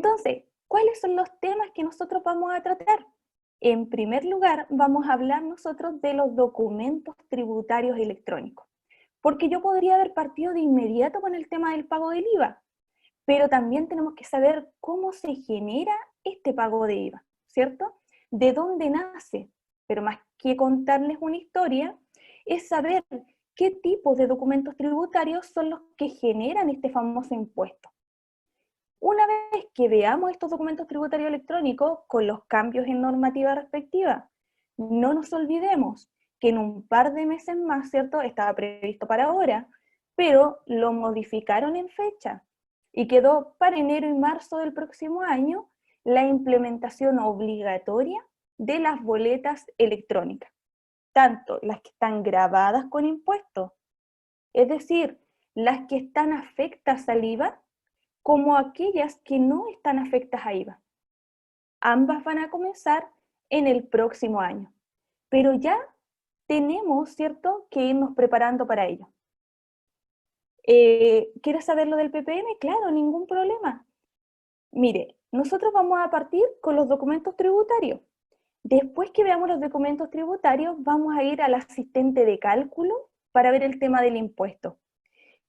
Entonces, ¿cuáles son los temas que nosotros vamos a tratar? En primer lugar, vamos a hablar nosotros de los documentos tributarios electrónicos, porque yo podría haber partido de inmediato con el tema del pago del IVA, pero también tenemos que saber cómo se genera este pago de IVA, ¿cierto? ¿De dónde nace? Pero más que contarles una historia, es saber qué tipos de documentos tributarios son los que generan este famoso impuesto. Una vez que veamos estos documentos tributarios electrónicos con los cambios en normativa respectiva, no nos olvidemos que en un par de meses más, ¿cierto? Estaba previsto para ahora, pero lo modificaron en fecha y quedó para enero y marzo del próximo año la implementación obligatoria de las boletas electrónicas, tanto las que están grabadas con impuestos, es decir, las que están afectas al IVA, como aquellas que no están afectas a IVA. Ambas van a comenzar en el próximo año, pero ya tenemos, ¿cierto?, que irnos preparando para ello. ¿Quieres saber lo del PPM? Claro, ningún problema. Mire, nosotros vamos a partir con los documentos tributarios. Después que veamos los documentos tributarios, vamos a ir al asistente de cálculo para ver el tema del impuesto.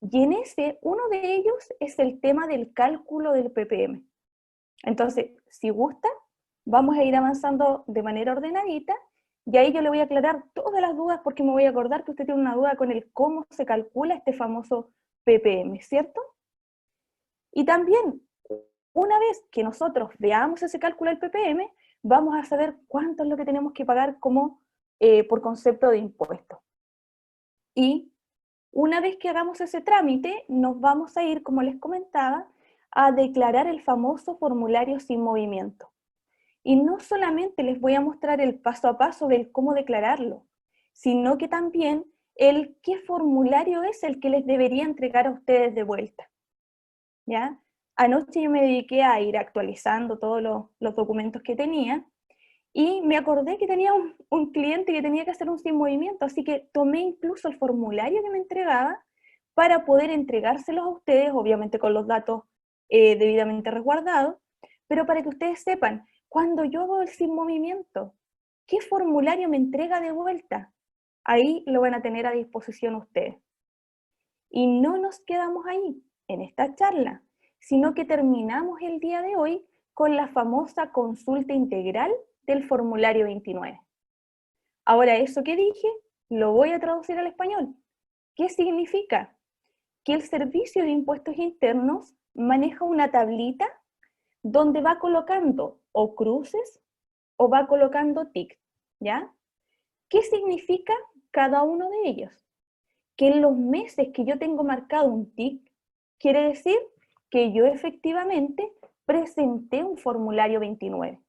Y en ese, uno de ellos es el tema del cálculo del PPM. Entonces, si gusta, vamos a ir avanzando de manera ordenadita, y ahí yo le voy a aclarar todas las dudas, porque me voy a acordar que usted tiene una duda con el cómo se calcula este famoso PPM, ¿cierto? Y también, una vez que nosotros veamos ese cálculo del PPM, vamos a saber cuánto es lo que tenemos que pagar como por concepto de impuesto. Y una vez que hagamos ese trámite, nos vamos a ir, como les comentaba, a declarar el famoso formulario sin movimiento. Y no solamente les voy a mostrar el paso a paso del cómo declararlo, sino que también el qué formulario es el que les debería entregar a ustedes de vuelta. ¿Ya? Anoche yo me dediqué a ir actualizando todos los documentos que tenía, y me acordé que tenía un cliente que tenía que hacer un sin movimiento, así que tomé incluso el formulario que me entregaba para poder entregárselos a ustedes, obviamente con los datos debidamente resguardados, pero para que ustedes sepan, cuando yo hago el sin movimiento, ¿qué formulario me entrega de vuelta? Ahí lo van a tener a disposición ustedes. Y no nos quedamos ahí, en esta charla, sino que terminamos el día de hoy con la famosa consulta integral del formulario 29. Ahora, eso que dije, lo voy a traducir al español. ¿Qué significa? Que el Servicio de Impuestos Internos maneja una tablita donde va colocando o cruces o va colocando tics, ¿ya? ¿Qué significa cada uno de ellos? Que en los meses que yo tengo marcado un tic, quiere decir que yo efectivamente presenté un formulario 29.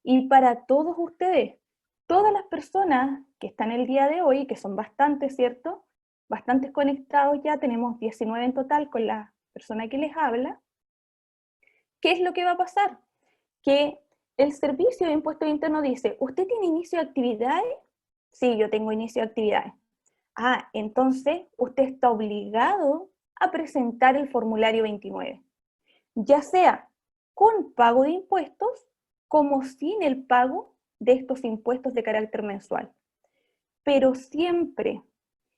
Y para todos ustedes, todas las personas que están el día de hoy, que son bastantes, ¿cierto? Bastantes conectados ya, tenemos 19 en total con la persona que les habla. ¿Qué es lo que va a pasar? Que el Servicio de Impuestos Internos dice, ¿usted tiene inicio de actividades? Sí, yo tengo inicio de actividades. Ah, entonces usted está obligado a presentar el formulario 29, ya sea con pago de impuestos como sin el pago de estos impuestos de carácter mensual. Pero siempre,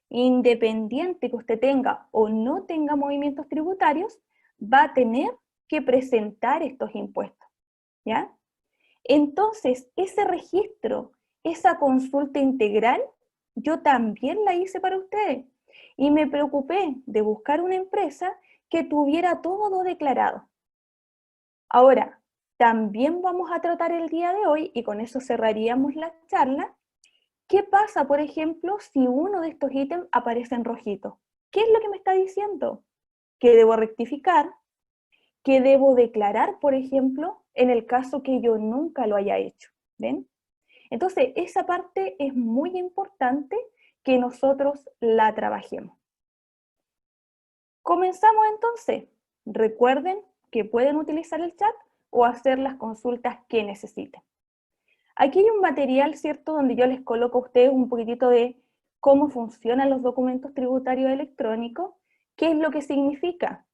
independiente que usted tenga o no tenga movimientos tributarios, va a tener que presentar estos impuestos, ¿ya? Entonces, ese registro, esa consulta integral, yo también la hice para ustedes. Y me preocupé de buscar una empresa que tuviera todo declarado. Ahora, también vamos a tratar el día de hoy, y con eso cerraríamos la charla, ¿qué pasa, por ejemplo, si uno de estos ítems aparece en rojito? ¿Qué es lo que me está diciendo? Que debo rectificar, que debo declarar, por ejemplo, en el caso que yo nunca lo haya hecho. ¿Ven? Entonces, esa parte es muy importante que nosotros la trabajemos. Comenzamos entonces. Recuerden que pueden utilizar el chat o hacer las consultas que necesiten. Aquí hay un material, ¿cierto?, donde yo les coloco a ustedes un poquitito de cómo funcionan los documentos tributarios electrónicos, qué es lo que significa.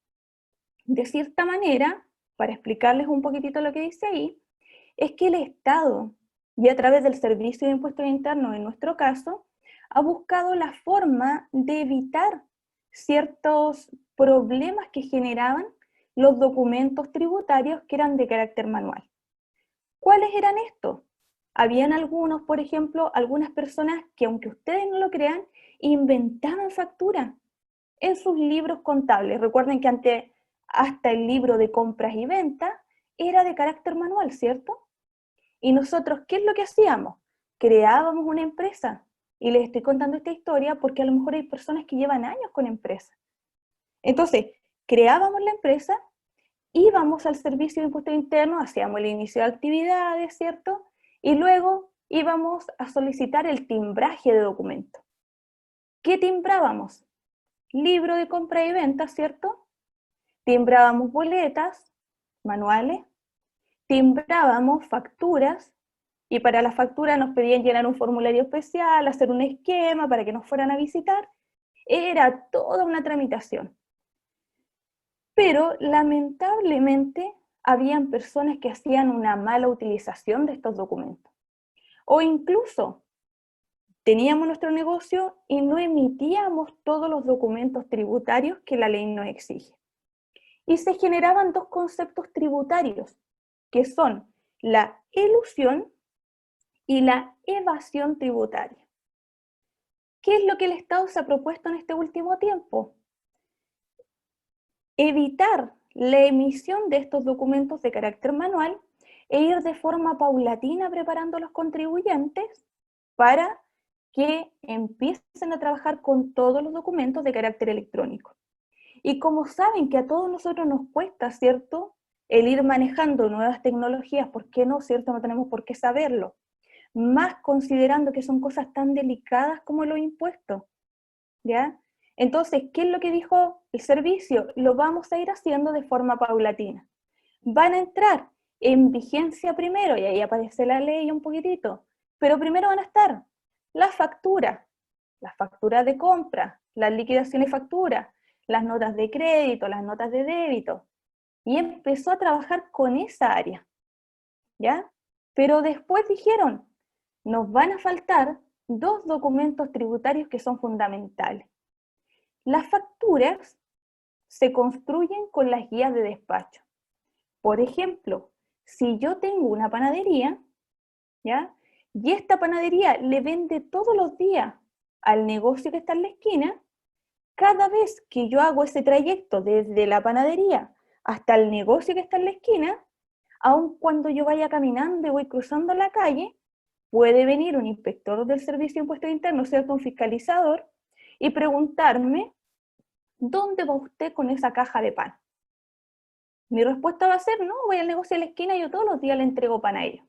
De cierta manera, para explicarles un poquitito lo que dice ahí, es que el Estado, y a través del Servicio de Impuestos Internos en nuestro caso, ha buscado la forma de evitar ciertos problemas que generaban los documentos tributarios que eran de carácter manual. ¿Cuáles eran estos? Habían algunos, por ejemplo, algunas personas que, aunque ustedes no lo crean, inventaban facturas en sus libros contables. Recuerden que antes hasta el libro de compras y ventas era de carácter manual, ¿cierto? Y nosotros, ¿qué es lo que hacíamos? Creábamos una empresa. Y les estoy contando esta historia porque a lo mejor hay personas que llevan años con empresas. Entonces, creábamos la empresa, íbamos al Servicio de Impuestos Internos, hacíamos el inicio de actividades, ¿cierto? Y luego íbamos a solicitar el timbraje de documentos. ¿Qué timbrábamos? Libro de compra y venta, ¿cierto? Timbrábamos boletas manuales, timbrábamos facturas, y para la factura nos pedían llenar un formulario especial, hacer un esquema para que nos fueran a visitar. Era toda una tramitación. Pero lamentablemente habían personas que hacían una mala utilización de estos documentos. O incluso teníamos nuestro negocio y no emitíamos todos los documentos tributarios que la ley nos exige. Y se generaban dos conceptos tributarios, que son la elusión y la evasión tributaria. ¿Qué es lo que el Estado se ha propuesto en este último tiempo? Evitar la emisión de estos documentos de carácter manual e ir de forma paulatina preparando a los contribuyentes para que empiecen a trabajar con todos los documentos de carácter electrónico. Y como saben que a todos nosotros nos cuesta, ¿cierto?, el ir manejando nuevas tecnologías, ¿por qué no, cierto? No tenemos por qué saberlo. Más considerando que son cosas tan delicadas como los impuestos, ¿ya? Entonces, ¿qué es lo que dijo el servicio? Lo vamos a ir haciendo de forma paulatina. Van a entrar en vigencia primero, y ahí aparece la ley un poquitito, pero primero van a estar las facturas de compra, las liquidaciones de factura, las notas de crédito, las notas de débito, y empezó a trabajar con esa área, ¿ya? Pero después dijeron, nos van a faltar dos documentos tributarios que son fundamentales. Las facturas se construyen con las guías de despacho. Por ejemplo, si yo tengo una panadería, ¿ya? Y esta panadería le vende todos los días al negocio que está en la esquina, cada vez que yo hago ese trayecto desde la panadería hasta el negocio que está en la esquina, aun cuando yo vaya caminando y voy cruzando la calle, puede venir un inspector del Servicio de Impuestos Internos, ¿cierto?, un fiscalizador, y preguntarme, ¿dónde va usted con esa caja de pan? Mi respuesta va a ser, no, voy al negocio de la esquina y yo todos los días le entrego pan a ellos.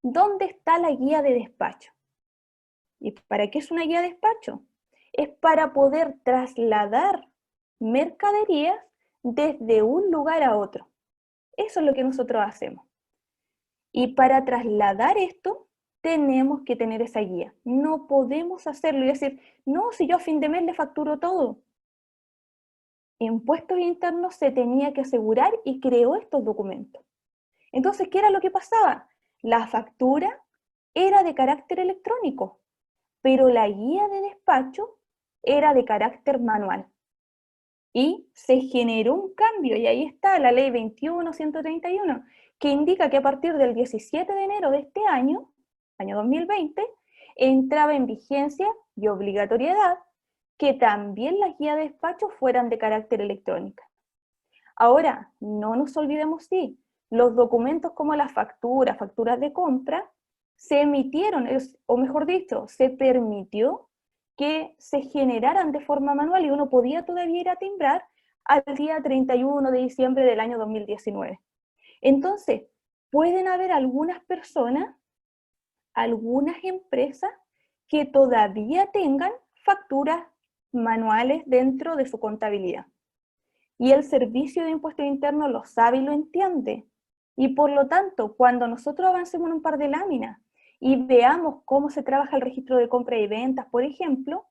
¿Dónde está la guía de despacho? ¿Y para qué es una guía de despacho? Es para poder trasladar mercaderías desde un lugar a otro. Eso es lo que nosotros hacemos. Y para trasladar esto, tenemos que tener esa guía. No podemos hacerlo y decir, no, si yo a fin de mes le facturo todo. Impuestos Internos se tenía que asegurar y creó estos documentos. Entonces, ¿qué era lo que pasaba? La factura era de carácter electrónico, pero la guía de despacho era de carácter manual. Y se generó un cambio, y ahí está la ley 21.131, que indica que a partir del 17 de enero de este año 2020, entraba en vigencia y obligatoriedad que también las guías de despacho fueran de carácter electrónico. Ahora, no nos olvidemos, sí, los documentos como las facturas de compra, se emitieron, o mejor dicho, se permitió que se generaran de forma manual y uno podía todavía ir a timbrar al día 31 de diciembre del año 2019. Entonces, pueden haber algunas personas, algunas empresas que todavía tengan facturas manuales dentro de su contabilidad. Y el Servicio de Impuestos Internos lo sabe y lo entiende. Y por lo tanto, cuando nosotros avancemos en un par de láminas y veamos cómo se trabaja el registro de compra y ventas, por ejemplo,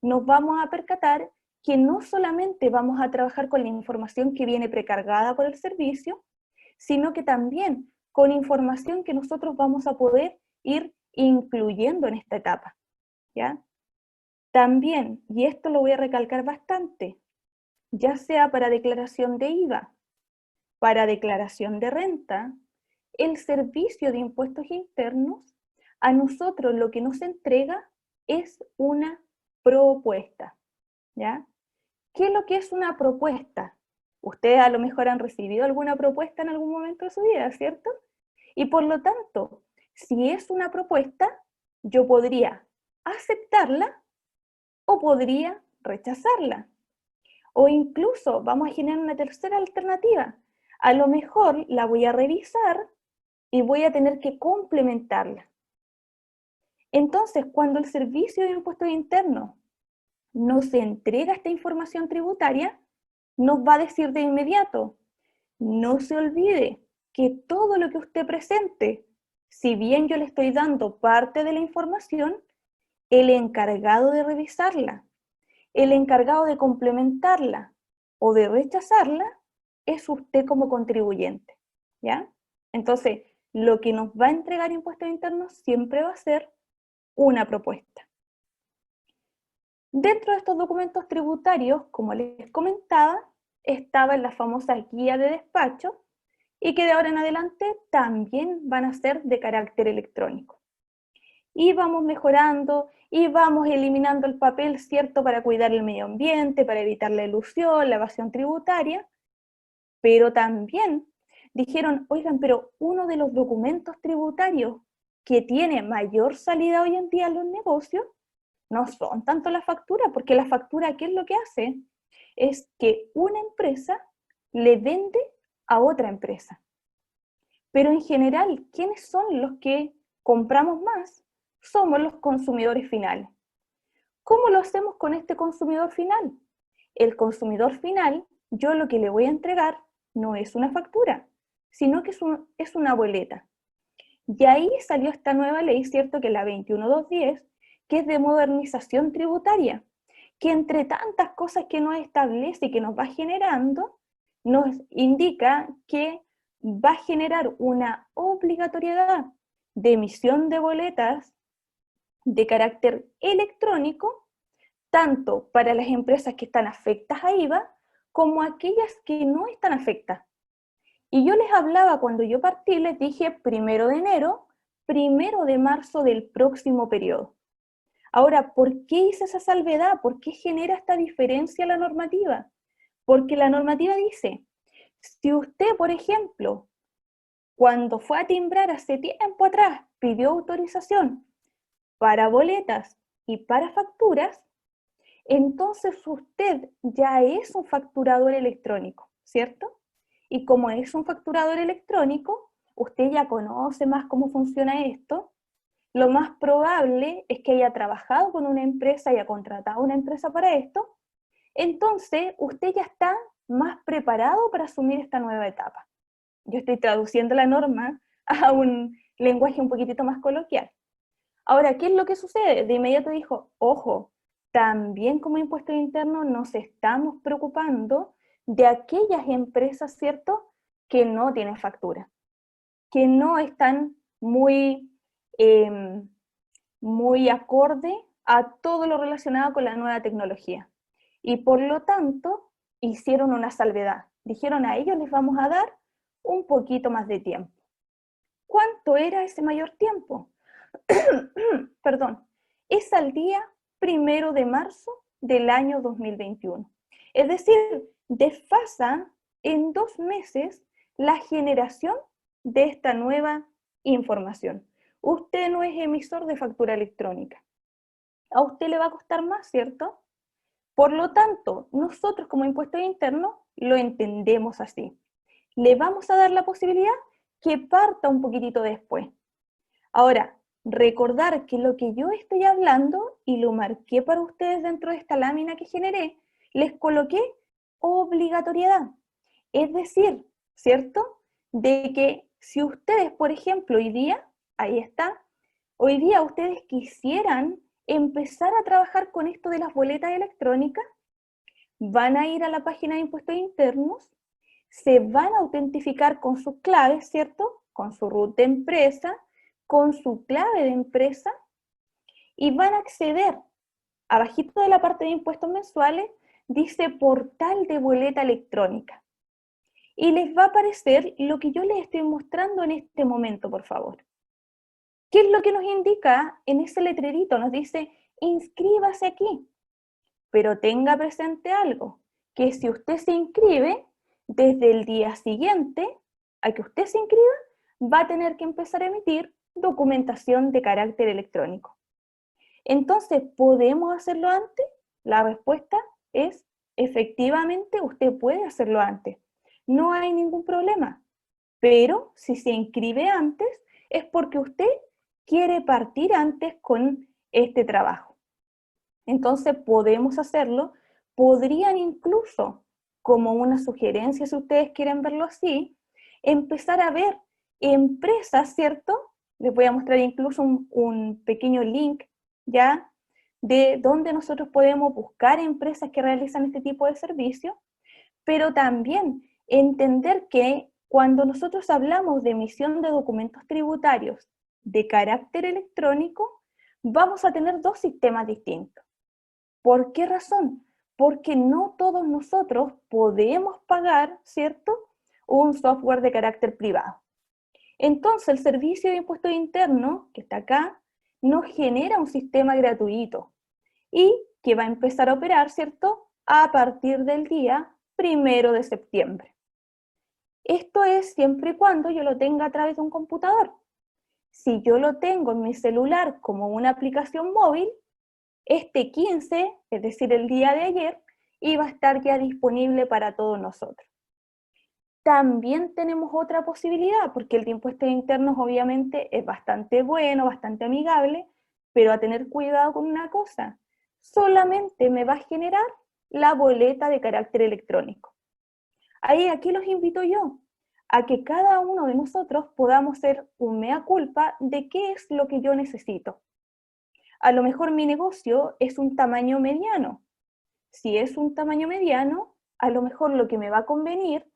nos vamos a percatar que no solamente vamos a trabajar con la información que viene precargada por el servicio, sino que también con información que nosotros vamos a poder ir incluyendo en esta etapa, ¿ya? También, y esto lo voy a recalcar bastante, ya sea para declaración de IVA, para declaración de renta, el servicio de impuestos internos, a nosotros lo que nos entrega es una propuesta, ¿ya? ¿Qué es lo que es una propuesta? Ustedes a lo mejor han recibido alguna propuesta en algún momento de su vida, ¿cierto? Y por lo tanto, si es una propuesta, yo podría aceptarla o podría rechazarla. O incluso vamos a generar una tercera alternativa. A lo mejor la voy a revisar y voy a tener que complementarla. Entonces, cuando el Servicio de Impuestos Internos nos entrega esta información tributaria, nos va a decir de inmediato, no se olvide que todo lo que usted presente, si bien yo le estoy dando parte de la información, el encargado de revisarla, el encargado de complementarla o de rechazarla, es usted como contribuyente, ¿ya? Entonces, lo que nos va a entregar Impuestos Internos siempre va a ser una propuesta. Dentro de estos documentos tributarios, como les comentaba, estaba en la famosa guía de despacho y que de ahora en adelante también van a ser de carácter electrónico. Y vamos mejorando y vamos eliminando el papel, ¿cierto?, para cuidar el medio ambiente, para evitar la elusión, la evasión tributaria, pero también dijeron, oigan, pero uno de los documentos tributarios que tiene mayor salida hoy en día en los negocios no son tanto la factura, porque la factura, ¿qué es lo que hace? Es que una empresa le vende a otra empresa. Pero en general, ¿quiénes son los que compramos más? Somos los consumidores finales. ¿Cómo lo hacemos con este consumidor final? El consumidor final, yo lo que le voy a entregar no es una factura, sino que es una boleta. Y ahí salió esta nueva ley, ¿cierto?, que es la 21210, que es de modernización tributaria, que entre tantas cosas que nos establece y que nos va generando, nos indica que va a generar una obligatoriedad de emisión de boletas de carácter electrónico, tanto para las empresas que están afectas a IVA, como aquellas que no están afectas. Y yo les hablaba cuando yo partí, les dije 1 de enero, 1 de marzo del próximo periodo. Ahora, ¿por qué hice esa salvedad? ¿Por qué genera esta diferencia la normativa? Porque la normativa dice, si usted, por ejemplo, cuando fue a timbrar hace tiempo atrás, pidió autorización para boletas y para facturas, entonces usted ya es un facturador electrónico, ¿cierto? Y como es un facturador electrónico, usted ya conoce más cómo funciona esto. Lo más probable es que haya trabajado con una empresa y haya contratado a una empresa para esto. Entonces, usted ya está más preparado para asumir esta nueva etapa. Yo estoy traduciendo la norma a un lenguaje un poquitito más coloquial. Ahora, ¿qué es lo que sucede? De inmediato dijo, ojo, también como impuesto interno nos estamos preocupando de aquellas empresas, ¿cierto?, que no tienen factura, que no están muy acorde a todo lo relacionado con la nueva tecnología. Y por lo tanto, hicieron una salvedad. Dijeron, a ellos les vamos a dar un poquito más de tiempo. ¿Cuánto era ese mayor tiempo? Perdón, es al día 1 de marzo del año 2021. Es decir, desfasa en 2 meses la generación de esta nueva información. Usted no es emisor de factura electrónica. A usted le va a costar más, ¿cierto? Por lo tanto, nosotros como impuesto interno lo entendemos así. Le vamos a dar la posibilidad que parta un poquitito después. Ahora, recordar que lo que yo estoy hablando, y lo marqué para ustedes dentro de esta lámina que generé, les coloqué obligatoriedad. Es decir, ¿cierto?, de que si ustedes, por ejemplo, hoy día, ahí está, hoy día ustedes quisieran empezar a trabajar con esto de las boletas electrónicas, van a ir a la página de impuestos internos, se van a autentificar con sus claves, ¿cierto? Con su root de empresa, con su clave de empresa, y van a acceder, abajito de la parte de impuestos mensuales, dice portal de boleta electrónica. Y les va a aparecer lo que yo les estoy mostrando en este momento, por favor. ¿Qué es lo que nos indica en ese letrerito? Nos dice, inscríbase aquí. Pero tenga presente algo, que si usted se inscribe, desde el día siguiente a que usted se inscriba, va a tener que empezar a emitir documentación de carácter electrónico. Entonces, ¿podemos hacerlo antes? La respuesta es, efectivamente, usted puede hacerlo antes. No hay ningún problema. Pero si se inscribe antes, es porque usted quiere partir antes con este trabajo. Entonces podemos hacerlo, podrían incluso, como una sugerencia si ustedes quieren verlo así, empezar a ver empresas, ¿cierto? Les voy a mostrar incluso un pequeño link, ¿ya? De donde nosotros podemos buscar empresas que realizan este tipo de servicio, pero también entender que cuando nosotros hablamos de emisión de documentos tributarios de carácter electrónico, vamos a tener dos sistemas distintos. ¿Por qué razón? Porque no todos nosotros podemos pagar, ¿cierto?, un software de carácter privado. Entonces, el Servicio de Impuestos Internos, que está acá, nos genera un sistema gratuito y que va a empezar a operar, ¿cierto?, a partir del día 1 de septiembre. Esto es siempre y cuando yo lo tenga a través de un computador. Si yo lo tengo en mi celular como una aplicación móvil, este 15, es decir, el día de ayer, iba a estar ya disponible para todos nosotros. También tenemos otra posibilidad, porque el de impuestos internos obviamente es bastante bueno, bastante amigable, pero a tener cuidado con una cosa, solamente me va a generar la boleta de carácter electrónico. Aquí los invito yo, a que cada uno de nosotros podamos hacer un mea culpa de qué es lo que yo necesito. A lo mejor mi negocio es un tamaño mediano. Si es un tamaño mediano, a lo mejor lo que me va a convenir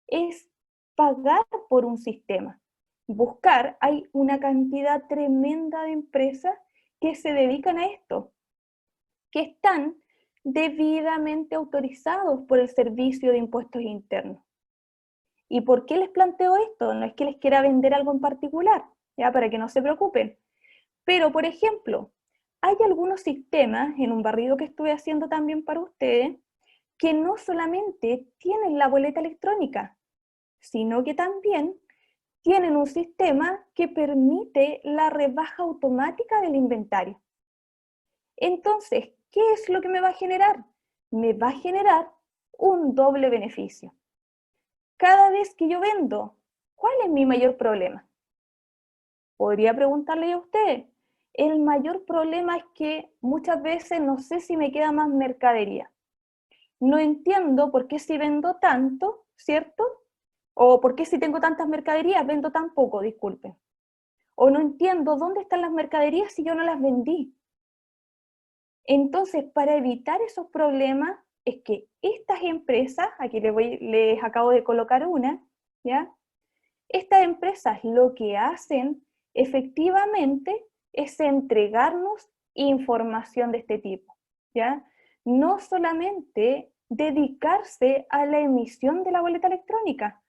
es pagar por un sistema. Buscar, hay una cantidad tremenda de empresas que se dedican a esto, que están debidamente autorizados por el Servicio de Impuestos Internos. ¿Y por qué les planteo esto? No es que les quiera vender algo en particular, ya, para que no se preocupen. Pero, por ejemplo, hay algunos sistemas, en un barrido que estuve haciendo también para ustedes, que no solamente tienen la boleta electrónica, sino que también tienen un sistema que permite la rebaja automática del inventario. Entonces, ¿qué es lo que me va a generar? Me va a generar un doble beneficio. Cada vez que yo vendo, ¿cuál es mi mayor problema? Podría preguntarle a usted. El mayor problema es que muchas veces no sé si me queda más mercadería. No entiendo por qué si vendo tanto, ¿cierto? O por qué si tengo tantas mercaderías vendo tan poco, disculpen. O no entiendo dónde están las mercaderías si yo no las vendí. Entonces, para evitar esos problemas, es que estas empresas, aquí les acabo de colocar una, ¿ya? Estas empresas lo que hacen efectivamente es entregarnos información de este tipo, ¿ya? No solamente dedicarse a la emisión de la boleta electrónica,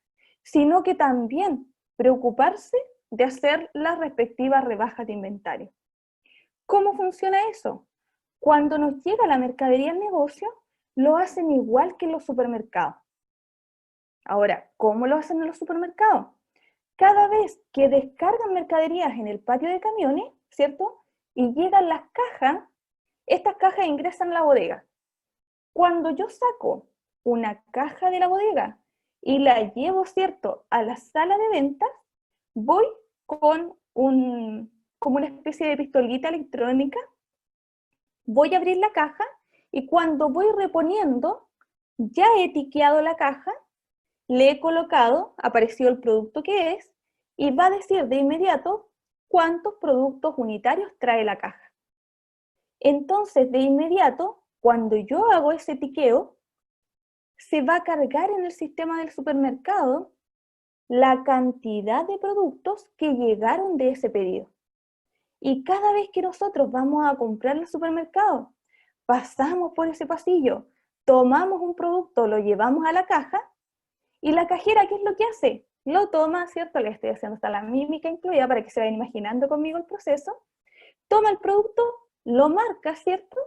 sino que también preocuparse de hacer las respectivas rebajas de inventario. ¿Cómo funciona eso? Cuando nos llega la mercadería al negocio, lo hacen igual que en los supermercados. Ahora, ¿cómo lo hacen en los supermercados? Cada vez que descargan mercaderías en el patio de camiones, ¿cierto? Y llegan las cajas, estas cajas ingresan a la bodega. Cuando yo saco una caja de la bodega y la llevo, ¿cierto?, a la sala de ventas, voy con como una especie de pistolita electrónica, voy a abrir la caja y cuando voy reponiendo, ya he etiquetado la caja, le he colocado, apareció el producto que es, y va a decir de inmediato cuántos productos unitarios trae la caja. Entonces, de inmediato, cuando yo hago ese etiqueo, se va a cargar en el sistema del supermercado la cantidad de productos que llegaron de ese pedido. Y cada vez que nosotros vamos a comprar al supermercado, pasamos por ese pasillo, tomamos un producto, lo llevamos a la caja, y la cajera, ¿qué es lo que hace? Lo toma, ¿cierto? Le estoy haciendo hasta la mímica incluida para que se vayan imaginando conmigo el proceso. Toma el producto, lo marca, ¿cierto?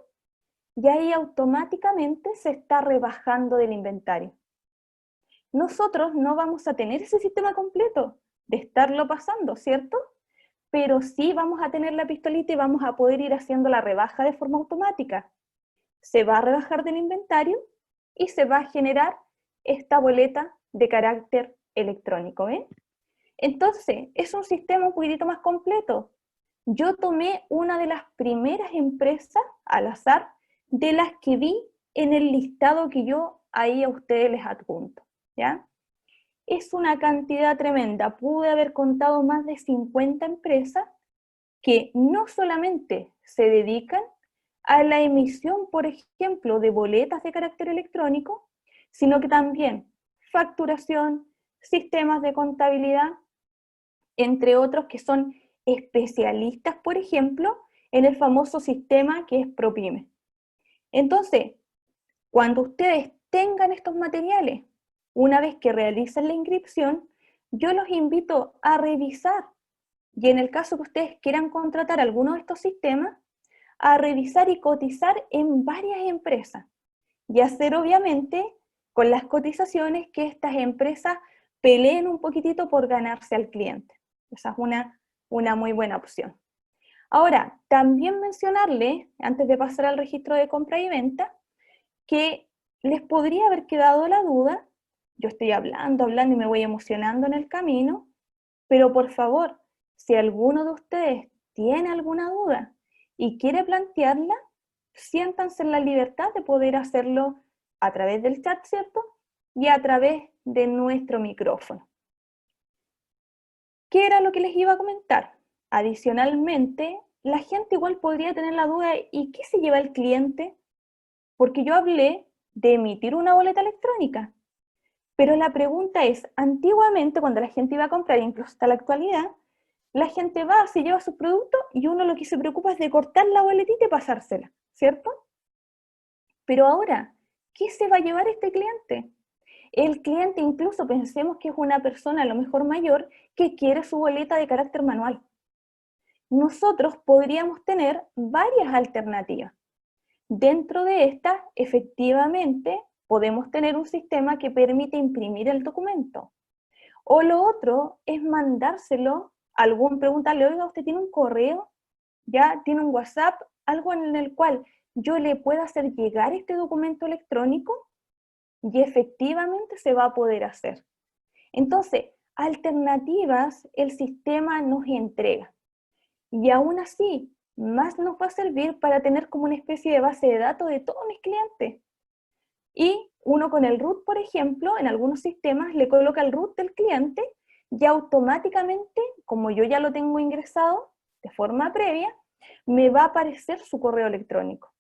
Y ahí automáticamente se está rebajando del inventario. Nosotros no vamos a tener ese sistema completo de estarlo pasando, ¿cierto? Pero sí vamos a tener la pistolita y vamos a poder ir haciendo la rebaja de forma automática. Se va a rebajar del inventario y se va a generar esta boleta de carácter electrónico, ¿ven? Entonces, es un sistema un poquitito más completo. Yo tomé una de las primeras empresas al azar de las que vi en el listado que yo ahí a ustedes les adjunto, ¿ya? Es una cantidad tremenda. Pude haber contado más de 50 empresas que no solamente se dedican a la emisión, por ejemplo, de boletas de carácter electrónico, sino que también facturación, sistemas de contabilidad, entre otros que son especialistas, por ejemplo, en el famoso sistema que es ProPyme. Entonces, cuando ustedes tengan estos materiales, una vez que realicen la inscripción, yo los invito a revisar, y en el caso que ustedes quieran contratar alguno de estos sistemas, a revisar y cotizar en varias empresas, y hacer obviamente con las cotizaciones que estas empresas peleen un poquitito por ganarse al cliente. Esa es una muy buena opción. Ahora, también mencionarle, antes de pasar al registro de compra y venta, que les podría haber quedado la duda, yo estoy hablando y me voy emocionando en el camino, pero por favor, si alguno de ustedes tiene alguna duda y quiere plantearla, siéntanse en la libertad de poder hacerlo a través del chat, ¿cierto? Y a través de nuestro micrófono. ¿Qué era lo que les iba a comentar? Adicionalmente, la gente igual podría tener la duda, ¿y qué se lleva el cliente? Porque yo hablé de emitir una boleta electrónica, pero la pregunta es, antiguamente cuando la gente iba a comprar, incluso hasta la actualidad, la gente va, se lleva sus productos y uno lo que se preocupa es de cortar la boletita y pasársela, ¿cierto? Pero ahora, ¿qué se va a llevar este cliente? El cliente, incluso pensemos que es una persona a lo mejor mayor que quiere su boleta de carácter manual. Nosotros podríamos tener varias alternativas. Dentro de estas, efectivamente, podemos tener un sistema que permite imprimir el documento. O lo otro es mandárselo a preguntarle, oiga, ¿usted tiene un correo? ¿Ya tiene un WhatsApp? Algo en el cual yo le pueda hacer llegar este documento electrónico y efectivamente se va a poder hacer. Entonces, alternativas el sistema nos entrega. Y aún así, más nos va a servir para tener como una especie de base de datos de todos mis clientes. Y uno con el root, por ejemplo, en algunos sistemas le coloca el root del cliente y automáticamente, como yo ya lo tengo ingresado de forma previa, me va a aparecer su correo electrónico.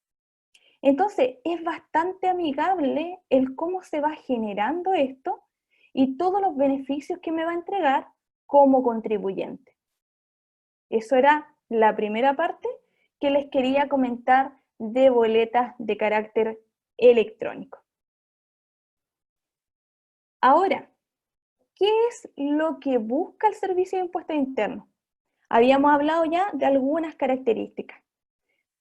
Entonces, es bastante amigable el cómo se va generando esto y todos los beneficios que me va a entregar como contribuyente. Eso era la primera parte que les quería comentar de boletas de carácter electrónico. Ahora, ¿qué es lo que busca el Servicio de Impuestos Internos? Habíamos hablado ya de algunas características,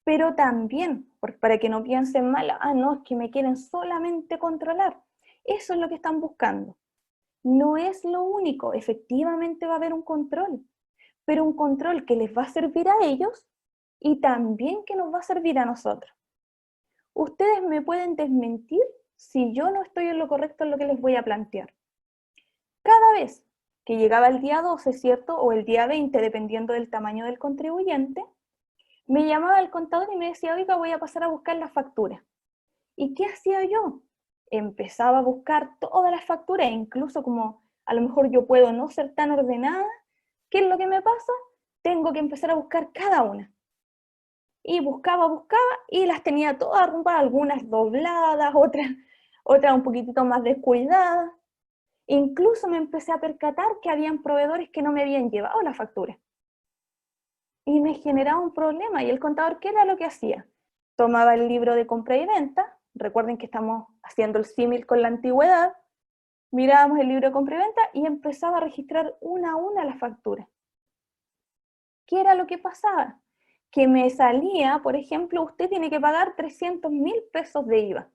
pero también, para que no piensen mal, no, es que me quieren solamente controlar. Eso es lo que están buscando. No es lo único, efectivamente va a haber un control, pero un control que les va a servir a ellos y también que nos va a servir a nosotros. Ustedes me pueden desmentir si yo no estoy en lo correcto en lo que les voy a plantear. Cada vez que llegaba el día 12, ¿cierto? O el día 20, dependiendo del tamaño del contribuyente, me llamaba el contador y me decía, oiga, voy a pasar a buscar la factura. ¿Y qué hacía yo? Empezaba a buscar todas las facturas, incluso como a lo mejor yo puedo no ser tan ordenada. ¿Qué es lo que me pasa? Tengo que empezar a buscar cada una. Y buscaba, y las tenía todas arrumbadas, algunas dobladas, otras un poquitito más descuidadas. Incluso me empecé a percatar que habían proveedores que no me habían llevado la factura. Y me generaba un problema. ¿Y el contador qué era lo que hacía? Tomaba el libro de compra y venta, recuerden que estamos haciendo el símil con la antigüedad, mirábamos el libro de compra y venta y empezaba a registrar una a una las facturas. ¿Qué era lo que pasaba? Que me salía, por ejemplo, usted tiene que pagar 300.000 pesos de IVA.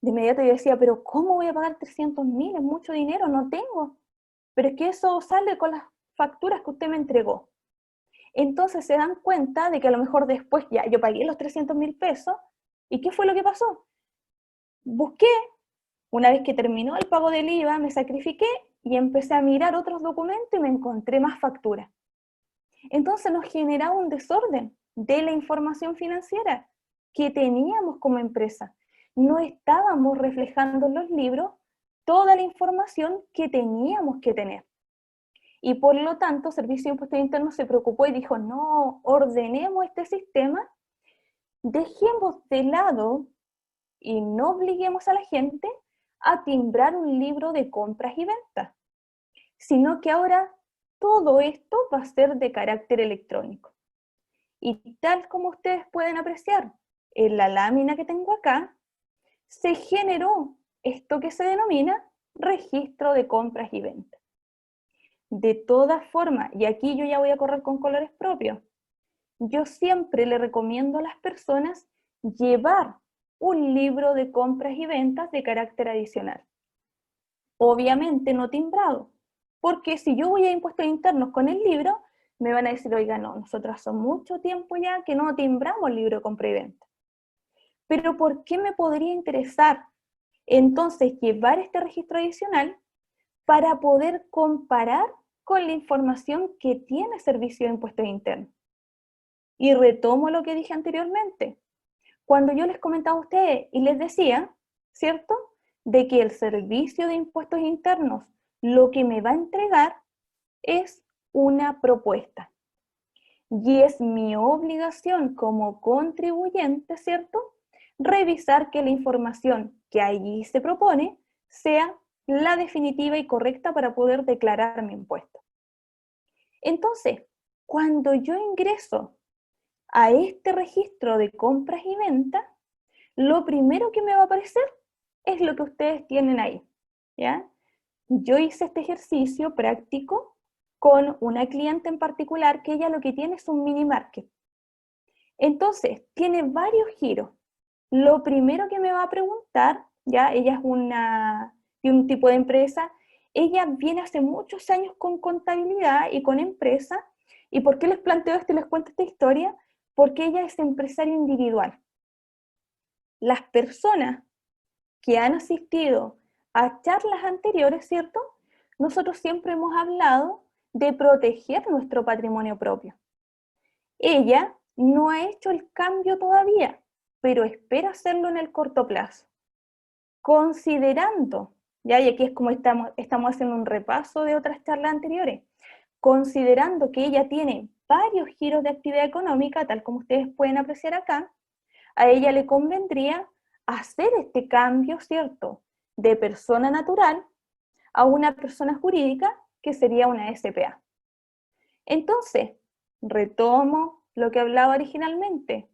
De inmediato yo decía, pero ¿cómo voy a pagar 300.000? Es mucho dinero, no tengo. Pero es que eso sale con las facturas que usted me entregó. Entonces se dan cuenta de que a lo mejor después ya yo pagué los 300.000 pesos. ¿Y qué fue lo que pasó? Busqué, una vez que terminó el pago del IVA, me sacrifiqué y empecé a mirar otros documentos y me encontré más facturas. Entonces nos generaba un desorden de la información financiera que teníamos como empresa. No estábamos reflejando en los libros toda la información que teníamos que tener. Y por lo tanto, Servicio de Impuestos Internos se preocupó y dijo, no, ordenemos este sistema, dejemos de lado y no obliguemos a la gente a timbrar un libro de compras y ventas, sino que ahora todo esto va a ser de carácter electrónico. Y tal como ustedes pueden apreciar, en la lámina que tengo acá, se generó esto que se denomina registro de compras y ventas. De todas formas, y aquí yo ya voy a correr con colores propios, yo siempre le recomiendo a las personas llevar un libro de compras y ventas de carácter adicional. Obviamente no timbrado, porque si yo voy a impuestos internos con el libro, me van a decir, oiga, no, nosotros hace mucho tiempo ya que no timbramos el libro de compra y venta. Pero ¿por qué me podría interesar entonces llevar este registro adicional para poder comparar con la información que tiene Servicio de Impuestos Internos? Y retomo lo que dije anteriormente. Cuando yo les comentaba a ustedes y les decía, ¿cierto?, de que el Servicio de Impuestos Internos lo que me va a entregar es una propuesta. Y es mi obligación como contribuyente, ¿cierto?, revisar que la información que allí se propone sea la definitiva y correcta para poder declarar mi impuesto. Entonces, cuando yo ingreso a este registro de compras y ventas, lo primero que me va a aparecer es lo que ustedes tienen ahí, ¿ya? Yo hice este ejercicio práctico con una cliente en particular que ella lo que tiene es un mini market. Entonces, tiene varios giros. Lo primero que me va a preguntar, ya, ella es de un tipo de empresa, ella viene hace muchos años con contabilidad y con empresa. ¿Y por qué les planteo esto y les cuento esta historia? Porque ella es empresaria individual. Las personas que han asistido a charlas anteriores, ¿cierto? Nosotros siempre hemos hablado de proteger nuestro patrimonio propio. Ella no ha hecho el cambio todavía, pero espera hacerlo en el corto plazo. Considerando, ya, y aquí es como estamos haciendo un repaso de otras charlas anteriores, considerando que ella tiene varios giros de actividad económica, tal como ustedes pueden apreciar acá, a ella le convendría hacer este cambio, ¿cierto?, de persona natural a una persona jurídica, que sería una SPA. Entonces, retomo lo que hablaba originalmente,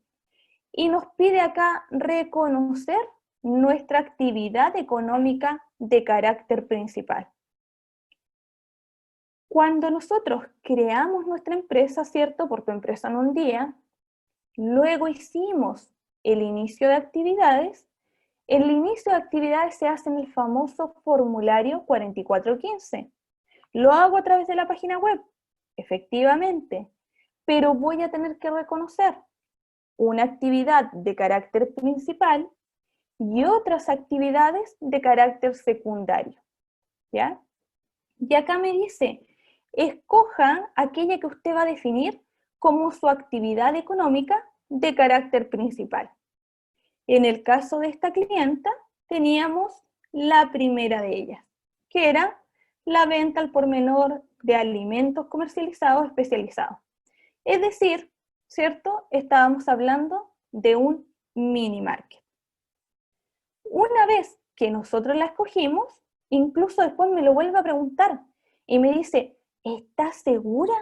y nos pide acá reconocer nuestra actividad económica de carácter principal. Cuando nosotros creamos nuestra empresa, ¿cierto?, por Tu Empresa en un Día, luego hicimos el inicio de actividades. El inicio de actividades se hace en el famoso formulario 4415. Lo hago a través de la página web, efectivamente, pero voy a tener que reconocer una actividad de carácter principal y otras actividades de carácter secundario, ¿ya? Y acá me dice, escoja aquella que usted va a definir como su actividad económica de carácter principal. En el caso de esta clienta, teníamos la primera de ellas, que era la venta al por menor de alimentos comercializados especializados. Es decir, ¿cierto?, estábamos hablando de un mini market. Una vez que nosotros la escogimos, incluso después me lo vuelve a preguntar y me dice, ¿está segura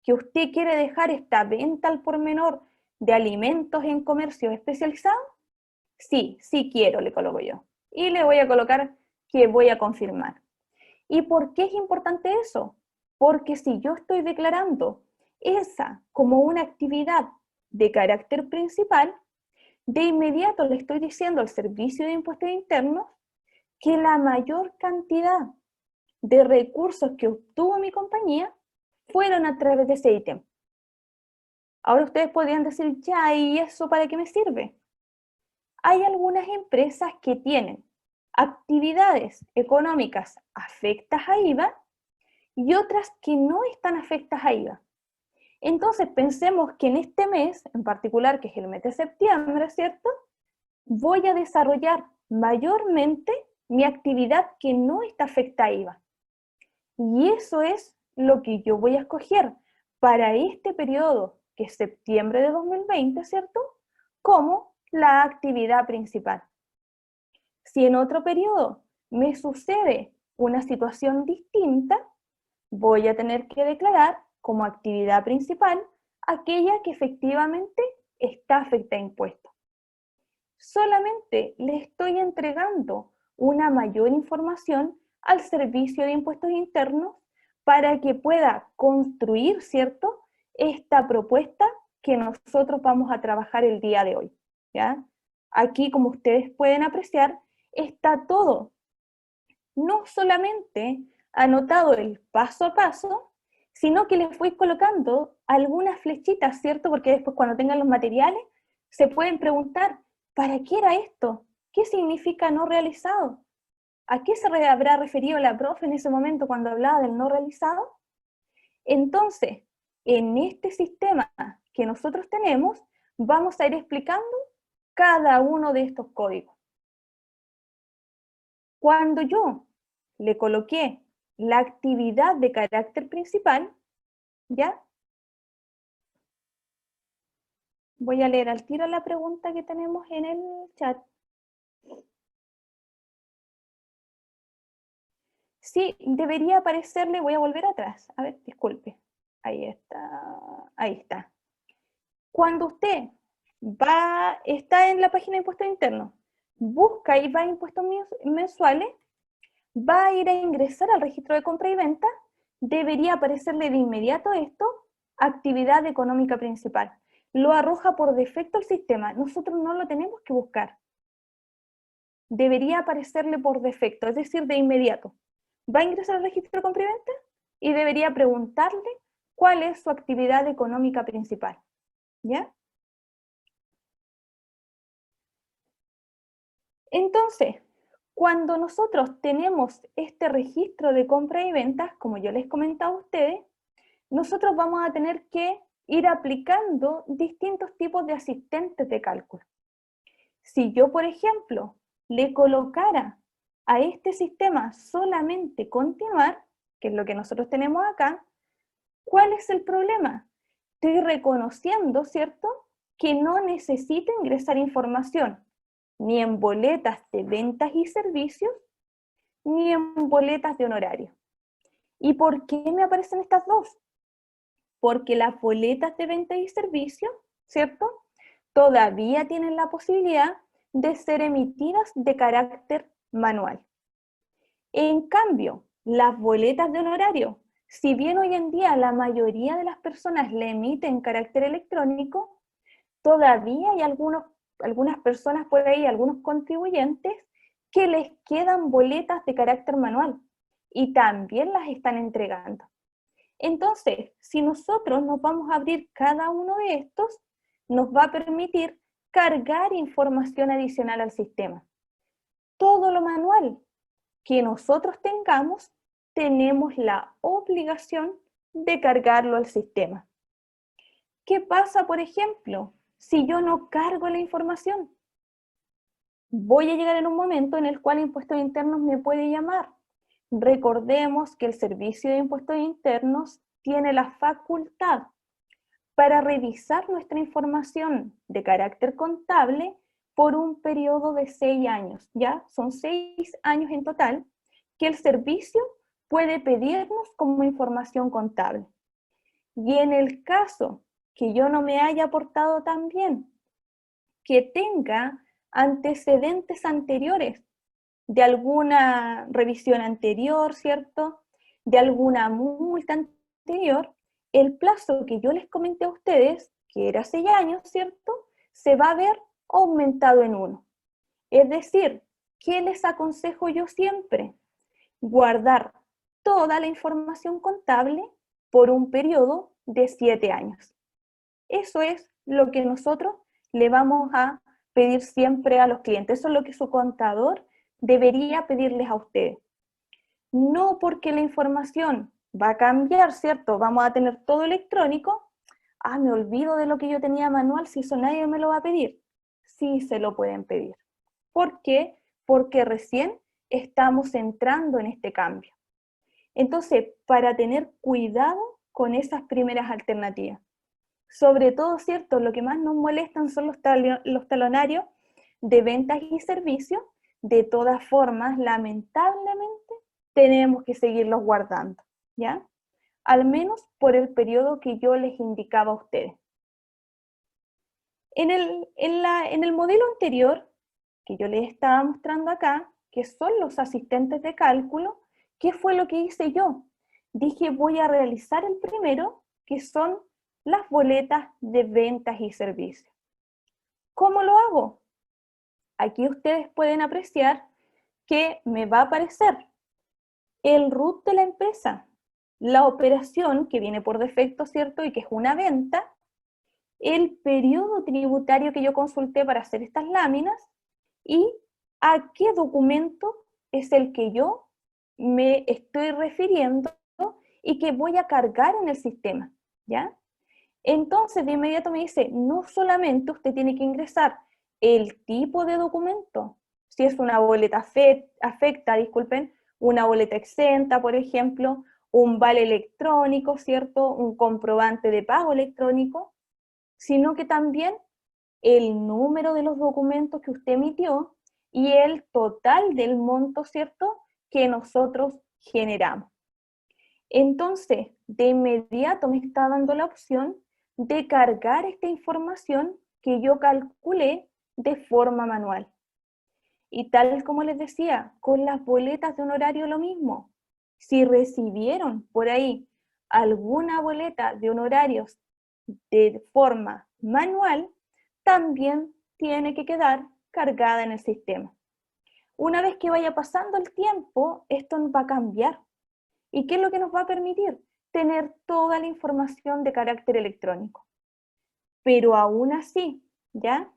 que usted quiere dejar esta venta al por menor de alimentos en comercio especializado? Sí, sí quiero, le coloco yo. Y le voy a colocar que voy a confirmar. ¿Y por qué es importante eso? Porque si yo estoy declarando esa como una actividad de carácter principal, de inmediato le estoy diciendo al Servicio de Impuestos Internos que la mayor cantidad de recursos que obtuvo mi compañía fueron a través de ese ítem. Ahora ustedes podrían decir, ya, ¿y eso para qué me sirve? Hay algunas empresas que tienen actividades económicas afectas a IVA y otras que no están afectas a IVA. Entonces pensemos que en este mes, en particular, que es el mes de septiembre, ¿cierto? Voy a desarrollar mayormente mi actividad que no está afecta a IVA. Y eso es lo que yo voy a escoger para este periodo, que es septiembre de 2020, ¿cierto? Como la actividad principal. Si en otro periodo me sucede una situación distinta, voy a tener que declarar como actividad principal aquella que efectivamente está afecta a impuestos. Solamente le estoy entregando una mayor información al Servicio de Impuestos Internos para que pueda construir, ¿cierto?, esta propuesta que nosotros vamos a trabajar el día de hoy, ¿ya? Aquí, como ustedes pueden apreciar, está todo, no solamente anotado el paso a paso, sino que les voy colocando algunas flechitas, ¿cierto? Porque después cuando tengan los materiales, se pueden preguntar, ¿para qué era esto? ¿Qué significa no realizado? ¿A qué se habrá referido la profe en ese momento cuando hablaba del no realizado? Entonces, en este sistema que nosotros tenemos, vamos a ir explicando cada uno de estos códigos. Cuando yo le coloqué la actividad de carácter principal, ¿ya? Voy a leer al tiro la pregunta que tenemos en el chat. Sí, debería aparecerle, voy a volver atrás. A ver, disculpe. Ahí está, ahí está. Cuando usted está en la página de impuestos internos, busca y va a impuestos mensuales, va a ir a ingresar al registro de compra y venta, debería aparecerle de inmediato esto, actividad económica principal. Lo arroja por defecto el sistema, nosotros no lo tenemos que buscar. Debería aparecerle por defecto, es decir, de inmediato. Va a ingresar al registro de compra y venta y debería preguntarle cuál es su actividad económica principal. ¿Ya? Entonces, cuando nosotros tenemos este registro de compra y ventas, como yo les comentaba a ustedes, nosotros vamos a tener que ir aplicando distintos tipos de asistentes de cálculo. Si yo, por ejemplo, le colocara a este sistema solamente continuar, que es lo que nosotros tenemos acá, ¿cuál es el problema? Estoy reconociendo, ¿cierto?, que no necesito ingresar información ni en boletas de ventas y servicios, ni en boletas de honorario. ¿Y por qué me aparecen estas dos? Porque las boletas de venta y servicios, ¿cierto?, todavía tienen la posibilidad de ser emitidas de carácter manual. En cambio, las boletas de honorario, si bien hoy en día la mayoría de las personas le emiten carácter electrónico, todavía hay algunas personas por ahí, algunos contribuyentes, que les quedan boletas de carácter manual y también las están entregando. Entonces, si nosotros nos vamos a abrir cada uno de estos, nos va a permitir cargar información adicional al sistema. Todo lo manual que nosotros tengamos, tenemos la obligación de cargarlo al sistema. ¿Qué pasa, por ejemplo, si yo no cargo la información? Voy a llegar en un momento en el cual Impuestos Internos me puede llamar. Recordemos que el Servicio de Impuestos Internos tiene la facultad para revisar nuestra información de carácter contable por un periodo de 6 años, ¿ya? Son 6 años en total que el servicio puede pedirnos como información contable. Y en el caso que yo no me haya portado tan bien, que tenga antecedentes anteriores de alguna revisión anterior, ¿cierto? De alguna multa anterior, el plazo que yo les comenté a ustedes, que era 6 años, ¿cierto? Se va a ver aumentado en 1. Es decir, ¿qué les aconsejo yo siempre? Guardar toda la información contable por un periodo de 7 años. Eso es lo que nosotros le vamos a pedir siempre a los clientes. Eso es lo que su contador debería pedirles a ustedes. No porque la información va a cambiar, ¿cierto? Vamos a tener todo electrónico. Ah, me olvido de lo que yo tenía manual, si eso nadie me lo va a pedir. Sí se lo pueden pedir. ¿Por qué? Porque recién estamos entrando en este cambio. Entonces, para tener cuidado con esas primeras alternativas. Sobre todo, ¿cierto? Lo que más nos molestan son los talonarios de ventas y servicios. De todas formas, lamentablemente, tenemos que seguirlos guardando, ¿ya? Al menos por el periodo que yo les indicaba a ustedes. En el modelo anterior, que yo les estaba mostrando acá, que son los asistentes de cálculo, ¿qué fue lo que hice yo? Dije, voy a realizar el primero, que son las boletas de ventas y servicios. ¿Cómo lo hago? Aquí ustedes pueden apreciar que me va a aparecer el RUT de la empresa, la operación que viene por defecto, ¿cierto? Y que es una venta, el periodo tributario que yo consulté para hacer estas láminas y a qué documento es el que yo me estoy refiriendo y que voy a cargar en el sistema, ¿ya? Entonces, de inmediato me dice, no solamente usted tiene que ingresar el tipo de documento, si es una boleta afecta, disculpen, una boleta exenta, por ejemplo, un vale electrónico, ¿cierto? Un comprobante de pago electrónico, sino que también el número de los documentos que usted emitió y el total del monto, ¿cierto?, que nosotros generamos. Entonces, de inmediato me está dando la opción de cargar esta información que yo calculé de forma manual. Y tal como les decía, con las boletas de honorario lo mismo. Si recibieron por ahí alguna boleta de honorarios de forma manual, también tiene que quedar cargada en el sistema. Una vez que vaya pasando el tiempo, esto va a cambiar. ¿Y qué es lo que nos va a permitir? Tener toda la información de carácter electrónico. Pero aún así, ¿ya?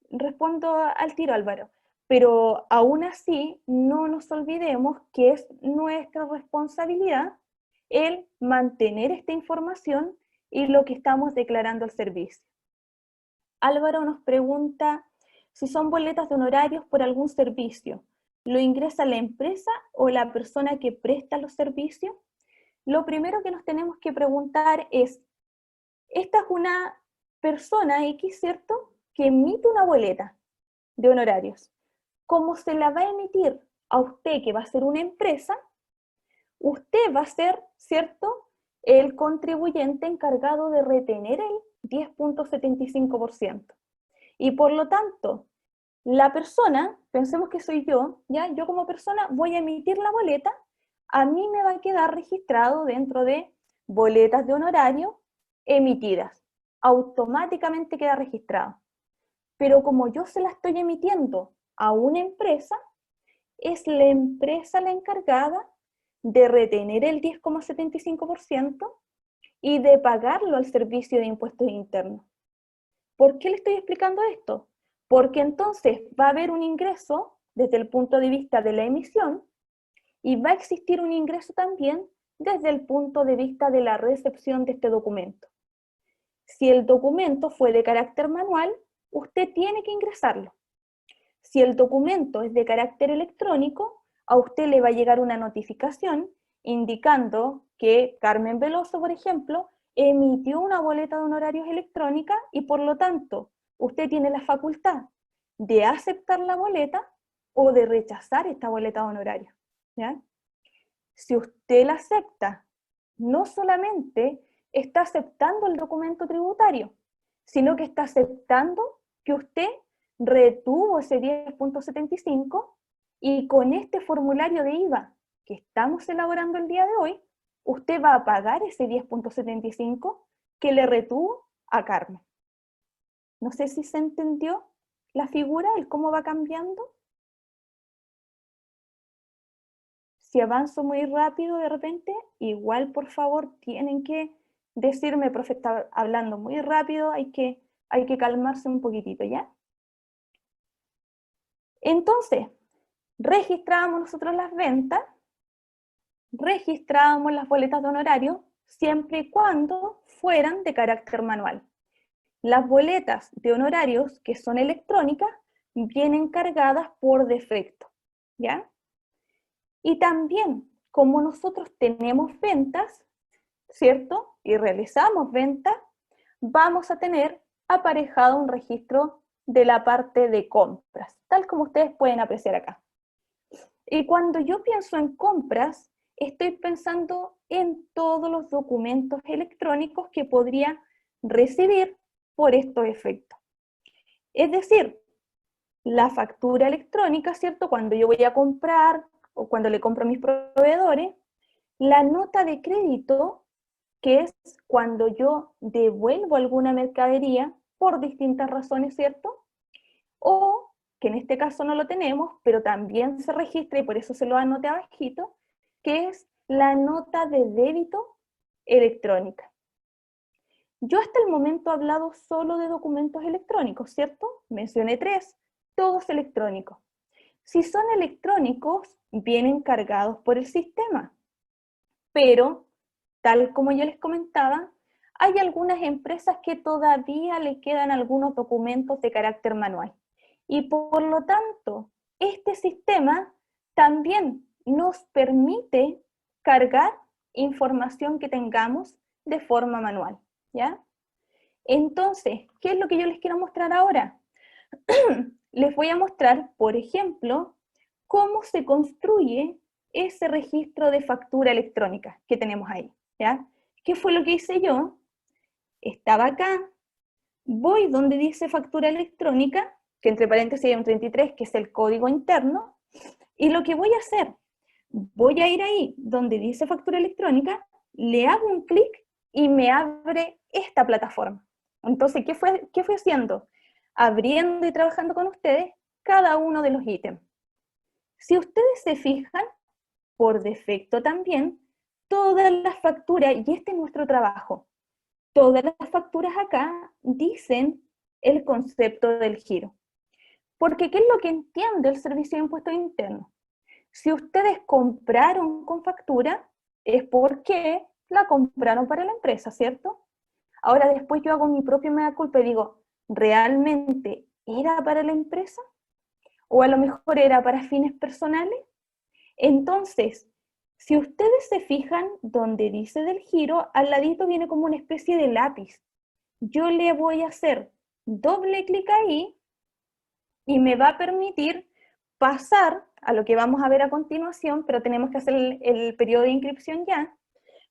Respondo al tiro, Álvaro. Pero aún así, no nos olvidemos que es nuestra responsabilidad el mantener esta información y lo que estamos declarando al servicio. Álvaro nos pregunta si son boletas de honorarios por algún servicio. ¿Lo ingresa la empresa o la persona que presta los servicios? Lo primero que nos tenemos que preguntar es, esta es una persona X, ¿cierto?, que emite una boleta de honorarios. Como se la va a emitir a usted, que va a ser una empresa, usted va a ser, ¿cierto?, el contribuyente encargado de retener el 10.75%. Y por lo tanto, la persona, pensemos que soy yo, ¿ya? Yo como persona voy a emitir la boleta, a mí me va a quedar registrado dentro de boletas de honorario emitidas. Automáticamente queda registrado. Pero como yo se la estoy emitiendo a una empresa, es la empresa la encargada de retener el 10.75% y de pagarlo al Servicio de Impuestos Internos. ¿Por qué le estoy explicando esto? Porque entonces va a haber un ingreso desde el punto de vista de la emisión y va a existir un ingreso también desde el punto de vista de la recepción de este documento. Si el documento fue de carácter manual, usted tiene que ingresarlo. Si el documento es de carácter electrónico, a usted le va a llegar una notificación indicando que Carmen Veloso, por ejemplo, emitió una boleta de honorarios electrónica y por lo tanto usted tiene la facultad de aceptar la boleta o de rechazar esta boleta de honorario, ¿ya? Si usted la acepta, no solamente está aceptando el documento tributario, sino que está aceptando que usted retuvo ese 10.75 y con este formulario de IVA que estamos elaborando el día de hoy, usted va a pagar ese 10.75 que le retuvo a Carmen. No sé si se entendió la figura, el cómo va cambiando. Si avanzo muy rápido de repente, igual por favor tienen que decirme, profe, está hablando muy rápido, hay que calmarse un poquitito, ¿ya? Entonces, registrábamos nosotros las ventas, registrábamos las boletas de honorario, siempre y cuando fueran de carácter manual. Las boletas de honorarios que son electrónicas vienen cargadas por defecto, ¿ya? Y también, como nosotros tenemos ventas, ¿cierto? Y realizamos ventas, vamos a tener aparejado un registro de la parte de compras, tal como ustedes pueden apreciar acá. Y cuando yo pienso en compras, estoy pensando en todos los documentos electrónicos que podría recibir por estos efectos. Es decir, la factura electrónica, ¿cierto? Cuando yo voy a comprar o cuando le compro a mis proveedores, la nota de crédito, que es cuando yo devuelvo alguna mercadería por distintas razones, ¿cierto? O, que en este caso no lo tenemos, pero también se registra y por eso se lo anoté abajito, que es la nota de débito electrónica. Yo hasta el momento he hablado solo de documentos electrónicos, ¿cierto? Mencioné 3, todos electrónicos. Si son electrónicos, vienen cargados por el sistema. Pero, tal como yo les comentaba, hay algunas empresas que todavía le quedan algunos documentos de carácter manual. Y por lo tanto, este sistema también nos permite cargar información que tengamos de forma manual, ¿ya? Entonces, ¿qué es lo que yo les quiero mostrar ahora? Les voy a mostrar, por ejemplo, cómo se construye ese registro de factura electrónica que tenemos ahí, ¿ya? ¿Qué fue lo que hice yo? Estaba acá, voy donde dice factura electrónica, que entre paréntesis hay un 33, que es el código interno, y lo que voy a hacer, voy a ir ahí donde dice factura electrónica, le hago un clic y me abre esta plataforma. Entonces, ¿qué fui haciendo? Abriendo y trabajando con ustedes cada uno de los ítems. Si ustedes se fijan, por defecto también, todas las facturas, y este es nuestro trabajo, todas las facturas acá dicen el concepto del giro. Porque ¿qué es lo que entiende el Servicio de Impuestos Internos? Si ustedes compraron con factura, es porque la compraron para la empresa, ¿cierto? Ahora después yo hago mi propia mea culpa y digo, ¿realmente era para la empresa? ¿O a lo mejor era para fines personales? Entonces, si ustedes se fijan donde dice del giro, al ladito viene como una especie de lápiz. Yo le voy a hacer doble clic ahí y me va a permitir pasar a lo que vamos a ver a continuación, pero tenemos que hacer el periodo de inscripción ya,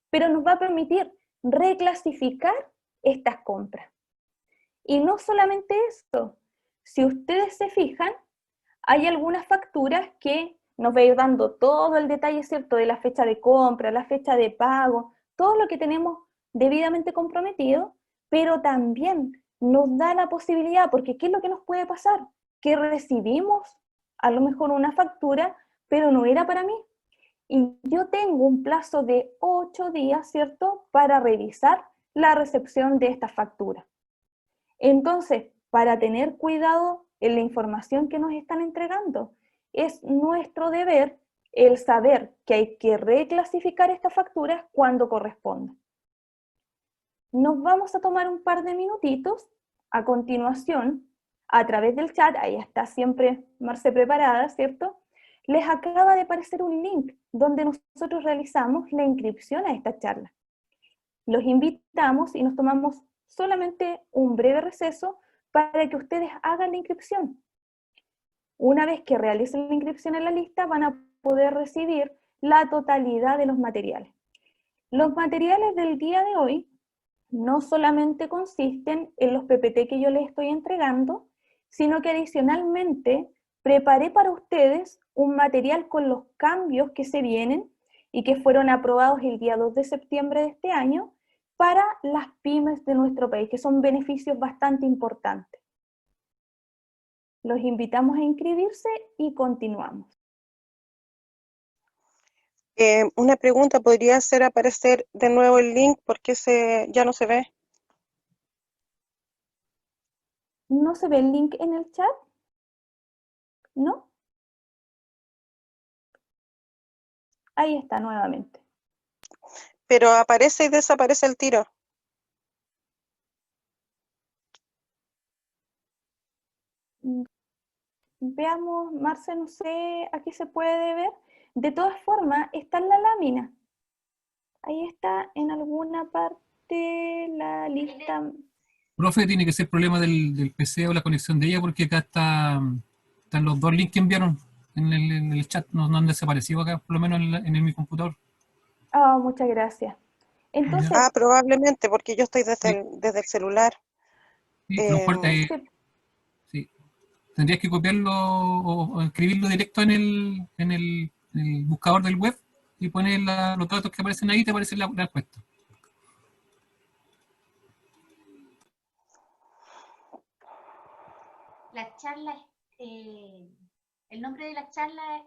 pero nos va a permitir reclasificar estas compras. Y no solamente eso, si ustedes se fijan, hay algunas facturas que nos va a ir dando todo el detalle, ¿cierto?, de la fecha de compra, la fecha de pago, todo lo que tenemos debidamente comprometido, pero también nos da la posibilidad, porque ¿qué es lo que nos puede pasar? Que recibimos a lo mejor una factura, pero no era para mí. Y yo tengo un plazo de 8 días, ¿cierto?, para revisar la recepción de esta factura. Entonces, para tener cuidado en la información que nos están entregando, es nuestro deber el saber que hay que reclasificar estas facturas cuando corresponda. Nos vamos a tomar un par de minutitos. A continuación, a través del chat, ahí está siempre Marce preparada, ¿cierto? Les acaba de aparecer un link donde nosotros realizamos la inscripción a esta charla. Los invitamos y nos tomamos solamente un breve receso para que ustedes hagan la inscripción. Una vez que realicen la inscripción en la lista, van a poder recibir la totalidad de los materiales. Los materiales del día de hoy no solamente consisten en los PPT que yo les estoy entregando, sino que adicionalmente preparé para ustedes un material con los cambios que se vienen y que fueron aprobados el día 2 de septiembre de este año para las pymes de nuestro país, que son beneficios bastante importantes. Los invitamos a inscribirse y continuamos. Una pregunta, ¿podría hacer aparecer de nuevo el link porque ya no se ve? ¿No se ve el link en el chat? ¿No? Ahí está nuevamente. Pero aparece y desaparece el tiro. Veamos, Marce, no sé, aquí se puede ver. De todas formas, está en la lámina. Ahí está en alguna parte la lista. Profe, tiene que ser problema del PC o la conexión de ella, porque acá están los dos links que enviaron en el chat, no han desaparecido acá, por lo menos en mi computador. Oh, muchas gracias. Entonces, Probablemente, porque yo estoy Sí. desde el celular. Sí, a lo mejor sí, sí. Tendrías que copiarlo o escribirlo directo en el buscador del web y poner los datos que aparecen ahí, te aparece la encuesta. La charla, el nombre de la charla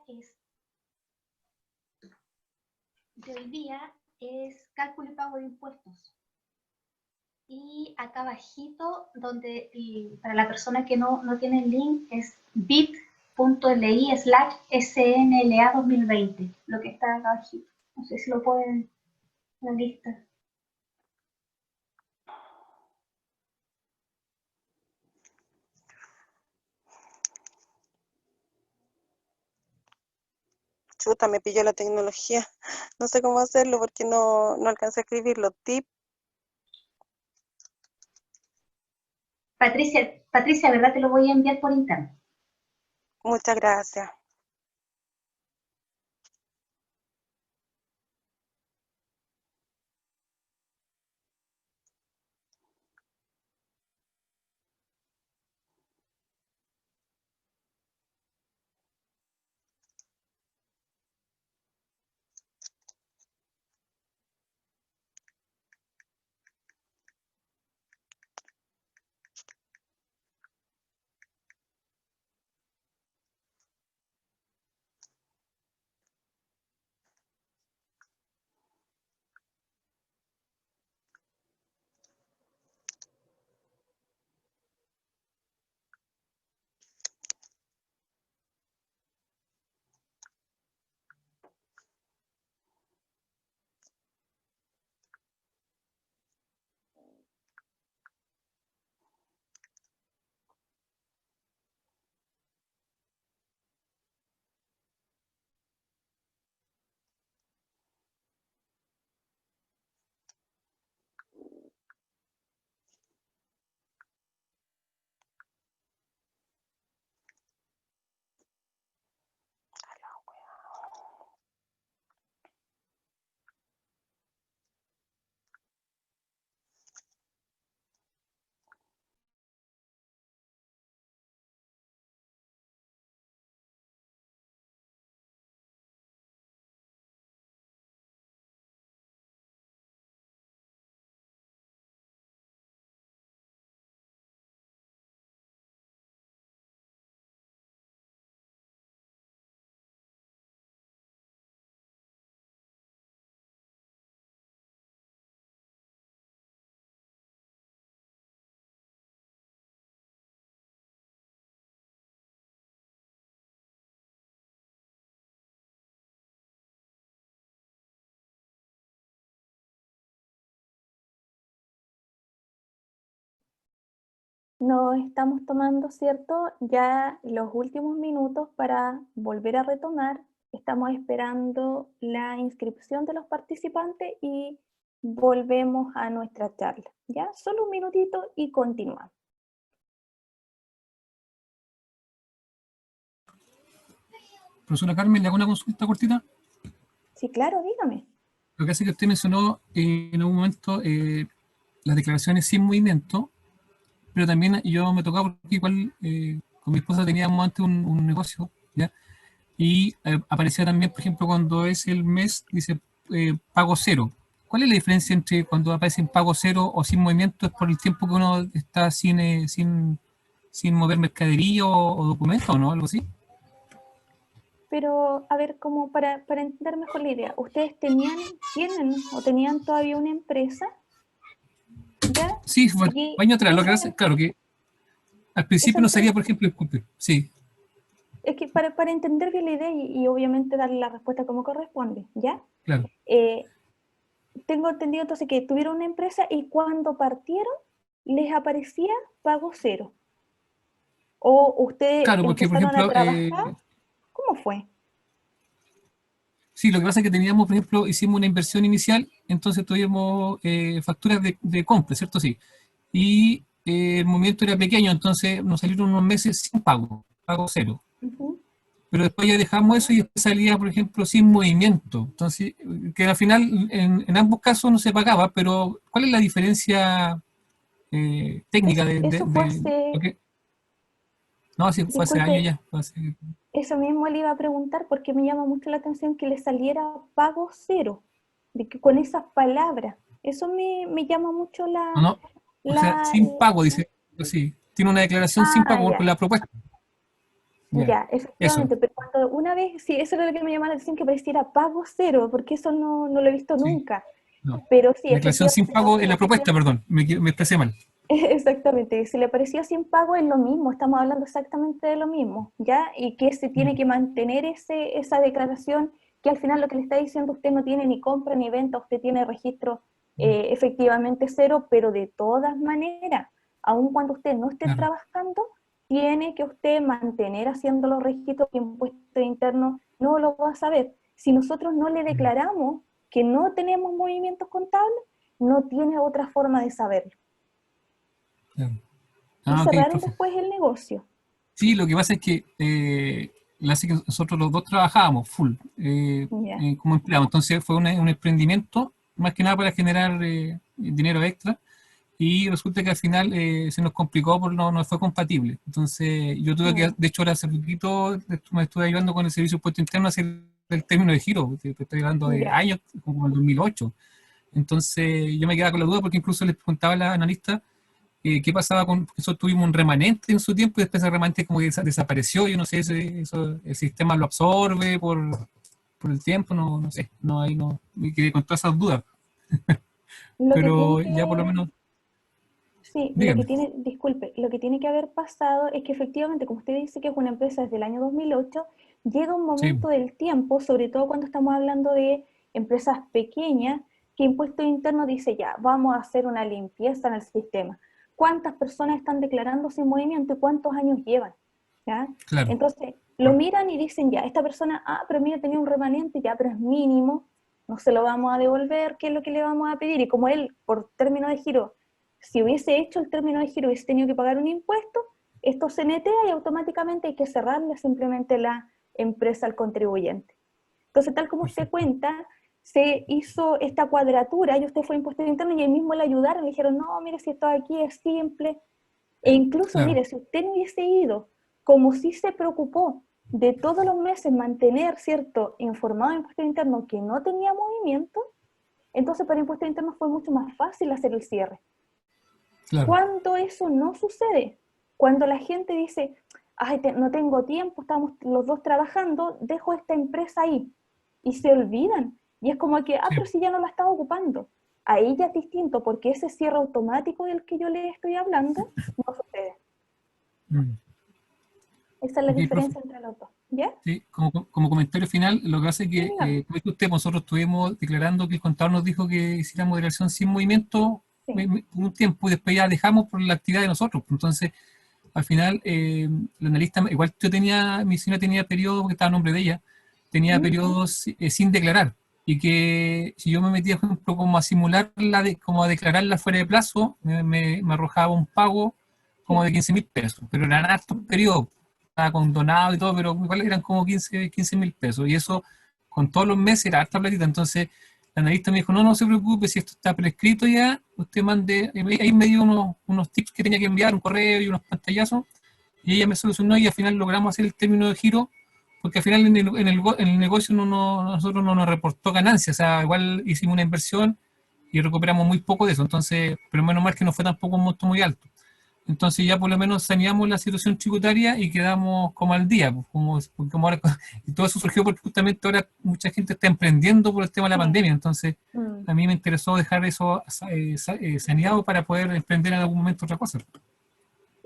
de hoy día es Cálculo y Pago de Impuestos. Y acá abajito, para la persona que no tiene el link, es bit.li/SNLA 2020, lo que está acá abajito. No sé si lo pueden en la lista. Chuta, me pilló la tecnología. No sé cómo hacerlo porque no alcancé a escribirlo. Tip. Patricia, ¿verdad? Te lo voy a enviar por internet. Muchas gracias. nos estamos tomando, ¿cierto? Ya los últimos minutos para volver a retomar. Estamos esperando la inscripción de los participantes y volvemos a nuestra charla. ¿Ya? Solo un minutito y continuamos. Profesora Carmen, le hago una consulta cortita. Sí, claro, dígame. Lo que hace que usted mencionó en algún momento las declaraciones sin movimiento, pero también yo me tocaba porque igual con mi esposa teníamos antes un negocio, ¿ya? Y aparecía también, por ejemplo, cuando es el mes, dice pago cero. ¿Cuál es la diferencia entre cuando aparece en pago cero o sin movimiento? ¿Es por el tiempo que uno está sin mover mercadería o documentos o no? Algo así. Pero, a ver, como para entender mejor la idea, ¿ustedes tienen o tenían todavía una empresa? ¿Ya? Sí, fue Y año atrás. Lo que esa, hace, claro que al esa principio no empresa, salía, por ejemplo, disculpe. Sí, es que para entender bien la idea y obviamente darle la respuesta como corresponde, ¿ya? claro. Eh, Tengo entendido entonces que tuvieron una empresa y cuando partieron les aparecía pago cero. ¿O ustedes Claro, porque, por empezaron a ejemplo, trabajar? ¿Cómo fue? sí, lo que pasa es que teníamos, por ejemplo, hicimos una inversión inicial, entonces tuvimos facturas de compra, ¿cierto? Sí. Y el movimiento era pequeño, entonces nos salieron unos meses sin pago cero. Ujú. Pero después ya dejamos eso y después salía, por ejemplo, sin movimiento. Entonces, que al final en ambos casos no se pagaba, pero ¿cuál es la diferencia técnica Eso fue lo hace, que... No, sí, fue hace años disculpe, ya. eso mismo le iba a preguntar porque me llama mucho la atención que le saliera pago cero, de que con esas palabras. Eso me llama mucho No, no, o sea, la, sin pago, dice, sí, tiene una declaración sin ah, pago por ya, la propuesta. Ya, ya, eso, efectivamente, pero cuando una vez, sí, eso era lo que me llamaba la atención, que pareciera pago cero, porque eso no lo he visto sí, nunca. no. Pero sí, Declaración sin efectivamente, pago en la propuesta, perdón, me expresé mal. exactamente, si le parecía sin pago es lo mismo, estamos hablando exactamente de lo mismo, ¿ya? Y que se tiene Mm, que mantener esa declaración, que al final lo que le está diciendo usted no tiene ni compra ni venta, usted tiene registro efectivamente cero, pero de todas maneras, aun cuando usted no esté claro, trabajando, tiene que usted mantener haciendo los registros que impuesto interno no lo va a saber. Si nosotros no le mm, declaramos que no tenemos movimientos contables, no tiene otra forma de saberlo. claro. Y Ah, ok, cerraron profe. después el negocio. Sí, lo que pasa es que así que nosotros los dos trabajábamos full Ya. como empleados, entonces fue un emprendimiento más que nada para generar dinero extra y resulta que al final se nos complicó porque no fue compatible. Entonces yo tuve que, Mm. de hecho ahora hace poquito me estuve ayudando con el servicio de impuesto interno a hacer el término de giro, te estoy hablando de Ya. años, como el 2008. Entonces yo me quedaba con la duda porque incluso les preguntaba a la analista qué pasaba con eso. Tuvimos un remanente en su tiempo y después ese remanente como que desapareció. Yo no sé si eso, el sistema lo absorbe por el tiempo, no sé. No, ahí no, me quedé con todas esas dudas. Lo que tiene Pero ya por lo que, menos, sí, lo que dígame. tiene, disculpe, lo que tiene que haber pasado es que efectivamente, como usted dice que es una empresa desde el año 2008, llega un Sí, momento del tiempo, sobre todo cuando estamos hablando de empresas pequeñas, que Impuesto Interno dice ya, vamos a hacer una limpieza en el sistema. ¿Cuántas personas están declarando sin movimiento y cuántos años llevan? ¿Ya? claro. Entonces, lo miran y dicen ya, esta persona, pero mira, tenía un remanente, ya, pero es mínimo, no se lo vamos a devolver, ¿qué es lo que le vamos a pedir? Y como él, por término de giro, si hubiese hecho el término de giro, hubiese tenido que pagar un impuesto, esto se netea y automáticamente hay que cerrarle simplemente la empresa al contribuyente. Entonces, tal como usted Perfecto. cuenta, se hizo esta cuadratura y usted fue a impuesto interno y ahí mismo le ayudaron, le dijeron, no, mire, si esto aquí es simple. E incluso, Claro, mire, si usted no hubiese ido, como si se preocupó de todos los meses mantener, ¿cierto?, informado de impuesto interno que no tenía movimiento, entonces para impuesto interno fue mucho más fácil hacer el cierre. claro. Cuando eso no sucede, cuando la gente dice, ay, no tengo tiempo, estamos los dos trabajando, dejo esta empresa ahí, y se olvidan, y es como que, Sí. pero si ya no la estaba ocupando. Ahí ya es distinto, porque ese cierre automático del que yo le estoy hablando no sucede. Mm. Esa es la Ok, profe. diferencia entre los dos, ¿ya? Sí, como comentario final, lo que hace es Sí, que, dígame. como dijo usted, nosotros estuvimos declarando que el contador nos dijo que hiciéramos declaración sin movimiento Sí. por un tiempo y después ya dejamos por la actividad de nosotros. Entonces, al final, la analista, igual mi señora tenía periodos, porque estaba a nombre de ella, tenía ¿Mm? periodos sin declarar. Y que si yo me metía, por ejemplo, como a simularla, como a declararla fuera de plazo, me arrojaba un pago como Sí. de 15.000 pesos, pero eran hartos periodos. condonado y todo, pero igual eran como 15.000 pesos. Y eso con todos los meses era harta platita. Entonces la analista me dijo, no, no se preocupe, si esto está prescrito ya, usted mande, ahí me dio unos tips que tenía que enviar, un correo y unos pantallazos, y ella me solucionó y al final logramos hacer el término de giro, porque al final en el negocio nosotros no nos reportó ganancias, o sea, igual hicimos una inversión y recuperamos muy poco de eso, entonces, pero menos mal que no fue tampoco un monto muy alto. Entonces ya por lo menos saneamos la situación tributaria y quedamos como al día, pues, como ahora, y todo eso surgió porque justamente ahora mucha gente está emprendiendo por el tema de la Sí. pandemia, entonces Mm. a mí me interesó dejar eso saneado para poder emprender en algún momento otra cosa.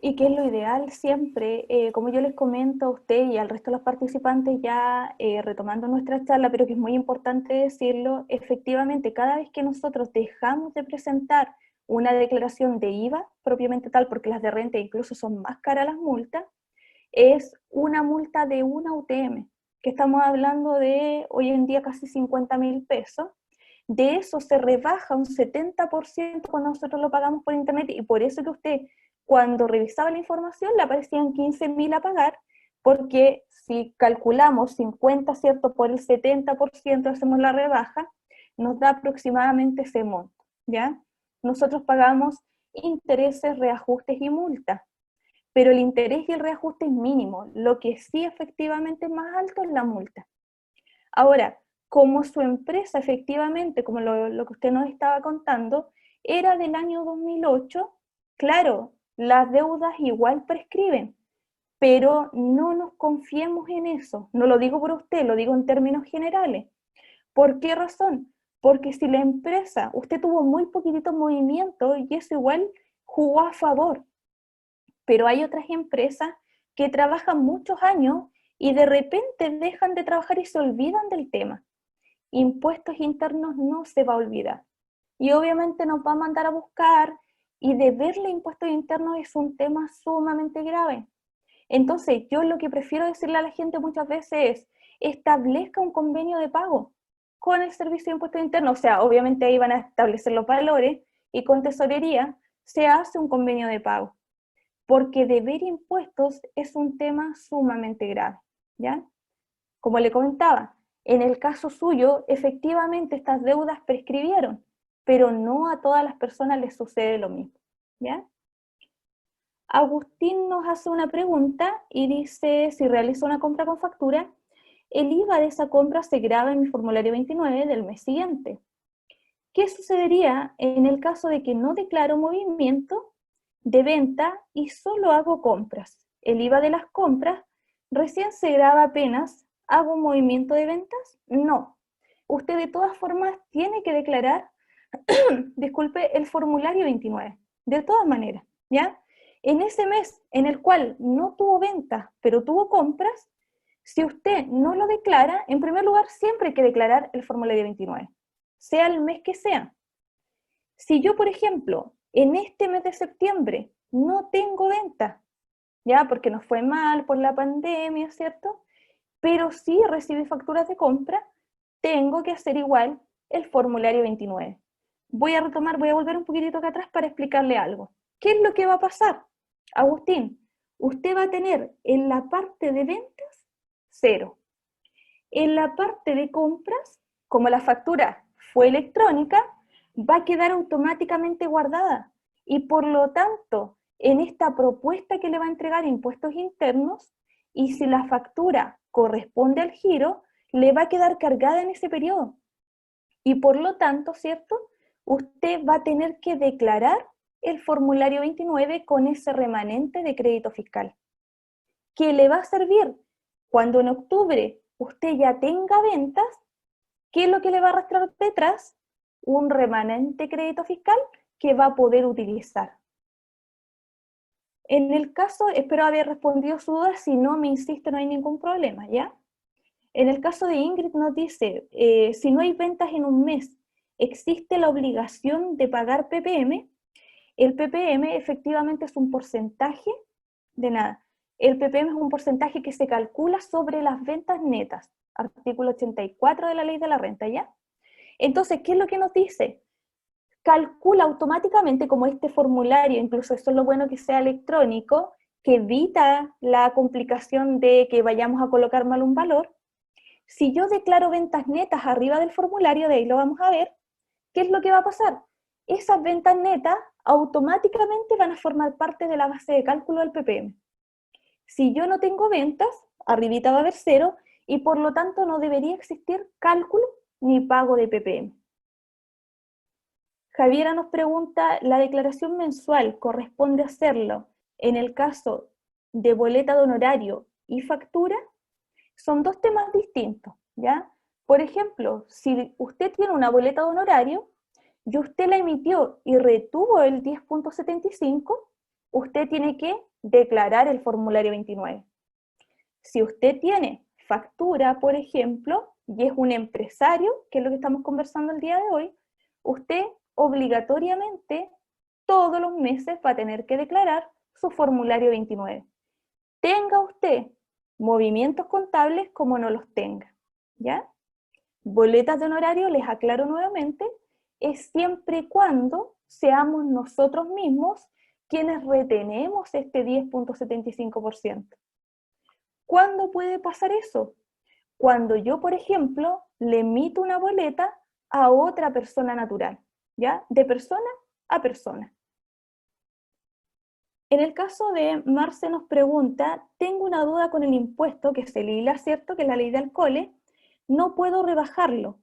Y que es lo ideal siempre, como yo les comento a usted y al resto de los participantes ya retomando nuestra charla, pero que es muy importante decirlo, efectivamente cada vez que nosotros dejamos de presentar una declaración de IVA propiamente tal, porque las de renta incluso son más caras las multas, es una multa de una UTM, que estamos hablando de hoy en día casi 50.000 pesos. De eso se rebaja un 70% cuando nosotros lo pagamos por internet, y por eso que usted cuando revisaba la información le aparecían 15.000 a pagar, porque si calculamos 50, ¿cierto?, por el 70% hacemos la rebaja, nos da aproximadamente ese monto, ¿ya? Nosotros pagamos intereses, reajustes y multas, pero el interés y el reajuste es mínimo, lo que sí efectivamente es más alto es la multa. Ahora, como su empresa efectivamente, como lo que usted nos estaba contando, era del año 2008, claro, las deudas igual prescriben, pero no nos confiemos en eso. No lo digo por usted, lo digo en términos generales. ¿Por qué razón? Porque si la empresa, usted tuvo muy poquitito movimiento y eso igual jugó a favor, pero hay otras empresas que trabajan muchos años y de repente dejan de trabajar y se olvidan del tema. Impuestos internos no se va a olvidar. Y obviamente nos va a mandar a buscar, y deberle impuestos internos es un tema sumamente grave. Entonces, yo lo que prefiero decirle a la gente muchas veces es, establezca un convenio de pago con el Servicio de Impuestos Internos. O sea, obviamente ahí van a establecer los valores, y con tesorería se hace un convenio de pago, porque deber impuestos es un tema sumamente grave, ¿ya? Como le comentaba, en el caso suyo, efectivamente estas deudas prescribieron, pero no a todas las personas les sucede lo mismo, ¿ya? Agustín nos hace una pregunta y dice, si realizo una compra con factura, el IVA de esa compra se graba en mi formulario 29 del mes siguiente. ¿Qué sucedería en el caso de que no declaro movimiento de venta y solo hago compras? El IVA de las compras recién se graba apenas hago un movimiento de ventas. No. Usted de todas formas tiene que declarar, disculpe, el formulario 29. De todas maneras, ¿ya? En ese mes en el cual no tuvo ventas, pero tuvo compras, si usted no lo declara, en primer lugar siempre hay que declarar el formulario 29, sea el mes que sea. Si yo, por ejemplo, en este mes de septiembre no tengo venta, ya porque nos fue mal por la pandemia, ¿cierto? Pero sí recibí facturas de compra, tengo que hacer igual el formulario 29. Voy a volver un poquitito acá atrás para explicarle algo. ¿Qué es lo que va a pasar? Agustín, usted va a tener en la parte de ventas 0. En la parte de compras, como la factura fue electrónica, va a quedar automáticamente guardada, y por lo tanto, en esta propuesta que le va a entregar impuestos internos, y si la factura corresponde al giro, le va a quedar cargada en ese periodo. Y por lo tanto, ¿cierto? Usted va a tener que declarar el formulario 29 con ese remanente de crédito fiscal, que le va a servir cuando en octubre usted ya tenga ventas. ¿Qué es lo que le va a arrastrar detrás? Un remanente crédito fiscal que va a poder utilizar. En el caso, espero haber respondido su duda, si no me insiste no hay ningún problema, ¿ya? En el caso de Ingrid nos dice, si no hay ventas en un mes, ¿existe la obligación de pagar PPM? El PPM efectivamente es un porcentaje de nada. El PPM es un porcentaje que se calcula sobre las ventas netas, artículo 84 de la Ley de la Renta, ¿ya? Entonces, ¿qué es lo que nos dice? Calcula automáticamente, como este formulario, incluso eso es lo bueno que sea electrónico, que evita la complicación de que vayamos a colocar mal un valor. Si yo declaro ventas netas arriba del formulario, de ahí lo vamos a ver, ¿qué es lo que va a pasar? Esas ventas netas automáticamente van a formar parte de la base de cálculo del PPM. Si yo no tengo ventas, arribita va a haber 0 y por lo tanto no debería existir cálculo ni pago de PPM. Javiera nos pregunta, ¿la declaración mensual corresponde hacerlo en el caso de boleta de honorario y factura? Son dos temas distintos, ¿ya? Por ejemplo, si usted tiene una boleta de honorario y usted la emitió y retuvo el 10.75, usted tiene que declarar el formulario 29. Si usted tiene factura, por ejemplo, y es un empresario, que es lo que estamos conversando el día de hoy, usted obligatoriamente todos los meses va a tener que declarar su formulario 29. Tenga usted movimientos contables como no los tenga, ¿ya? Boletas de honorario, les aclaro nuevamente, es siempre y cuando seamos nosotros mismos quienes retenemos este 10.75%. ¿Cuándo puede pasar eso? Cuando yo, por ejemplo, le emito una boleta a otra persona natural, ¿ya? De persona a persona. En el caso de Marce nos pregunta, tengo una duda con el impuesto, que es el ILA, ¿cierto? Que es la ley de alcoholes, no puedo rebajarlo,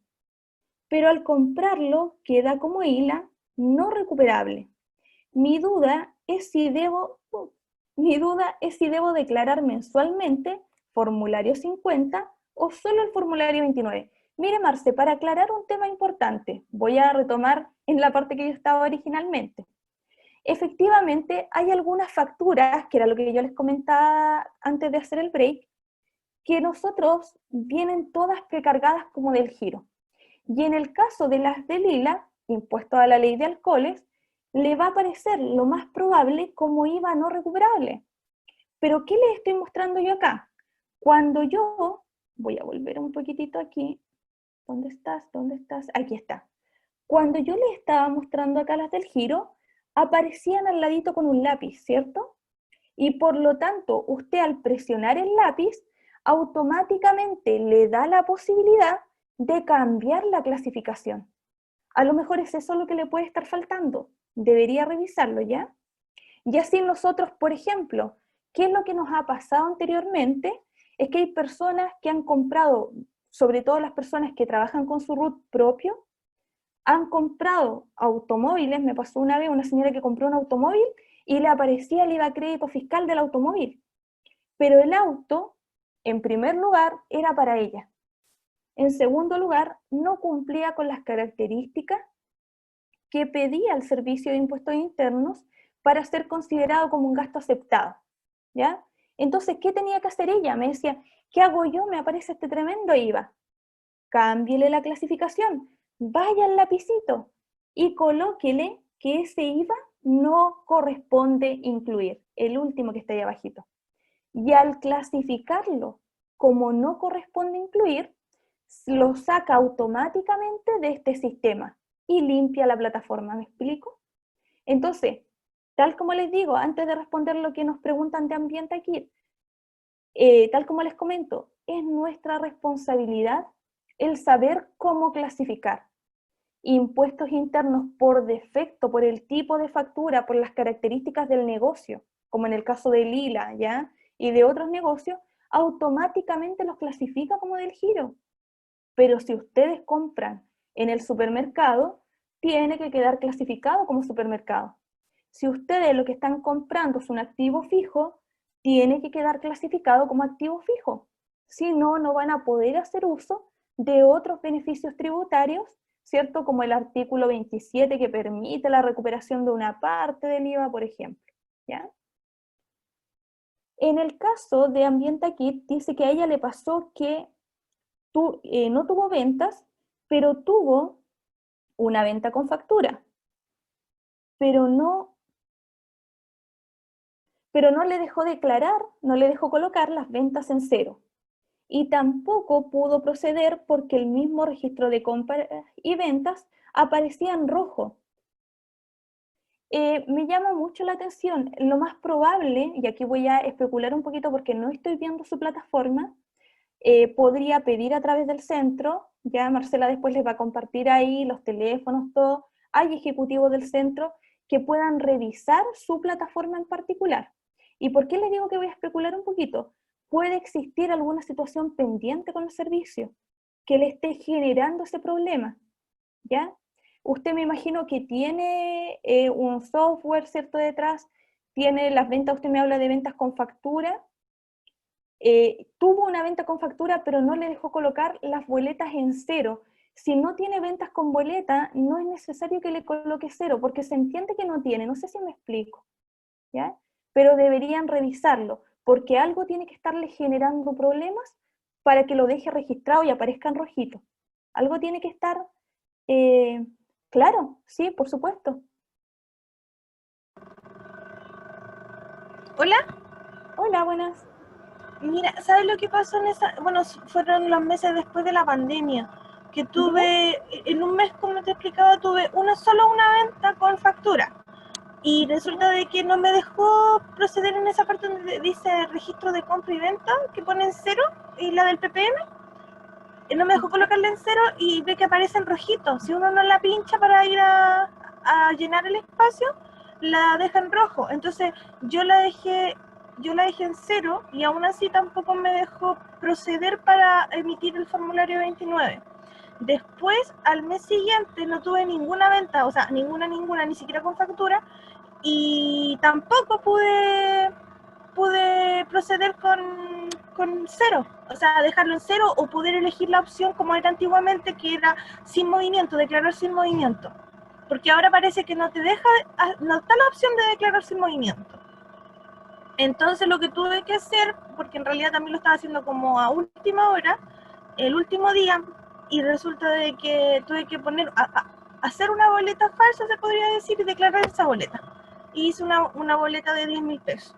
pero al comprarlo queda como ILA no recuperable. Mi duda es si debo declarar mensualmente formulario 50 o solo el formulario 29. Mire, Marce, para aclarar un tema importante, voy a retomar en la parte que yo estaba originalmente. Efectivamente, hay algunas facturas, que era lo que yo les comentaba antes de hacer el break, que nosotros vienen todas precargadas como del giro. Y en el caso de las del ILA, impuesto a la ley de alcoholes, le va a aparecer lo más probable como IVA no recuperable. Pero ¿qué les estoy mostrando yo acá? Cuando yo, voy a volver un poquitito aquí, ¿dónde estás? ¿Dónde estás? Aquí está. Cuando yo les estaba mostrando acá las del giro, aparecían al ladito con un lápiz, ¿cierto? Y por lo tanto, usted al presionar el lápiz, automáticamente le da la posibilidad de cambiar la clasificación. A lo mejor es eso lo que le puede estar faltando. Debería revisarlo, ¿ya? Y así nosotros, por ejemplo, ¿qué es lo que nos ha pasado anteriormente? Es que hay personas que han comprado, sobre todo las personas que trabajan con su RUT propio, han comprado automóviles. Me pasó una vez una señora que compró un automóvil y le aparecía el IVA crédito fiscal del automóvil. Pero el auto, en primer lugar, era para ella. En segundo lugar, no cumplía con las características que pedía el Servicio de Impuestos Internos para ser considerado como un gasto aceptado, ¿ya? Entonces, ¿qué tenía que hacer ella? Me decía, ¿qué hago yo? Me aparece este tremendo IVA. Cámbiele la clasificación, vaya al lapicito y colóquele que ese IVA no corresponde incluir, el último que está ahí abajito. Y al clasificarlo como no corresponde incluir, lo saca automáticamente de este sistema y limpia la plataforma, ¿me explico? Entonces, tal como les digo, antes de responder lo que nos preguntan de Ambiente aquí, tal como les comento, es nuestra responsabilidad el saber cómo clasificar. Impuestos internos por defecto, por el tipo de factura, por las características del negocio, como en el caso de Lila, ¿ya? Y de otros negocios, automáticamente los clasifica como del giro. Pero si ustedes compran en el supermercado, tiene que quedar clasificado como supermercado. Si ustedes lo que están comprando es un activo fijo, tiene que quedar clasificado como activo fijo. Si no, no van a poder hacer uso de otros beneficios tributarios, ¿cierto? Como el artículo 27 que permite la recuperación de una parte del IVA, por ejemplo, ¿ya? En el caso de Ambienta Kit, dice que a ella le pasó que no tuvo ventas, pero tuvo una venta con factura, pero no le dejó declarar, no le dejó colocar las ventas en cero. Y tampoco pudo proceder porque el mismo registro de compras y ventas aparecía en rojo. me llama mucho la atención. Lo más probable, y aquí voy a especular un poquito porque no estoy viendo su plataforma, podría pedir a través del centro, ya Marcela después les va a compartir ahí los teléfonos, todo, hay ejecutivos del centro que puedan revisar su plataforma en particular. ¿Y por qué les digo que voy a especular un poquito? Puede existir alguna situación pendiente con el servicio que le esté generando ese problema, ¿ya? Usted me imagino que tiene un software, ¿cierto?, detrás, tiene las ventas, usted me habla de ventas con factura, tuvo una venta con factura, pero no le dejó colocar las boletas en cero. Si no tiene ventas con boleta, no es necesario que le coloque cero, porque se entiende que no tiene, no sé si me explico, ¿ya? Pero deberían revisarlo, porque algo tiene que estarle generando problemas para que lo deje registrado y aparezca en rojito. Algo tiene que estar, claro, sí, por supuesto. Hola, Hola, buenas. mira, ¿sabes lo que pasó en esa? Bueno, fueron los meses después de la pandemia, que tuve, en un mes, como te explicaba, tuve solo una venta con factura. Y resulta de que no me dejó proceder en esa parte donde dice registro de compra y venta, que pone en cero, y la del PPM, no me dejó colocarla en cero y ve que aparece en rojito. Si uno no la pincha para ir a llenar el espacio, la deja en rojo. Entonces yo la dejé en cero y aún así tampoco me dejó proceder para emitir el formulario 29. Después, al mes siguiente, no tuve ninguna venta, o sea, ninguna, ni siquiera con factura, y tampoco pude proceder con cero, o sea, dejarlo en cero o poder elegir la opción como era antiguamente, que era sin movimiento, declarar sin movimiento, porque ahora parece que no te deja, no está la opción de declarar sin movimiento. Entonces lo que tuve que hacer, porque en realidad también lo estaba haciendo como a última hora, el último día, y resulta de que tuve que hacer una boleta falsa, se podría decir, y declarar esa boleta. Y hice una boleta de 10.000 pesos.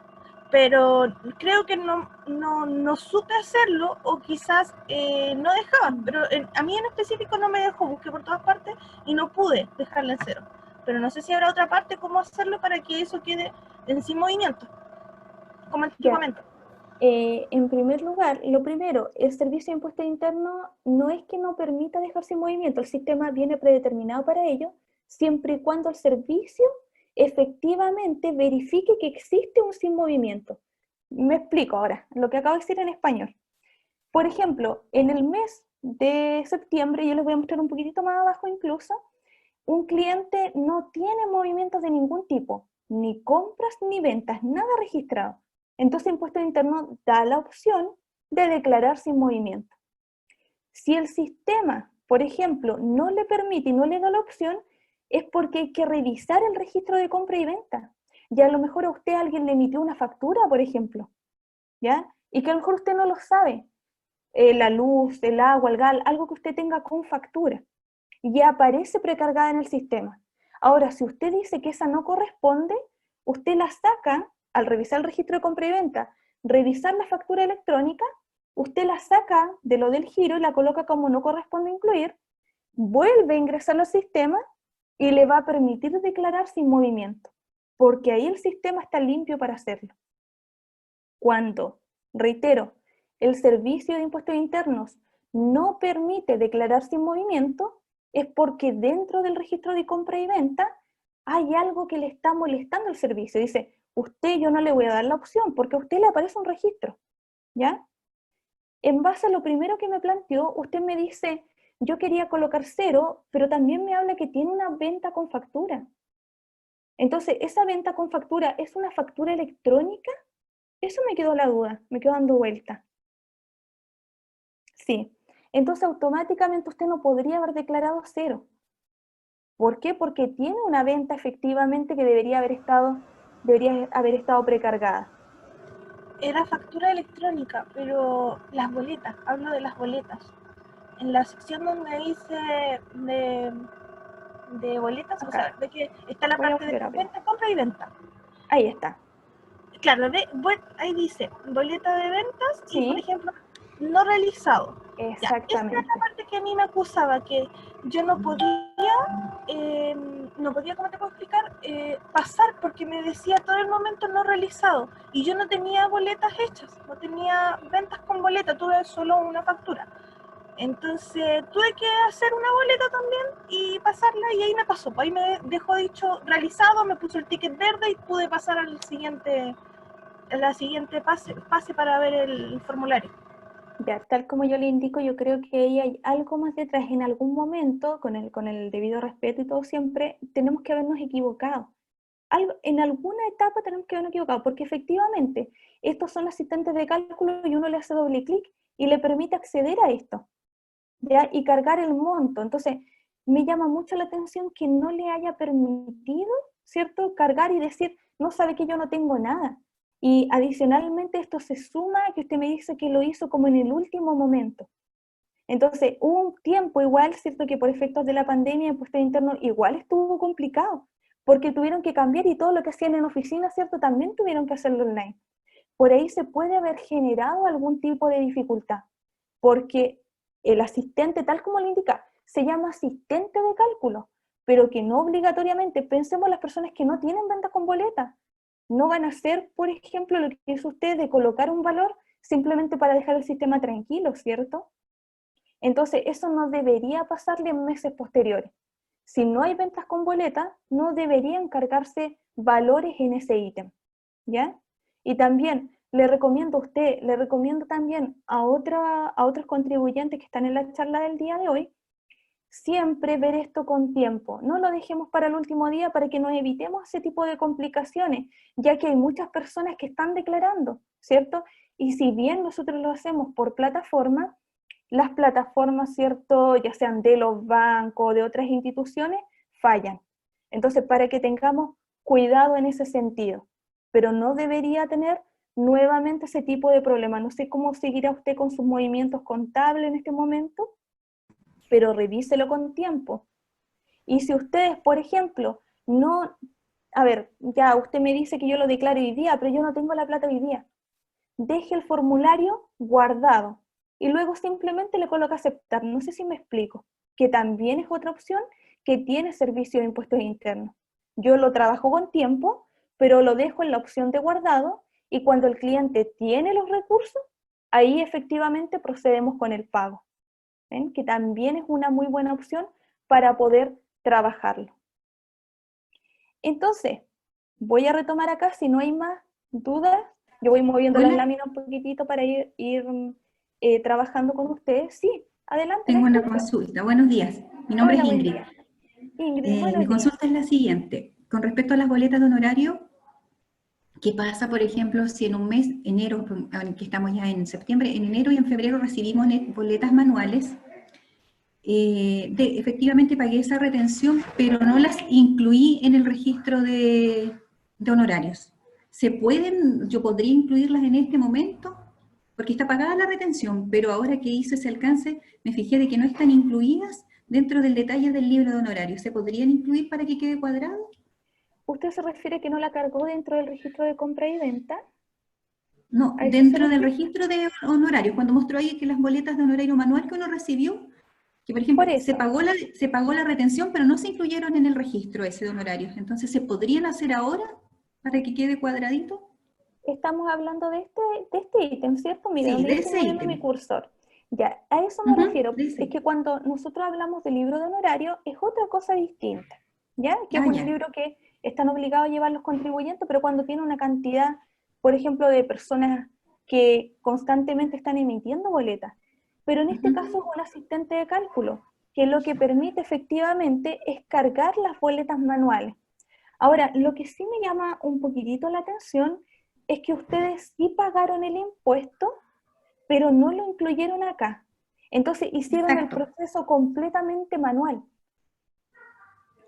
Pero creo que no supe hacerlo, o quizás no dejaban, pero a mí en específico no me dejó, busqué por todas partes y no pude dejarla en cero. Pero no sé si habrá otra parte cómo hacerlo para que eso quede en sin movimiento, como antiguamente. En primer lugar, lo primero, el servicio de impuesto interno no es que no permita dejar sin movimiento, el sistema viene predeterminado para ello, siempre y cuando el servicio efectivamente verifique que existe un sin movimiento. Me explico ahora, lo que acabo de decir en español. Por ejemplo, en el mes de septiembre, yo les voy a mostrar un poquitito más abajo incluso, un cliente no tiene movimientos de ningún tipo, ni compras ni ventas, nada registrado. Entonces, Impuesto Interno da la opción de declarar sin movimiento. Si el sistema, por ejemplo, no le permite y no le da la opción, es porque hay que revisar el registro de compra y venta. Y a lo mejor a usted alguien le emitió una factura, por ejemplo, ¿ya? Y que a lo mejor usted no lo sabe. La luz, el agua, el gas, algo que usted tenga con factura. Y aparece precargada en el sistema. Ahora, si usted dice que esa no corresponde, usted la saca, al revisar el registro de compra y venta, revisar la factura electrónica, usted la saca de lo del giro y la coloca como no corresponde incluir, vuelve a ingresar al sistema y le va a permitir declarar sin movimiento, porque ahí el sistema está limpio para hacerlo. Cuando, reitero, el servicio de impuestos internos no permite declarar sin movimiento, es porque dentro del registro de compra y venta hay algo que le está molestando el servicio. Dice, usted yo no le voy a dar la opción porque a usted le aparece un registro, ¿ya? En base a lo primero que me planteó, usted me dice, yo quería colocar cero, pero también me habla que tiene una venta con factura. Entonces, ¿esa venta con factura es una factura electrónica? Eso me quedó la duda, me quedó dando vuelta. Sí, entonces automáticamente usted no podría haber declarado cero. ¿Por qué? Porque tiene una venta efectivamente que debería haber estado precargada. Era factura electrónica, pero las boletas, hablo de las boletas. En la sección donde dice de boletas, Acá. o sea, de que está la Voy a parte de volver a ver. venta, compra y venta. Ahí está. Claro, ahí dice boleta de ventas y, por Sí, ejemplo, no realizado. Ya, esa es exactamente. la parte que a mí me acusaba, que yo no podía, ¿cómo te puedo explicar? pasar porque me decía todo el momento no realizado y yo no tenía boletas hechas, no tenía ventas con boleta, tuve solo una factura. Entonces tuve que hacer una boleta también y pasarla y ahí me pasó. Ahí me dejó dicho realizado, me puso el ticket verde y pude pasar al siguiente, a la siguiente pase para ver el formulario. Ya, tal como yo le indico, yo creo que ahí hay algo más detrás. En algún momento, con el debido respeto y todo, siempre tenemos que habernos equivocado. En alguna etapa tenemos que habernos equivocado, porque efectivamente estos son asistentes de cálculo y uno le hace doble clic y le permite acceder a esto, ¿ya? Y cargar el monto. Entonces, me llama mucho la atención que no le haya permitido, ¿cierto?, cargar y decir, no, sabe que yo no tengo nada. Y adicionalmente esto se suma a que usted me dice que lo hizo como en el último momento. Entonces, hubo un tiempo igual, ¿cierto?, que por efectos de la pandemia, el puesto interno igual estuvo complicado, porque tuvieron que cambiar y todo lo que hacían en oficina, ¿cierto?, también tuvieron que hacerlo online. Por ahí se puede haber generado algún tipo de dificultad, porque el asistente, tal como le indica, se llama asistente de cálculo, pero que no obligatoriamente, pensemos en las personas que no tienen ventas con boleta, no van a hacer, por ejemplo, lo que hizo usted de colocar un valor simplemente para dejar el sistema tranquilo, ¿cierto? Entonces, eso no debería pasarle en meses posteriores. Si no hay ventas con boleta, no deberían cargarse valores en ese ítem, ¿ya? Y también le recomiendo a usted, le recomiendo también a otros contribuyentes que están en la charla del día de hoy, siempre ver esto con tiempo. No lo dejemos para el último día para que nos evitemos ese tipo de complicaciones, ya que hay muchas personas que están declarando, ¿cierto? Y si bien nosotros lo hacemos por plataforma, las plataformas, ¿cierto?, ya sean de los bancos o de otras instituciones, fallan. Entonces, para que tengamos cuidado en ese sentido, pero no debería tener nuevamente ese tipo de problema. No sé cómo seguirá usted con sus movimientos contables en este momento, pero revíselo con tiempo. Y si ustedes, por ejemplo, no, a ver, ya usted me dice que yo lo declaro hoy día, pero yo no tengo la plata hoy día, deje el formulario guardado y luego simplemente le coloca aceptar. No sé si me explico, que también es otra opción que tiene servicio de impuestos internos. Yo lo trabajo con tiempo, pero lo dejo en la opción de guardado y cuando el cliente tiene los recursos, ahí efectivamente procedemos con el pago. ¿Ven? Que también es una muy buena opción para poder trabajarlo. Entonces, voy a retomar acá, si no hay más dudas, yo voy moviendo las láminas un poquitito para ir trabajando con ustedes. Sí, adelante. Tengo una consulta. Buenos días. Mi nombre es Ingrid. Ingrid, buenos Mi consulta es la siguiente. Con respecto a las boletas de honorario, ¿qué pasa, por ejemplo, si en un mes, enero, que estamos ya en septiembre, en enero y en febrero recibimos boletas manuales? Efectivamente pagué esa retención, pero no las incluí en el registro de honorarios. ¿Yo podría incluirlas en este momento? Porque está pagada la retención, pero ahora que hice ese alcance, me fijé de que no están incluidas dentro del detalle del libro de honorarios. ¿Se podrían incluir para que quede cuadrado? ¿Usted se refiere que no la cargó dentro del registro de compra y venta? No, dentro del registro de honorarios, cuando mostró ahí que las boletas de honorario manual que uno recibió, que por ejemplo, se pagó la retención, pero no se incluyeron en el registro ese de honorarios. Entonces, ¿se podrían hacer ahora para que quede cuadradito? Estamos hablando de este ítem, ¿cierto? Mire, Sí, donde yo estoy moviendo mi cursor. Ya, a eso me refiero. Es que cuando nosotros hablamos del libro de honorario, es otra cosa distinta, ¿ya? Que es un libro que están obligados a llevar los contribuyentes, pero cuando tiene una cantidad, por ejemplo, de personas que constantemente están emitiendo boletas. Pero en este caso es un asistente de cálculo, que lo que permite efectivamente es cargar las boletas manuales. Ahora, lo que sí me llama un poquitito la atención es que ustedes sí pagaron el impuesto, pero no lo incluyeron acá. Entonces hicieron el proceso completamente manual.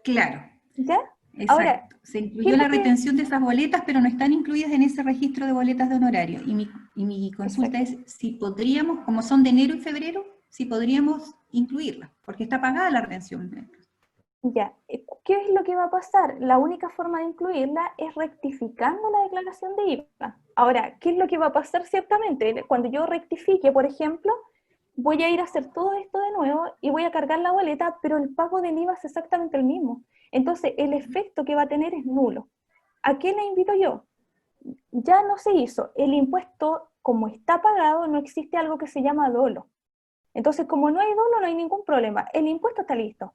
Claro. ¿Ya? Exacto. Ahora, se incluyó la retención de esas boletas, pero no están incluidas en ese registro de boletas de honorario. Y mi consulta es si podríamos, como son de enero y febrero, si podríamos incluirlas, porque está pagada la retención. Ya, ¿qué es lo que va a pasar? La única forma de incluirla es rectificando la declaración de IVA. Ahora, ¿qué es lo que va a pasar ciertamente? Cuando yo rectifique, por ejemplo, voy a ir a hacer todo esto de nuevo y voy a cargar la boleta, pero el pago del IVA es exactamente el mismo. Entonces, el efecto que va a tener es nulo. ¿A qué le invito yo? Ya no se hizo. El impuesto, como está pagado, no existe algo que se llama dolo. Entonces, como no hay dolo, no hay ningún problema. El impuesto está listo.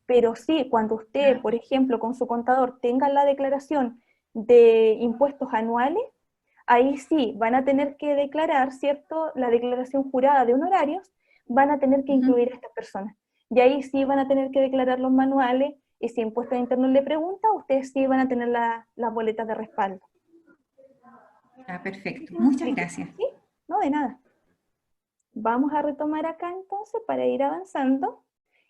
Pero sí, cuando usted, por ejemplo, con su contador tenga la declaración de impuestos anuales, ahí sí van a tener que declarar, ¿cierto? La declaración jurada de honorarios, van a tener que incluir a estas personas. Y ahí sí van a tener que declarar los manuales, y si Impuestos Internos le pregunta, ustedes sí van a tener las boletas de respaldo. Ah, perfecto. Muchas gracias. ¿Sí? No, de nada. Vamos a retomar acá entonces para ir avanzando.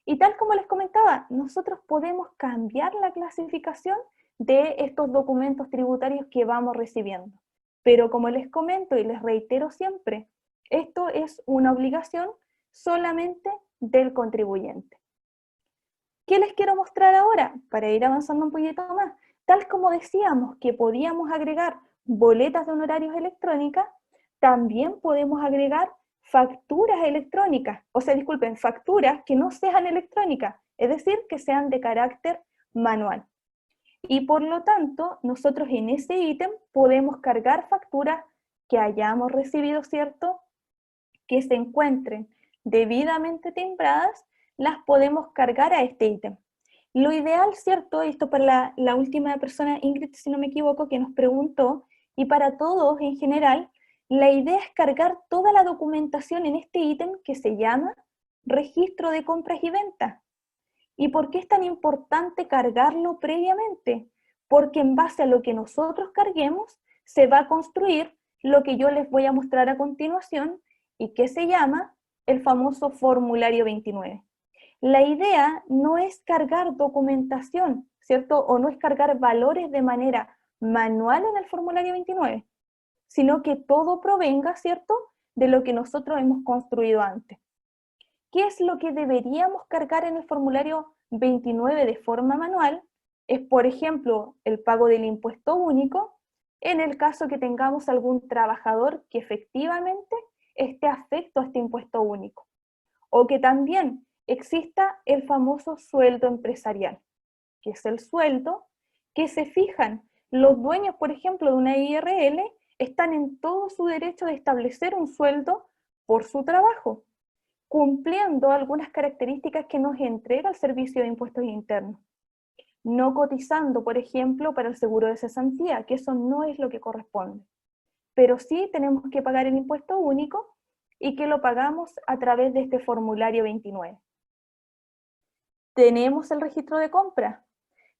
Y tal como les comentaba, nosotros podemos cambiar la clasificación de estos documentos tributarios que vamos recibiendo. Pero como les comento y les reitero siempre, esto es una obligación solamente del contribuyente. ¿Qué les quiero mostrar ahora? Para ir avanzando un poquito más. Tal como decíamos que podíamos agregar boletas de honorarios electrónicas, también podemos agregar facturas electrónicas, o sea, disculpen, facturas que no sean electrónicas, es decir, que sean de carácter manual. Y por lo tanto, nosotros en ese ítem podemos cargar facturas que hayamos recibido, ¿cierto? Que se encuentren debidamente timbradas, las podemos cargar a este ítem. Lo ideal, ¿cierto? Esto para la última persona, Ingrid, si no me equivoco, que nos preguntó, y para todos en general, la idea es cargar toda la documentación en este ítem que se llama registro de compras y ventas. ¿Y por qué es tan importante cargarlo previamente? Porque en base a lo que nosotros carguemos, se va a construir lo que yo les voy a mostrar a continuación y que se llama el famoso formulario 29. La idea no es cargar documentación, ¿cierto? O no es cargar valores de manera manual en el formulario 29, sino que todo provenga, ¿cierto?, de lo que nosotros hemos construido antes. ¿Qué es lo que deberíamos cargar en el formulario 29 de forma manual? Es, por ejemplo, el pago del impuesto único, en el caso que tengamos algún trabajador que efectivamente esté afecto a este impuesto único, o que también exista el famoso sueldo empresarial, que es el sueldo que se fijan los dueños, por ejemplo, de una IRL, están en todo su derecho de establecer un sueldo por su trabajo, cumpliendo algunas características que nos entrega el Servicio de Impuestos Internos. No cotizando, por ejemplo, para el seguro de cesantía, que eso no es lo que corresponde. Pero sí tenemos que pagar el impuesto único y que lo pagamos a través de este formulario 29. Tenemos el registro de compra.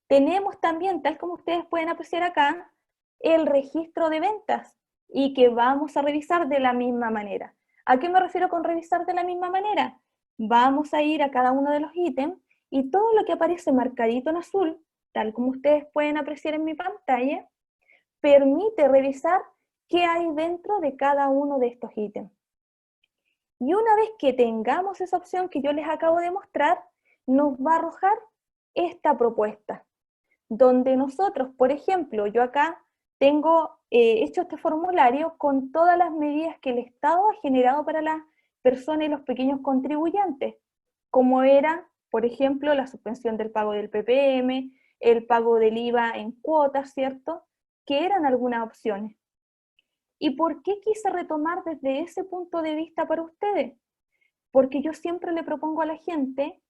Tenemos también, tal como ustedes pueden apreciar acá, el registro de ventas y que vamos a revisar de la misma manera. ¿A qué me refiero con revisar de la misma manera? Vamos a ir a cada uno de los ítems y todo lo que aparece marcadito en azul, tal como ustedes pueden apreciar en mi pantalla, permite revisar qué hay dentro de cada uno de estos ítems. Y una vez que tengamos esa opción que yo les acabo de mostrar, nos va a arrojar esta propuesta, donde nosotros, por ejemplo, yo acá tengo hecho este formulario con todas las medidas que el Estado ha generado para las personas y los pequeños contribuyentes, como era, por ejemplo, la suspensión del pago del PPM, el pago del IVA en cuotas, ¿cierto?, que eran algunas opciones. ¿Y por qué quise retomar desde ese punto de vista para ustedes? Porque yo siempre le propongo a la gente,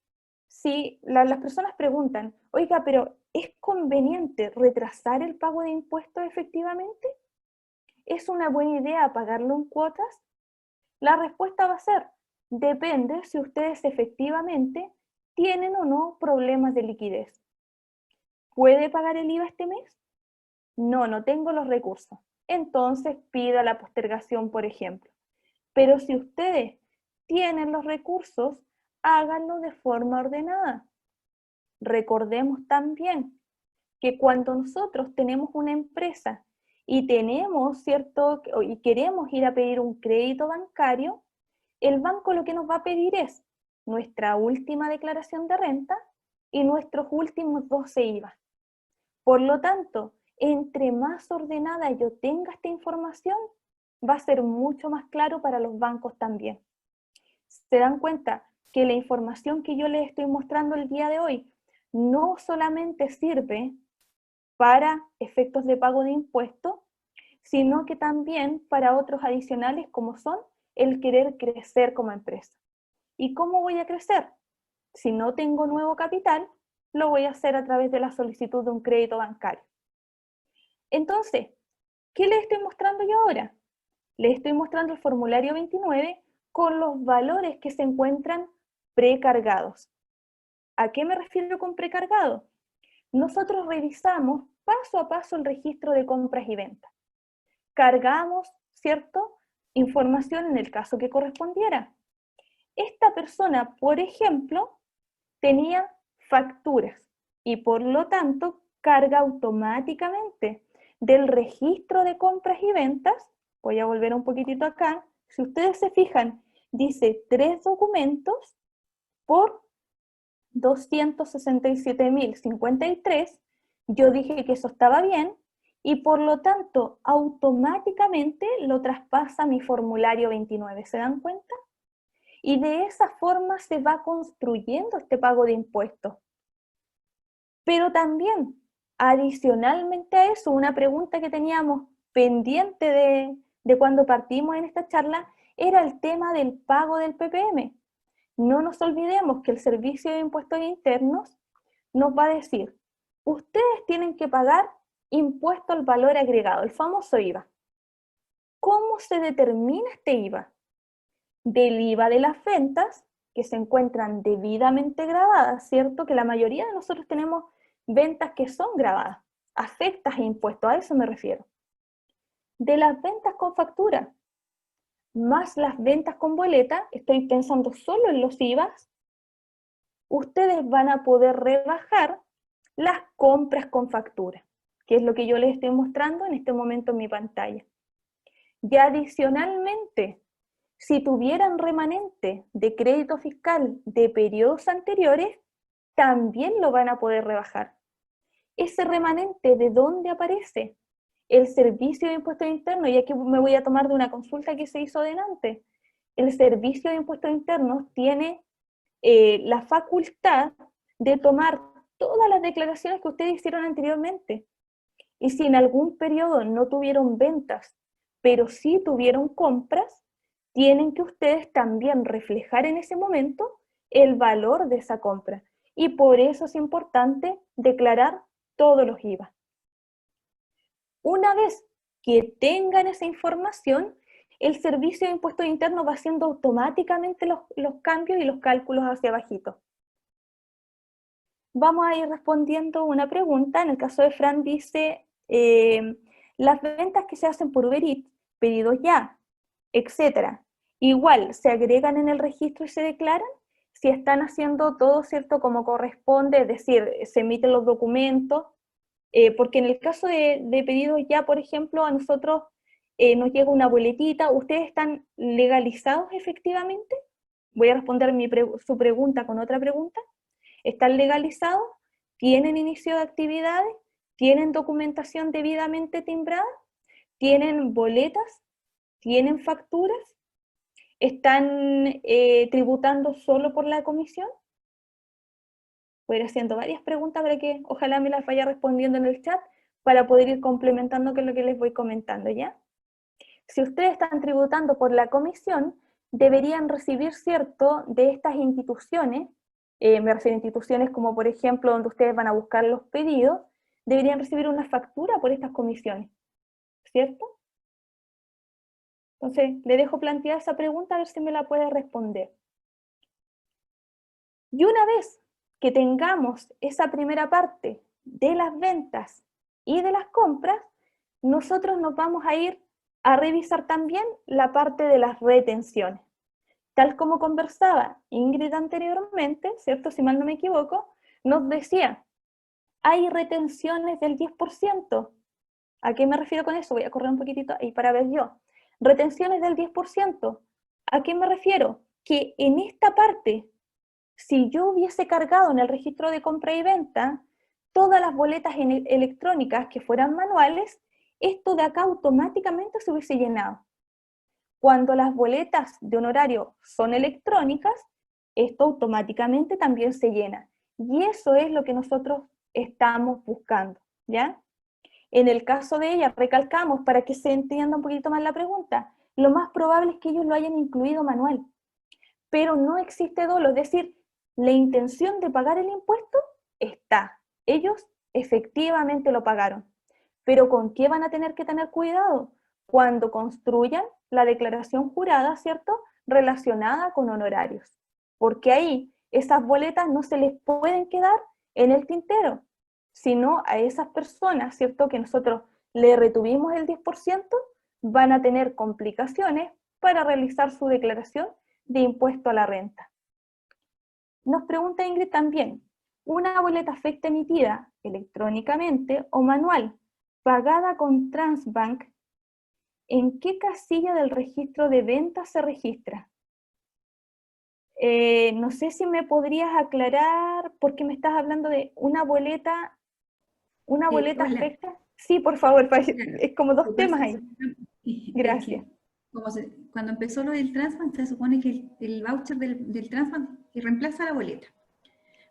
si las personas preguntan, oiga, pero ¿es conveniente retrasar el pago de impuestos efectivamente? ¿Es una buena idea pagarlo en cuotas? La respuesta va a ser, depende si ustedes efectivamente tienen o no problemas de liquidez. ¿Puede pagar el IVA este mes? No, no tengo los recursos. Entonces pida la postergación, por ejemplo. Pero si ustedes tienen los recursos, háganlo de forma ordenada. Recordemos también que cuando nosotros tenemos una empresa y tenemos, ¿cierto?, y queremos ir a pedir un crédito bancario, el banco lo que nos va a pedir es nuestra última declaración de renta y nuestros últimos 12 IVA. Por lo tanto, entre más ordenada yo tenga esta información, va a ser mucho más claro para los bancos también. ¿Se dan cuenta que la información que yo les estoy mostrando el día de hoy no solamente sirve para efectos de pago de impuestos, sino que también para otros adicionales como son el querer crecer como empresa. ¿Y cómo voy a crecer? Si no tengo nuevo capital, lo voy a hacer a través de la solicitud de un crédito bancario. Entonces, ¿qué les estoy mostrando yo ahora? Les estoy mostrando el formulario 29 con los valores que se encuentran precargados. ¿A qué me refiero con precargado? Nosotros revisamos paso a paso el registro de compras y ventas. Cargamos, ¿cierto?, información en el caso que correspondiera. Esta persona, por ejemplo, tenía facturas y por lo tanto carga automáticamente del registro de compras y ventas. Voy a volver un poquitito acá. Si ustedes se fijan, dice 3 documentos por 267.053. Yo dije que eso estaba bien y por lo tanto automáticamente lo traspasa a mi formulario 29. ¿Se dan cuenta? Y de esa forma se va construyendo este pago de impuestos. Pero también, adicionalmente a eso, una pregunta que teníamos pendiente de cuando partimos en esta charla era el tema del pago del PPM. No nos olvidemos que el Servicio de Impuestos Internos nos va a decir, ustedes tienen que pagar impuesto al valor agregado, el famoso IVA. ¿Cómo se determina este IVA? Del IVA de las ventas, que se encuentran debidamente grabadas, ¿cierto? Que la mayoría de nosotros tenemos ventas que son grabadas, afectas e impuestos, a eso me refiero. De las ventas con factura, más las ventas con boleta, estoy pensando solo en los IVAs, ustedes van a poder rebajar las compras con factura, que es lo que yo les estoy mostrando en este momento en mi pantalla. Y adicionalmente, si tuvieran remanente de crédito fiscal de periodos anteriores, también lo van a poder rebajar. Ese remanente, ¿de dónde aparece? El Servicio de Impuestos Internos, y aquí me voy a tomar de una consulta que se hizo delante. El Servicio de Impuestos Internos tiene la facultad de tomar todas las declaraciones que ustedes hicieron anteriormente. Y si en algún periodo no tuvieron ventas, pero sí tuvieron compras, tienen que ustedes también reflejar en ese momento el valor de esa compra. Y por eso es importante declarar todos los IVA. Una vez que tengan esa información, el Servicio de Impuestos Internos va haciendo automáticamente los cambios y los cálculos hacia abajito. Vamos a ir respondiendo una pregunta. En el caso de Fran dice, las ventas que se hacen por Uber Eats, pedidos ya, etcétera, igual se agregan en el registro y se declaran si están haciendo todo, ¿cierto?, como corresponde, es decir, se emiten los documentos, porque en el caso de pedidos ya, por ejemplo, a nosotros nos llega una boletita. ¿Ustedes están legalizados efectivamente? Voy a responder su pregunta con otra pregunta. ¿Están legalizados? ¿Tienen inicio de actividades? ¿Tienen documentación debidamente timbrada? ¿Tienen boletas? ¿Tienen facturas? ¿Están tributando solo por la comisión? Voy a ir haciendo varias preguntas para que ojalá me las vaya respondiendo en el chat para poder ir complementando con lo que les voy comentando, ¿ya? Si ustedes están tributando por la comisión, deberían recibir, ¿cierto?, de estas instituciones, me refiero a instituciones como por ejemplo donde ustedes van a buscar los pedidos, deberían recibir una factura por estas comisiones, ¿cierto? Entonces, le dejo planteada esa pregunta a ver si me la puede responder. Y una vez que tengamos esa primera parte de las ventas y de las compras, nosotros nos vamos a ir a revisar también la parte de las retenciones. Tal como conversaba Ingrid anteriormente, ¿cierto? Si mal no me equivoco, nos decía, hay retenciones del 10%. ¿A qué me refiero con eso? Voy a correr un poquitito ahí para ver yo. Retenciones del 10%. ¿A qué me refiero? Que en esta parte, si yo hubiese cargado en el registro de compra y venta todas las boletas electrónicas que fueran manuales, esto de acá automáticamente se hubiese llenado. Cuando las boletas de honorario son electrónicas, esto automáticamente también se llena. Y eso es lo que nosotros estamos buscando, ¿ya? En el caso de ella, recalcamos, para que se entienda un poquito más la pregunta, lo más probable es que ellos lo hayan incluido manual, pero no existe dolo, es decir, la intención de pagar el impuesto está. Ellos efectivamente lo pagaron, pero ¿con qué van a tener que tener cuidado? Cuando construyan la declaración jurada, ¿cierto?, relacionada con honorarios, porque ahí esas boletas no se les pueden quedar en el tintero, sino a esas personas, ¿cierto?, que nosotros le retuvimos el 10%, van a tener complicaciones para realizar su declaración de impuesto a la renta. Nos pregunta Ingrid también, ¿una boleta afecta emitida electrónicamente o manual, pagada con Transbank, en qué casilla del registro de ventas se registra? No sé si me podrías aclarar, porque me estás hablando de una boleta Hola. afecta. Sí, por favor, Claro, es como lo dos que temas pasa es ahí. que Gracias. cuando empezó lo del Transbank, se supone que el voucher del Transbank reemplaza la boleta.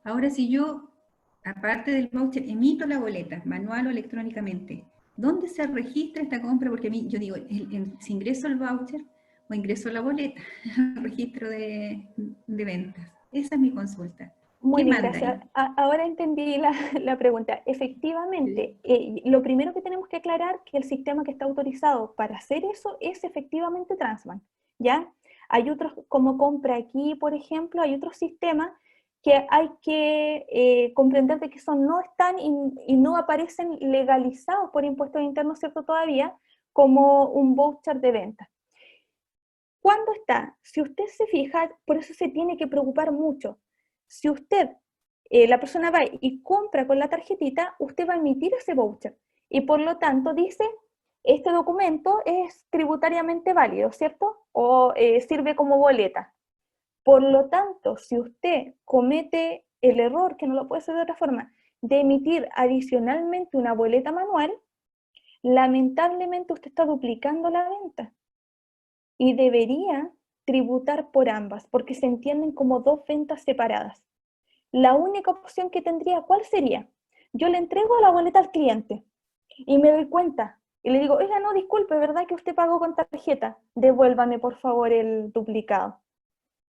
Ahora, si yo, aparte del voucher, emito la boleta, manual o electrónicamente, ¿dónde se registra esta compra? Porque a mí, yo digo, si ingreso el voucher o ingreso la boleta al registro de ventas. Esa es mi consulta. Muy ¿Qué bien, manda gracias. ahí? Ahora entendí la pregunta. Efectivamente, lo primero que tenemos que aclarar es que el sistema que está autorizado para hacer eso es efectivamente Transbank, ¿ya? Hay otros, como Compra Aquí, por ejemplo, hay otros sistemas que hay que comprender de que eso no están y no aparecen legalizados por impuestos internos, ¿cierto? Todavía, como un voucher de venta. ¿Cuándo está? Si usted se fija, por eso se tiene que preocupar mucho. Si usted, la persona va y compra con la tarjetita, usted va a emitir ese voucher. Y por lo tanto dice, este documento es tributariamente válido, ¿cierto? O sirve como boleta. Por lo tanto, si usted comete el error, que no lo puede hacer de otra forma, de emitir adicionalmente una boleta manual, lamentablemente usted está duplicando la venta y debería tributar por ambas, porque se entienden como dos ventas separadas. La única opción que tendría, ¿cuál sería? Yo le entrego la boleta al cliente y me doy cuenta y le digo, oiga, no, disculpe, ¿verdad que usted pagó con tarjeta? Devuélvame por favor el duplicado.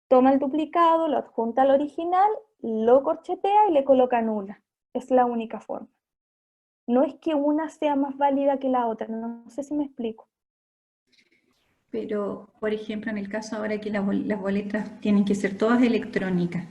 Toma el duplicado, lo adjunta al original, lo corchetea y le coloca nula. Es la única forma. No es que una sea más válida que la otra, no sé si me explico. Pero, por ejemplo, en el caso ahora que las boletas tienen que ser todas electrónicas,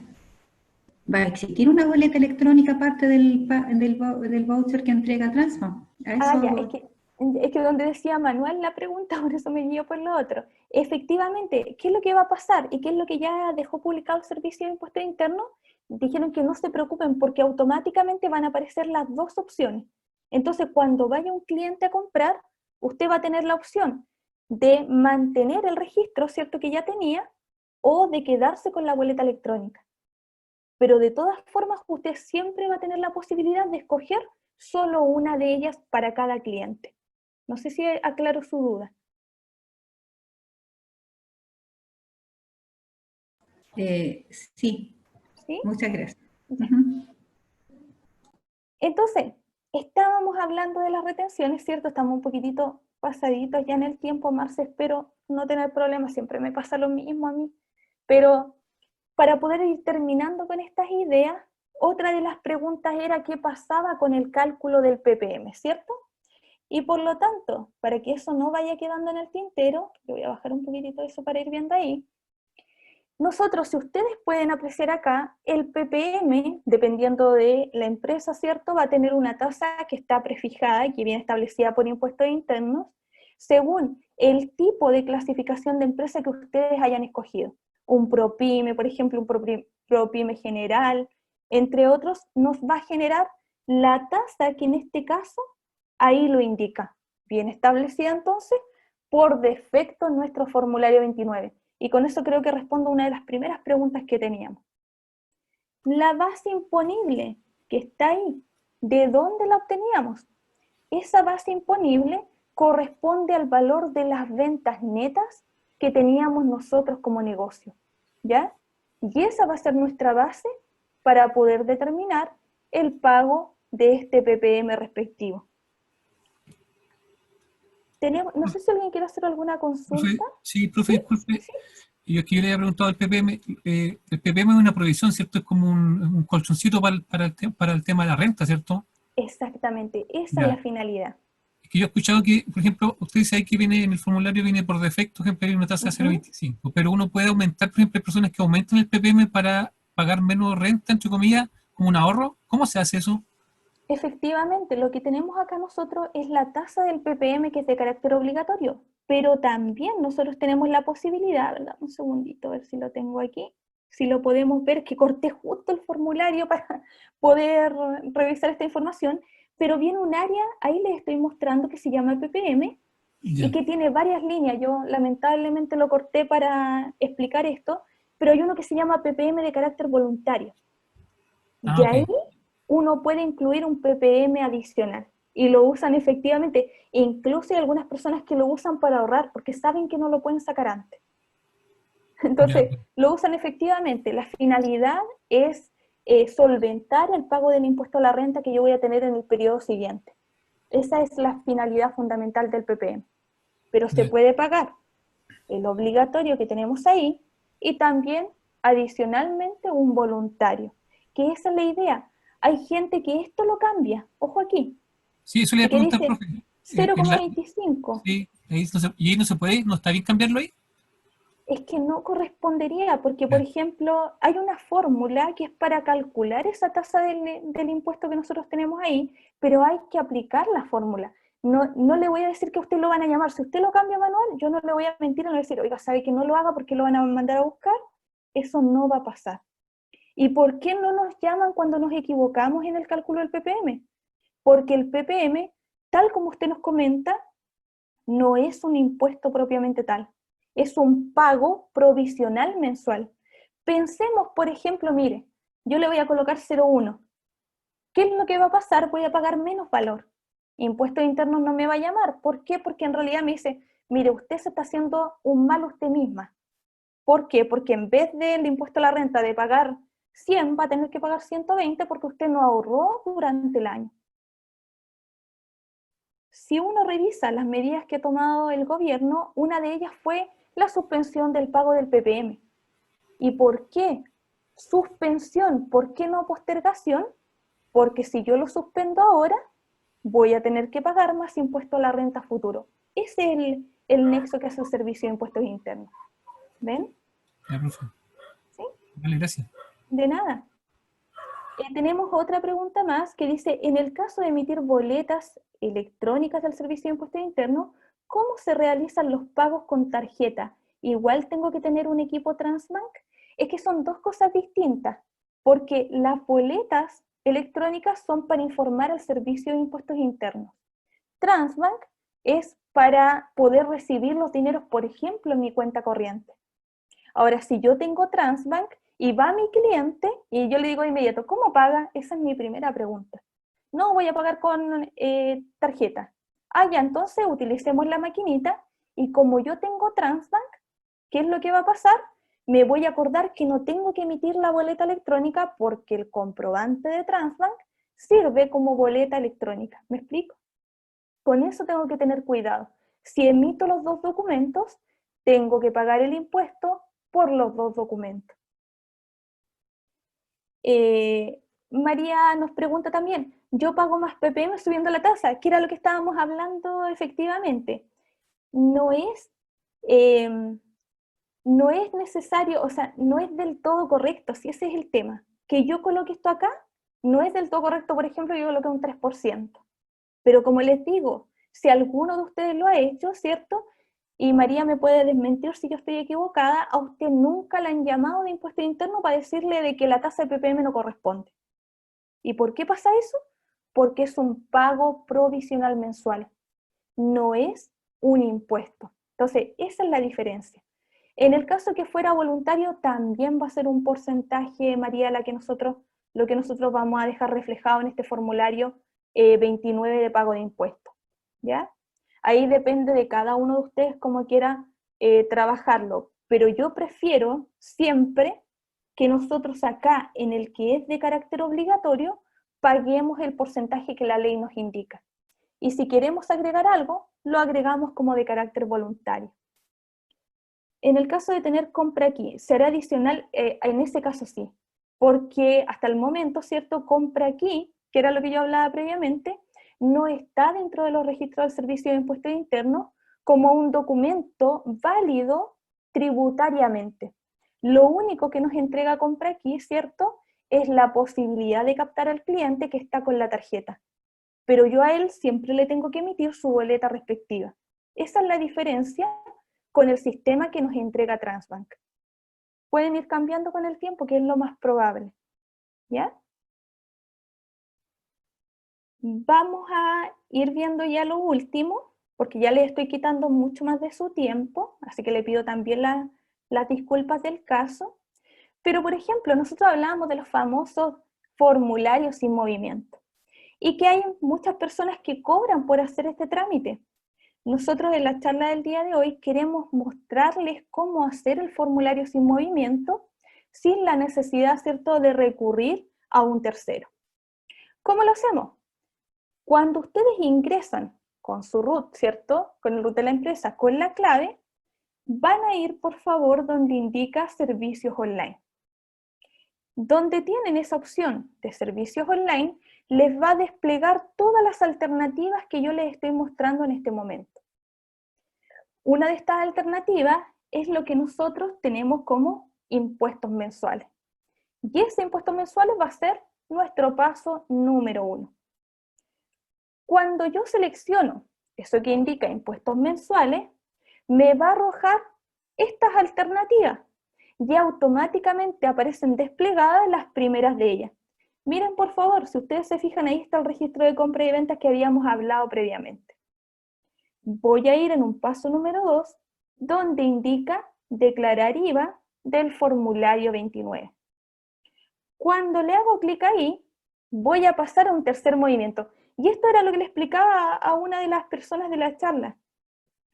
¿va a existir una boleta electrónica aparte del voucher que entrega Transbank? A eso Ya, es que donde decía Manuel la pregunta, por eso me guío por lo otro. Efectivamente, ¿qué es lo que va a pasar? ¿Y qué es lo que ya dejó publicado el Servicio de Impuestos Internos? Dijeron que no se preocupen porque automáticamente van a aparecer las dos opciones. Entonces, cuando vaya un cliente a comprar, usted va a tener la opción de mantener el registro, ¿cierto?, que ya tenía, o de quedarse con la boleta electrónica. Pero de todas formas, usted siempre va a tener la posibilidad de escoger solo una de ellas para cada cliente. No sé si aclaro su duda. Sí, ¿Sí? muchas gracias. Ya. Ujú. Entonces, estábamos hablando de las retenciones, ¿cierto? Estamos un poquitito pasaditos ya en el tiempo, Marce, espero no tener problemas, siempre me pasa lo mismo a mí. Pero para poder ir terminando con estas ideas, otra de las preguntas era qué pasaba con el cálculo del PPM, ¿cierto? Y por lo tanto, para que eso no vaya quedando en el tintero, yo voy a bajar un poquitito eso para ir viendo ahí, nosotros, si ustedes pueden apreciar acá, el PPM, dependiendo de la empresa, ¿cierto?, va a tener una tasa que está prefijada y que viene establecida por impuestos internos, según el tipo de clasificación de empresa que ustedes hayan escogido. Un ProPyme, por ejemplo, un ProPyme general, entre otros, nos va a generar la tasa que en este caso ahí lo indica. Bien establecida entonces, por defecto en nuestro formulario 29. Y con eso creo que respondo a una de las primeras preguntas que teníamos. La base imponible que está ahí, ¿de dónde la obteníamos? Esa base imponible corresponde al valor de las ventas netas que teníamos nosotros como negocio, ¿ya? Y esa va a ser nuestra base para poder determinar el pago de este PPM respectivo. No sé si alguien quiere hacer alguna consulta. Sí, profe, ¿Sí? disculpe. ¿Sí? Yo aquí le había preguntado al PPM. El PPM es una provisión, ¿cierto? Es como un colchoncito para el tema de la renta, ¿cierto? Exactamente, esa es la Ya. finalidad. Es que yo he escuchado que, por ejemplo, usted dice ahí que viene en el formulario, viene por defecto, por ejemplo, hay una tasa de 0,25, pero uno puede aumentar, por ejemplo, hay personas que aumentan el PPM para pagar menos renta, entre comillas, como un ahorro. ¿Cómo se hace eso? Efectivamente, lo que tenemos acá nosotros es la tasa del PPM que es de carácter obligatorio, pero también nosotros tenemos la posibilidad, ¿verdad? Un segundito, a ver si lo tengo aquí, si lo podemos ver, que corté justo el formulario para poder revisar esta información, pero viene un área, ahí les estoy mostrando, que se llama PPM Ya. y que tiene varias líneas. Yo lamentablemente lo corté para explicar esto, pero hay uno que se llama PPM de carácter voluntario. Ah, Y ok. ahí uno puede incluir un PPM adicional y lo usan efectivamente. Incluso hay algunas personas que lo usan para ahorrar porque saben que no lo pueden sacar antes. Ya. Entonces, lo usan efectivamente. La finalidad es solventar el pago del impuesto a la renta que yo voy a tener en el periodo siguiente. Esa es la finalidad fundamental del PPM. Pero se Ya. puede pagar el obligatorio que tenemos ahí y también adicionalmente un voluntario, que esa es la idea. Hay gente que esto lo cambia, ojo aquí, Sí, eso le iba a que preguntar, dice profe. En la, 0,25. sí, ahí no se, y ahí no se puede, no está bien cambiarlo ahí. Es que no correspondería, porque por Ya. ejemplo, hay una fórmula que es para calcular esa tasa del impuesto que nosotros tenemos ahí, pero hay que aplicar la fórmula. No le voy a decir que usted lo van a llamar. Si usted lo cambia manual, yo no le voy a mentir, no le voy a decir, oiga, sabe que no lo haga porque lo van a mandar a buscar. Eso no va a pasar. ¿Y por qué no nos llaman cuando nos equivocamos en el cálculo del PPM? Porque el PPM, tal como usted nos comenta, no es un impuesto propiamente tal, es un pago provisional mensual. Pensemos, por ejemplo, mire, yo le voy a colocar 0,1. ¿Qué es lo que va a pasar? Voy a pagar menos valor. Impuestos internos no me va a llamar. ¿Por qué? Porque en realidad me dice, mire, usted se está haciendo un mal usted misma. ¿Por qué? Porque en vez del impuesto a la renta de pagar 100, va a tener que pagar 120 porque usted no ahorró durante el año. Si uno revisa las medidas que ha tomado el gobierno, una de ellas fue la suspensión del pago del PPM. ¿Y por qué suspensión? ¿Por qué no postergación? Porque si yo lo suspendo ahora, voy a tener que pagar más impuesto a la renta futuro. Ese es el nexo que hace el Servicio de Impuestos Internos. ¿Ven? Ya, profe. ¿Sí? Vale, gracias. De nada. Tenemos otra pregunta más que dice, en el caso de emitir boletas electrónicas del Servicio de Impuestos Internos, ¿cómo se realizan los pagos con tarjeta? ¿Igual tengo que tener un equipo Transbank? Es que son dos cosas distintas, porque las boletas electrónicas son para informar al Servicio de Impuestos Internos. Transbank es para poder recibir los dineros, por ejemplo, en mi cuenta corriente. Ahora, si yo tengo Transbank y va mi cliente y yo le digo de inmediato, ¿cómo paga? Esa es mi primera pregunta. No, voy a pagar con tarjeta. Ah, ya, entonces utilicemos la maquinita y como yo tengo Transbank, ¿qué es lo que va a pasar? Me voy a acordar que no tengo que emitir la boleta electrónica porque el comprobante de Transbank sirve como boleta electrónica. ¿Me explico? Con eso tengo que tener cuidado. Si emito los dos documentos, tengo que pagar el impuesto por los dos documentos. María nos pregunta también, ¿yo pago más PPM subiendo la tasa? ¿Qué era lo que estábamos hablando efectivamente? No es, no es necesario, o sea, no es del todo correcto, si ese es el tema. Que yo coloque esto acá, no es del todo correcto, por ejemplo, yo coloqué un 3%. Pero como les digo, si alguno de ustedes lo ha hecho, ¿cierto? Y María me puede desmentir si yo estoy equivocada, a usted nunca le han llamado de impuesto interno para decirle de que la tasa de PPM no corresponde. ¿Y por qué pasa eso? Porque es un pago provisional mensual, no es un impuesto. Entonces, esa es la diferencia. En el caso que fuera voluntario, también va a ser un porcentaje, María, lo que nosotros vamos a dejar reflejado en este formulario 29 de pago de impuestos. ¿Ya? Ahí depende de cada uno de ustedes cómo quiera trabajarlo, pero yo prefiero siempre que nosotros acá, en el que es de carácter obligatorio, paguemos el porcentaje que la ley nos indica. Y si queremos agregar algo, lo agregamos como de carácter voluntario. En el caso de tener compra aquí, será adicional, en ese caso sí, porque hasta el momento, ¿cierto? Compra aquí, que era lo que yo hablaba previamente, no está dentro de los registros del Servicio de Impuestos Internos como un documento válido tributariamente. Lo único que nos entrega compra aquí, ¿cierto?, es la posibilidad de captar al cliente que está con la tarjeta. Pero yo a él siempre le tengo que emitir su boleta respectiva. Esa es la diferencia con el sistema que nos entrega Transbank. Pueden ir cambiando con el tiempo, que es lo más probable. ¿Ya? Vamos a ir viendo ya lo último, porque ya les estoy quitando mucho más de su tiempo, así que le pido también las disculpas del caso. Pero, por ejemplo, nosotros hablábamos de los famosos formularios sin movimiento y que hay muchas personas que cobran por hacer este trámite. Nosotros en la charla del día de hoy queremos mostrarles cómo hacer el formulario sin movimiento sin la necesidad, ¿cierto?, de recurrir a un tercero. ¿Cómo lo hacemos? Cuando ustedes ingresan con su root, ¿cierto?, con el root de la empresa, con la clave, van a ir, por favor, donde indica servicios online. Donde tienen esa opción de servicios online, les va a desplegar todas las alternativas que yo les estoy mostrando en este momento. Una de estas alternativas es lo que nosotros tenemos como impuestos mensuales. Y ese impuesto mensual va a ser nuestro paso número 1. Cuando yo selecciono eso que indica impuestos mensuales, me va a arrojar estas alternativas y automáticamente aparecen desplegadas las primeras de ellas. Miren, por favor, si ustedes se fijan, ahí está el registro de compra y ventas que habíamos hablado previamente. Voy a ir en un paso número 2, donde indica declarar IVA del formulario 29. Cuando le hago clic ahí, voy a pasar a un tercer movimiento. Y esto era lo que le explicaba a una de las personas de la charla,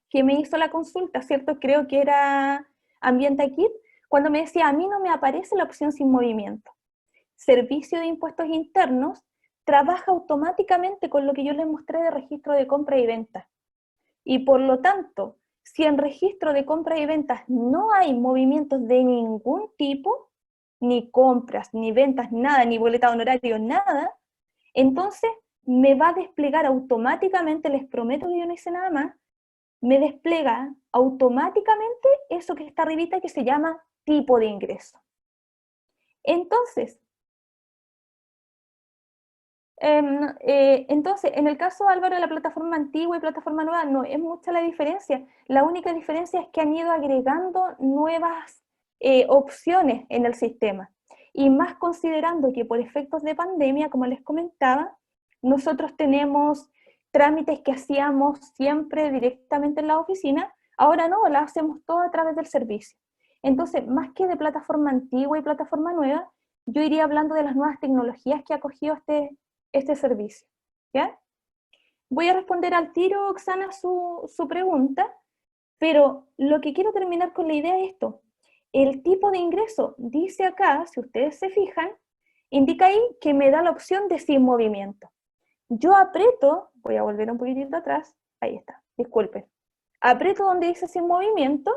que me hizo la consulta, ¿cierto? Creo que era Ambienta Kit, cuando me decía, a mí no me aparece la opción sin movimiento. Servicio de Impuestos Internos trabaja automáticamente con lo que yo les mostré de registro de compra y venta. Y por lo tanto, si en registro de compra y ventas no hay movimientos de ningún tipo, ni compras, ni ventas, nada, ni boleta de honorario, nada, entonces me va a desplegar automáticamente, les prometo que yo no hice nada más, me despliega automáticamente eso que está arribita que se llama tipo de ingreso. Entonces, en el caso, Álvaro, de la plataforma antigua y plataforma nueva, no es mucha la diferencia. La única diferencia es que han ido agregando nuevas opciones en el sistema. Y más considerando que por efectos de pandemia, como les comentaba, nosotros tenemos trámites que hacíamos siempre directamente en la oficina, ahora no, las hacemos todo a través del servicio. Entonces, más que de plataforma antigua y plataforma nueva, yo iría hablando de las nuevas tecnologías que ha cogido este servicio, ¿ya? Voy a responder al tiro, Oksana, su pregunta, pero lo que quiero terminar con la idea es esto. El tipo de ingreso, dice acá, si ustedes se fijan, indica ahí que me da la opción de sin movimiento. Yo aprieto, voy a volver un poquitito atrás, ahí está, disculpen. Aprieto donde dice sin movimiento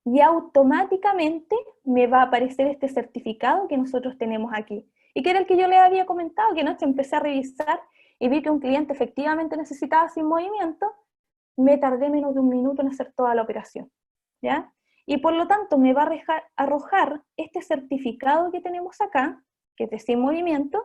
y automáticamente me va a aparecer este certificado que nosotros tenemos aquí. Y que era el que yo les había comentado, que anoche empecé a revisar y vi que un cliente efectivamente necesitaba sin movimiento, me tardé menos de un minuto en hacer toda la operación, ¿ya? Y por lo tanto me va a arrojar este certificado que tenemos acá, que es de sin movimiento,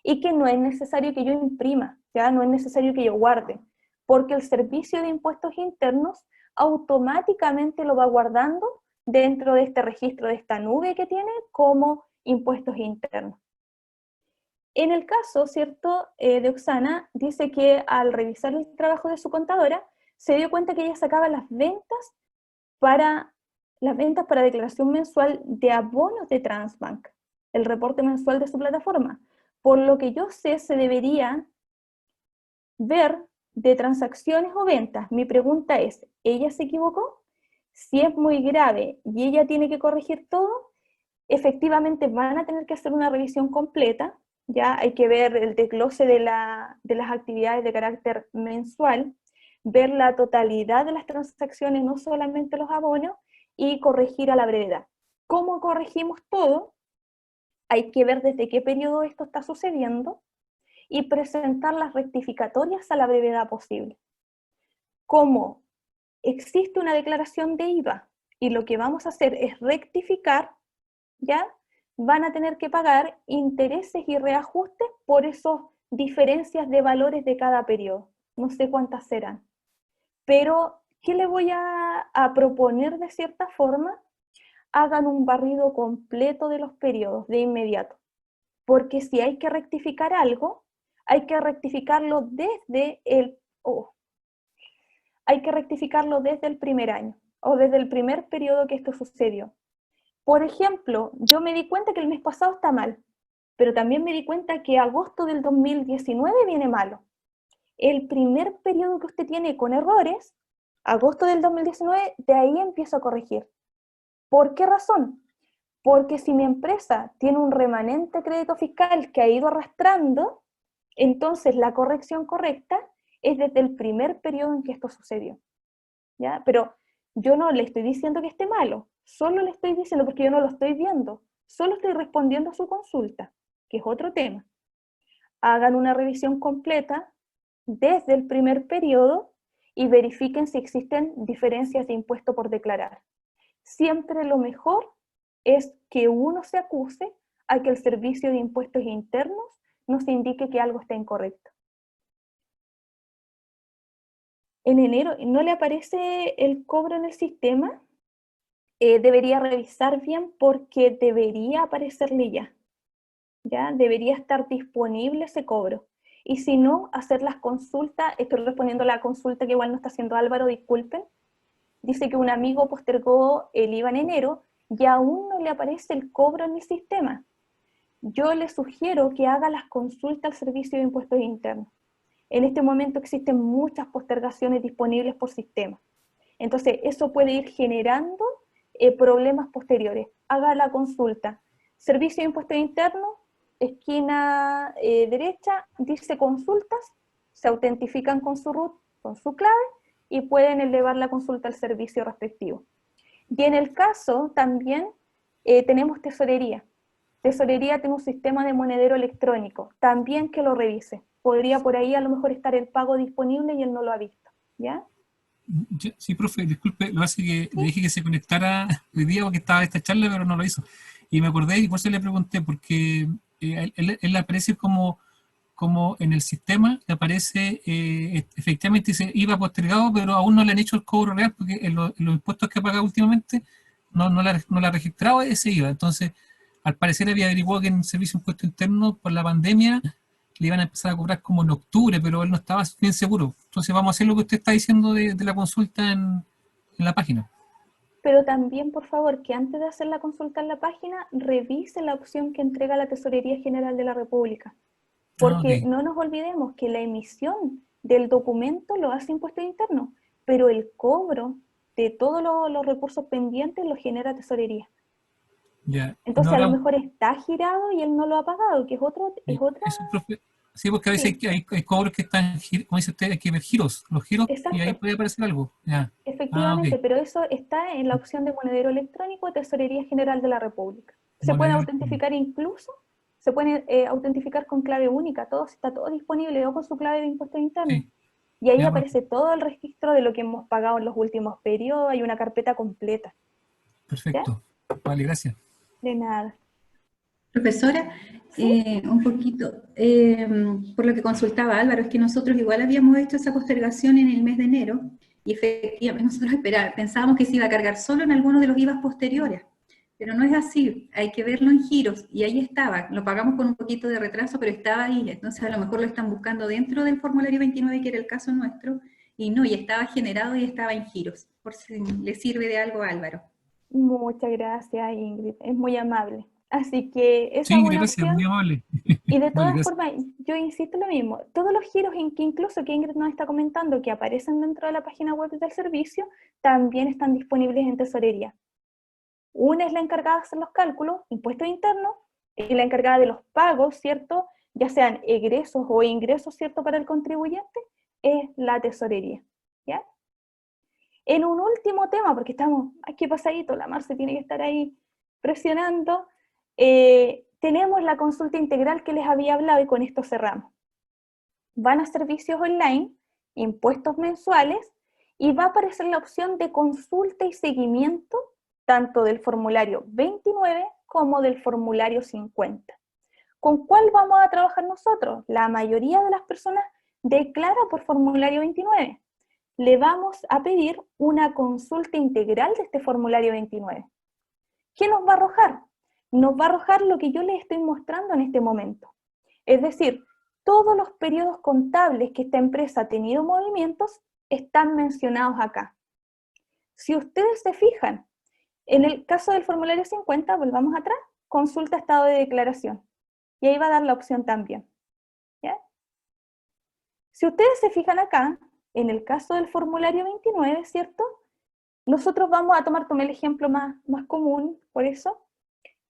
y que no es necesario que yo imprima, ¿ya? No es necesario que yo guarde, porque el Servicio de Impuestos Internos automáticamente lo va guardando dentro de este registro, de esta nube que tiene como impuestos internos. En el caso, ¿cierto?, de Oksana, dice que al revisar el trabajo de su contadora, se dio cuenta que ella sacaba las ventas para declaración mensual de abonos de Transbank, el reporte mensual de su plataforma. Por lo que yo sé, se debería ver de transacciones o ventas. Mi pregunta es, ¿ella se equivocó? Si es muy grave y ella tiene que corregir todo, efectivamente van a tener que hacer una revisión completa, ya hay que ver el desglose de las actividades de carácter mensual, ver la totalidad de las transacciones, no solamente los abonos, y corregir a la brevedad. ¿Cómo corregimos todo? Hay que ver desde qué periodo esto está sucediendo y presentar las rectificatorias a la brevedad posible. Como existe una declaración de IVA y lo que vamos a hacer es rectificar, ¿ya? Van a tener que pagar intereses y reajustes por esas diferencias de valores de cada periodo. No sé cuántas serán. Pero, ¿qué le voy a proponer de cierta forma? Hagan un barrido completo de los periodos de inmediato. Porque si hay que rectificar algo, hay que rectificarlo desde hay que rectificarlo desde el primer año o desde el primer periodo que esto sucedió. Por ejemplo, yo me di cuenta que el mes pasado está mal, pero también me di cuenta que agosto del 2019 viene malo. El primer periodo que usted tiene con errores, agosto del 2019, de ahí empiezo a corregir. ¿Por qué razón? Porque si mi empresa tiene un remanente crédito fiscal que ha ido arrastrando, entonces la corrección correcta es desde el primer periodo en que esto sucedió, ¿ya? Pero yo no le estoy diciendo que esté malo, solo le estoy diciendo porque yo no lo estoy viendo, solo estoy respondiendo a su consulta, que es otro tema. Hagan una revisión completa desde el primer periodo y verifiquen si existen diferencias de impuesto por declarar. Siempre lo mejor es que uno se acuse a que el Servicio de Impuestos Internos nos indique que algo está incorrecto. En enero, ¿no le aparece el cobro en el sistema? Debería revisar bien porque debería aparecerle ya. Debería estar disponible ese cobro. Y si no, hacer las consultas. Estoy respondiendo a la consulta que igual no está haciendo Álvaro, disculpen. Dice que un amigo postergó el IVA en enero y aún no le aparece el cobro en el sistema. Yo le sugiero que haga las consultas al Servicio de Impuestos Internos. En este momento existen muchas postergaciones disponibles por sistema. Entonces, eso puede ir generando problemas posteriores. Haga la consulta. Servicio de Impuestos Internos, esquina derecha, dice consultas, se autentifican con su root, con su clave, y pueden elevar la consulta al servicio respectivo. Y en el caso también tenemos tesorería. Tesorería tiene un sistema de monedero electrónico, también que lo revise. Podría por ahí a lo mejor estar el pago disponible y él no lo ha visto, ¿ya? Sí, profe, disculpe, lo hace que le dije que se conectara hoy día porque estaba esta charla, pero no lo hizo. Y me acordé y por eso le pregunté, porque él aparece como en el sistema, le aparece, efectivamente dice IVA postergado, pero aún no le han hecho el cobro real porque en los impuestos que ha pagado últimamente no le ha registrado ese IVA. Entonces, al parecer había averiguado que en el Servicio de Impuestos Internos por la pandemia le iban a empezar a cobrar como en octubre, pero él no estaba bien seguro. Entonces vamos a hacer lo que usted está diciendo de la consulta en la página. Pero también, por favor, que antes de hacer la consulta en la página, revise la opción que entrega la Tesorería General de la República. Porque no nos olvidemos que la emisión del documento lo hace Impuestos Internos, pero el cobro de todos los recursos pendientes lo genera Tesorería. Ya. Entonces a lo mejor está girado y él no lo ha pagado, que es otra... Eso, profe. Sí, porque a veces hay cobros que están, como dice usted, hay que ver giros, los giros, Exacto. Y ahí puede aparecer algo. Ya. Efectivamente, pero eso está en la opción de monedero electrónico de Tesorería General de la República. Se puede autentificar incluso, se puede autentificar con clave única, está todo disponible, o con su clave de impuestos internos. Sí. Y ahí aparece todo el registro de lo que hemos pagado en los últimos periodos, hay una carpeta completa. Perfecto. ¿Ya? Vale, gracias. De nada. Profesora, ¿Sí? un poquito, por lo que consultaba Álvaro, es que nosotros igual habíamos hecho esa postergación en el mes de enero, y efectivamente nosotros pensábamos que se iba a cargar solo en algunos de los IVAs posteriores, pero no es así, hay que verlo en giros, y ahí estaba, lo pagamos con un poquito de retraso, pero estaba ahí, entonces a lo mejor lo están buscando dentro del formulario 29, que era el caso nuestro, y no, y estaba generado y estaba en giros, por si le sirve de algo a Álvaro. Muchas gracias, Ingrid, es muy amable. Así que esa Sí, es una gracias, opción. muy amable. Y de Vale, todas gracias. formas, yo insisto lo mismo, todos los giros en que incluso que Ingrid nos está comentando que aparecen dentro de la página web del servicio, también están disponibles en tesorería. Una es la encargada de hacer los cálculos, impuestos internos, y la encargada de los pagos, ¿cierto? Ya sean egresos o ingresos, ¿cierto? Para el contribuyente, es la tesorería, ¿ya? En un último tema, porque estamos aquí pasadito, la Marce tiene que estar ahí presionando, tenemos la consulta integral que les había hablado y con esto cerramos. Van a servicios online, impuestos mensuales, y va a aparecer la opción de consulta y seguimiento tanto del formulario 29 como del formulario 50. ¿Con cuál vamos a trabajar nosotros? La mayoría de las personas declara por formulario 29. Le vamos a pedir una consulta integral de este formulario 29. ¿Qué nos va a arrojar? Nos va a arrojar lo que yo les estoy mostrando en este momento. Es decir, todos los periodos contables que esta empresa ha tenido movimientos están mencionados acá. Si ustedes se fijan, en el caso del formulario 50, volvamos atrás, consulta estado de declaración. Y ahí va a dar la opción también. ¿Ya? Si ustedes se fijan acá, en el caso del formulario 29, ¿cierto? Nosotros vamos a tomé el ejemplo más común, por eso.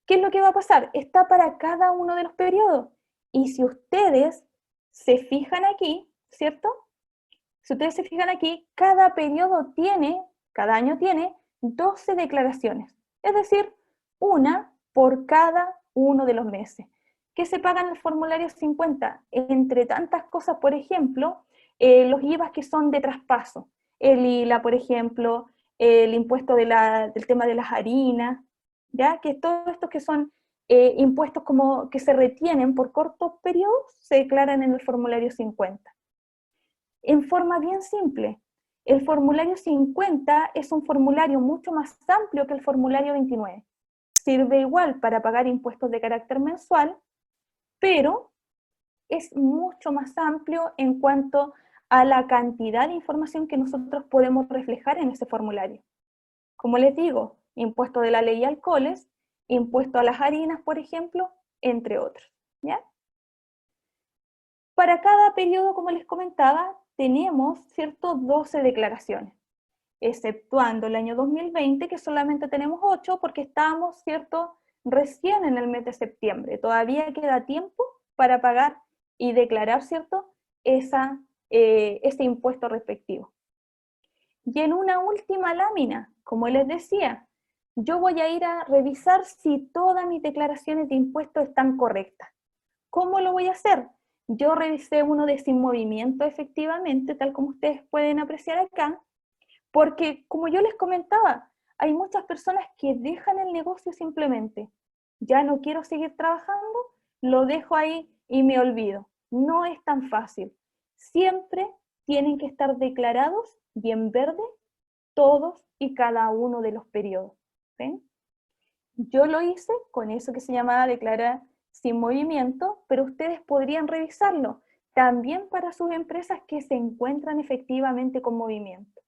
¿Qué es lo que va a pasar? Está para cada uno de los periodos. Y si ustedes se fijan aquí, ¿cierto? Si ustedes se fijan aquí, cada periodo tiene, cada año tiene 12 declaraciones. Es decir, una por cada uno de los meses. ¿Qué se paga en el formulario 50? Entre tantas cosas, por ejemplo, los IVAs que son de traspaso. El ILA, por ejemplo, el impuesto del tema de las harinas, ¿ya? Que todos estos que son impuestos como que se retienen por cortos periodos, se declaran en el formulario 50. En forma bien simple, el formulario 50 es un formulario mucho más amplio que el formulario 29. Sirve igual para pagar impuestos de carácter mensual, pero es mucho más amplio en cuanto a la cantidad de información que nosotros podemos reflejar en ese formulario. Como les digo, impuesto de la ley de alcoholes, impuesto a las harinas, por ejemplo, entre otros, ¿ya? Para cada periodo, como les comentaba, tenemos, ¿cierto?, 12 declaraciones, exceptuando el año 2020, que solamente tenemos 8, porque estábamos, ¿cierto?, recién en el mes de septiembre. Todavía queda tiempo para pagar y declarar, ¿cierto?, ese impuesto respectivo. Y en una última lámina, como les decía, yo voy a ir a revisar si todas mis declaraciones de impuestos están correctas. ¿Cómo lo voy a hacer? Yo revisé uno de sin movimiento efectivamente, tal como ustedes pueden apreciar acá, porque como yo les comentaba, hay muchas personas que dejan el negocio simplemente. Ya no quiero seguir trabajando, lo dejo ahí y me olvido. No es tan fácil. Siempre tienen que estar declarados y en verde todos y cada uno de los periodos. ¿Ven? Yo lo hice con eso que se llamaba declarar sin movimiento, pero ustedes podrían revisarlo también para sus empresas que se encuentran efectivamente con movimiento.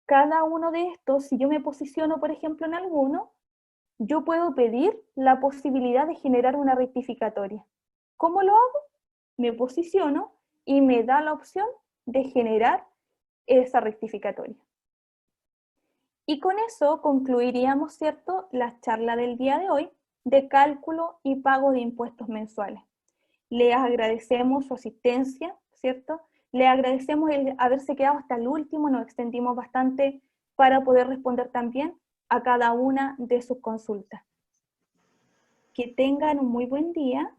Cada uno de estos, si yo me posiciono, por ejemplo, en alguno, yo puedo pedir la posibilidad de generar una rectificatoria. ¿Cómo lo hago? Me posiciono y me da la opción de generar esa rectificatoria. Y con eso concluiríamos, ¿cierto?, la charla del día de hoy de cálculo y pago de impuestos mensuales. Les agradecemos su asistencia, ¿cierto? Les agradecemos el haberse quedado hasta el último, nos extendimos bastante para poder responder también a cada una de sus consultas. Que tengan un muy buen día,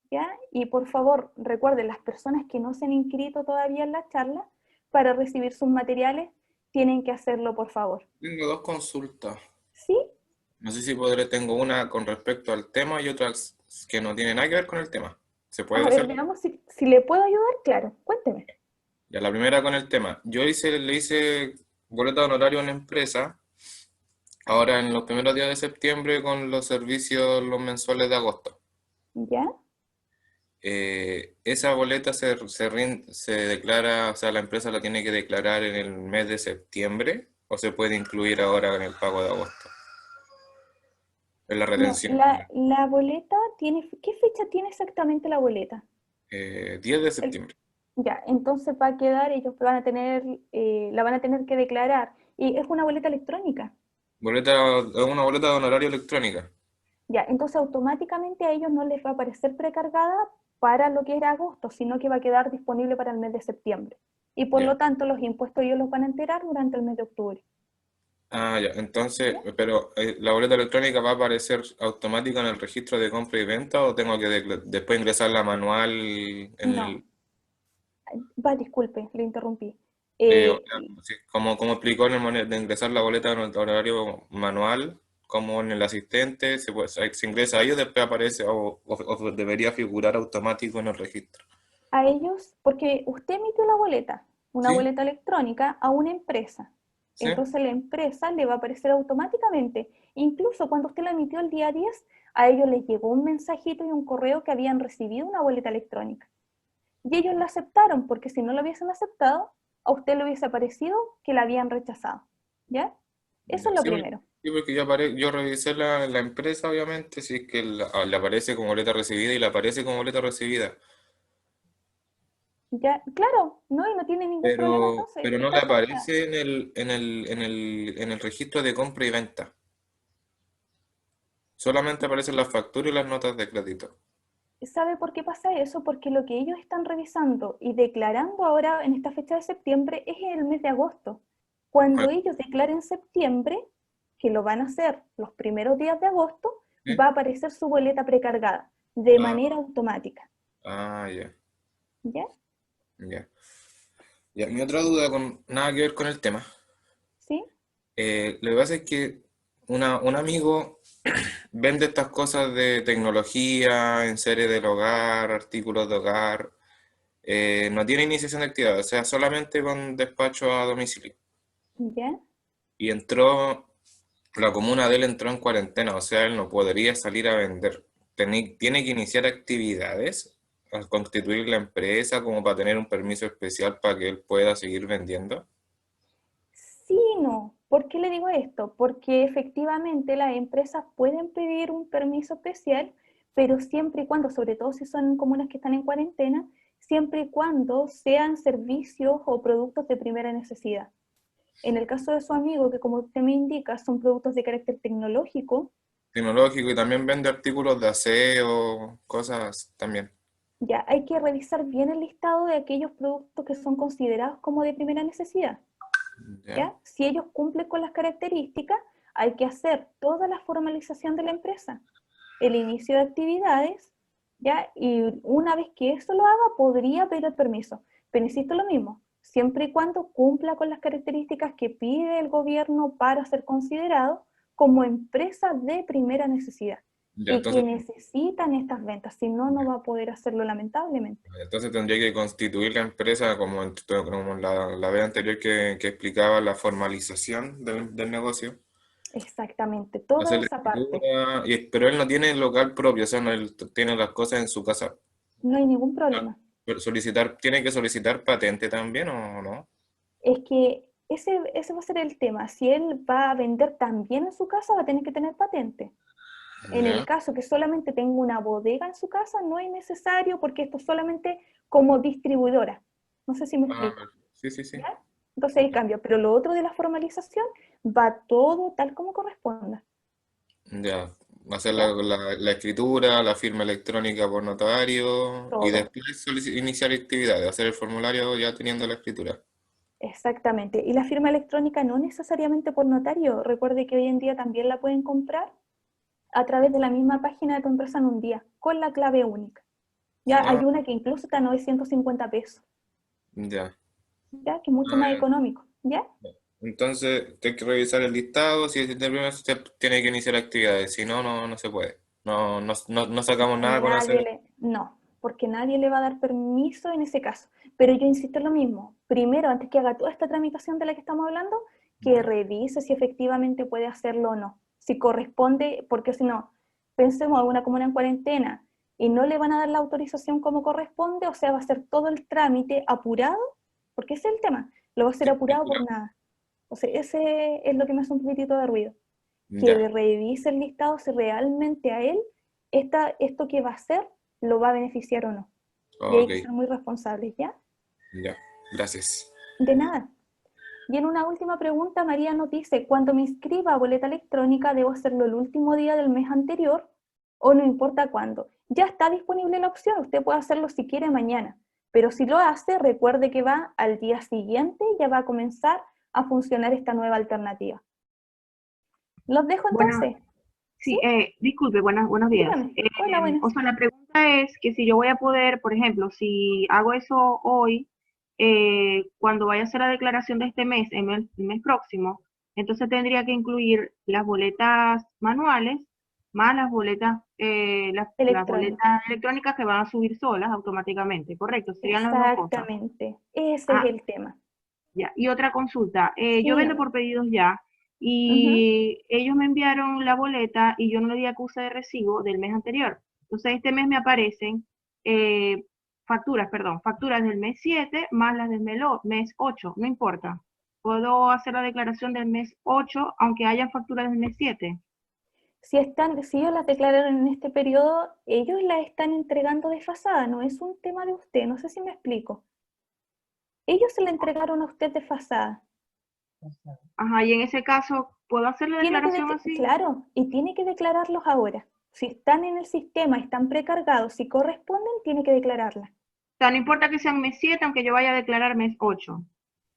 ¿ya? Y por favor, recuerden, las personas que no se han inscrito todavía en la charla, para recibir sus materiales, tienen que hacerlo, por favor. Tengo dos consultas. ¿Sí? No sé si tengo una con respecto al tema y otra que no tiene nada que ver con el tema. ¿Se puede A hacer? ver, veamos si le puedo ayudar, claro, cuénteme. Ya, la primera con el tema. Yo le hice boleta de honorario a una empresa, ahora en los primeros días de septiembre con los servicios, los mensuales de agosto. ¿Ya? Esa boleta se declara, o sea, la empresa la tiene que declarar en el mes de septiembre, o se puede incluir ahora en el pago de agosto. En la No, retención. la boleta tiene, ¿qué fecha tiene exactamente la boleta? 10 de septiembre. Ya, entonces va a quedar, ellos van a tener, la van a tener que declarar. Y es una boleta electrónica. Es una boleta de honorario electrónica. Ya, entonces automáticamente a ellos no les va a aparecer precargada para lo que era agosto, sino que va a quedar disponible para el mes de septiembre. Y por Ya. lo tanto los impuestos ellos los van a enterar durante el mes de octubre. Ah, ya. Entonces, ¿Ya? pero ¿la boleta electrónica va a aparecer automática en el registro de compra y venta o tengo que después ingresarla manual en No, el... disculpe, le interrumpí. o Eh, sea, sí, como explicó en el momento de ingresar la boleta en el horario manual, como en el asistente, se ingresa ahí o después aparece o debería figurar automático en el registro. a ellos, porque usted emite una ¿Sí? boleta electrónica a una empresa. ¿Sí? Entonces la empresa le va a aparecer automáticamente. Incluso cuando usted la emitió el día 10, a ellos les llegó un mensajito y un correo que habían recibido una boleta electrónica. Y ellos la aceptaron, porque si no lo hubiesen aceptado, a usted le hubiese parecido que la habían rechazado. ¿Ya? Eso Ya. es lo primero. Sí, porque yo revisé la empresa, obviamente, si es que le aparece como boleta recibida y le aparece como boleta recibida. ¿Ya? Claro, ¿no? Y no tiene ningún problema entonces. Pero no le Está perfecta. aparece en el registro de compra y venta. Solamente aparecen las facturas y las notas de crédito. ¿Sabe por qué pasa eso? Porque lo que ellos están revisando y declarando ahora en esta fecha de septiembre es en el mes de agosto. Ah, Cuando ellos declaren septiembre, que lo van a hacer los primeros días de agosto, ¿sí? va a aparecer su boleta precargada de Ah, manera automática. ya, ¿Ya? ya. Ya, mi otra duda nada que ver con el tema. ¿Sí? Lo que pasa es que un amigo vende estas cosas de tecnología, enseres del hogar, artículos de hogar. No tiene iniciación de actividad, o sea, solamente con despacho a domicilio. ¿Ya? Y la comuna de él entró en cuarentena, o sea, él no podría salir a vender. Tiene que iniciar actividades, a constituir la empresa como para tener un permiso especial para que él pueda seguir vendiendo. Sí, no. ¿Por qué le digo esto? Porque efectivamente las empresas pueden pedir un permiso especial, pero siempre y cuando, sobre todo si son comunas que están en cuarentena, siempre y cuando sean servicios o productos de primera necesidad. En el caso de su amigo, que como usted me indica, son productos de carácter tecnológico, Tecnológico y también vende artículos de aseo, cosas también. ya hay que revisar bien el listado de aquellos productos que son considerados como de primera necesidad. ¿Ya? ¿Ya? Si ellos cumplen con las características, hay que hacer toda la formalización de la empresa, el inicio de actividades, ¿ya? Y una vez que eso lo haga, podría pedir el permiso. Pero insisto lo mismo, siempre y cuando cumpla con las características que pide el gobierno para ser considerado como empresa de primera necesidad Ya, y que necesitan estas ventas, si no, no va a poder hacerlo lamentablemente. entonces tendría que constituir la empresa como la vez anterior que explicaba la formalización del negocio. Exactamente, toda Hacer la esa parte, escritura, pero él no tiene local propio, o sea, no, él tiene las cosas en su casa. no hay ningún problema. Pero tiene que solicitar patente también o no. Es que ese va a ser el tema. Si él va a vender también en su casa, va a tener que tener patente. En el Ya. caso que solamente tenga una bodega en su casa, no es necesario porque esto es solamente como distribuidora. No sé si me Ah, explico. sí, sí, sí. ¿Ya? Entonces ahí cambia. Pero lo otro de la formalización va todo tal como corresponda. Ya. Hacer ¿Ya? la escritura, la firma electrónica por notario y Todo. después iniciar actividades, hacer el formulario ya teniendo la escritura. Exactamente. Y la firma electrónica no necesariamente por notario. Recuerde que hoy en día también la pueden comprar a través de la misma página de tu empresa en un día, con la clave única. Ya Ah, hay una que incluso está a 950 pesos, ya. ya que es mucho Ah, más ya. económico, ¿ya? Entonces, hay que revisar el listado. Si es el primero, se tiene que iniciar actividades. Si no, no se puede. No sacamos nada con hacer. No, porque nadie le va a dar permiso en ese caso. Pero yo insisto en lo mismo. Primero, antes que haga toda esta tramitación de la que estamos hablando, que Ya. revise si efectivamente puede hacerlo o no. Si corresponde, porque si no, pensemos en una comuna en cuarentena y no le van a dar la autorización como corresponde, o sea, va a ser todo el trámite apurado, porque ese es el tema, lo va a hacer Sí, apurado por nada. O sea, ese es lo que me hace un poquitito de ruido. Que ya. revise el listado si realmente a él esto que va a hacer lo va a beneficiar o no. Y hay Ok, que ser muy responsables, ¿ya? ya. Gracias. De nada. Y en una última pregunta, María nos dice, cuando me inscriba a boleta electrónica, ¿debo hacerlo el último día del mes anterior o no importa cuándo? Ya está disponible la opción, usted puede hacerlo si quiere mañana, pero si lo hace, recuerde que va al día siguiente y ya va a comenzar a funcionar esta nueva alternativa. ¿Los dejo Bueno, entonces? sí, disculpe, buenos días. Dígame. Hola, buenas. O sea, la pregunta es que si yo voy a poder, por ejemplo, si hago eso hoy, cuando vaya a hacer la declaración de este mes, el mes próximo, entonces tendría que incluir las boletas manuales más las boletas, las Electrónica. boletas electrónicas que van a subir solas automáticamente, ¿correcto? Serían las dos cosas. Exactamente, ese es el tema. Ya. Y otra consulta, Sí, yo vendo dígame. por pedidos ya, y ellos me enviaron la boleta y yo no le di acuse de recibo del mes anterior. Entonces este mes me aparecen facturas del mes 7 más las del mes 8, no importa. Puedo hacer la declaración del mes 8 aunque hayan facturas del mes 7. Si ellos las declararon en este periodo, ellos las están entregando desfasada, no es un tema de usted, no sé si me explico. Ellos se la entregaron a usted desfasada. Ajá, y en ese caso, ¿puedo hacer la declaración así? Claro, y tiene que declararlos ahora. Si están en el sistema, están precargados, si corresponden, tiene que declararlas. O sea, no importa que sean mes 7, aunque yo vaya a declarar mes 8.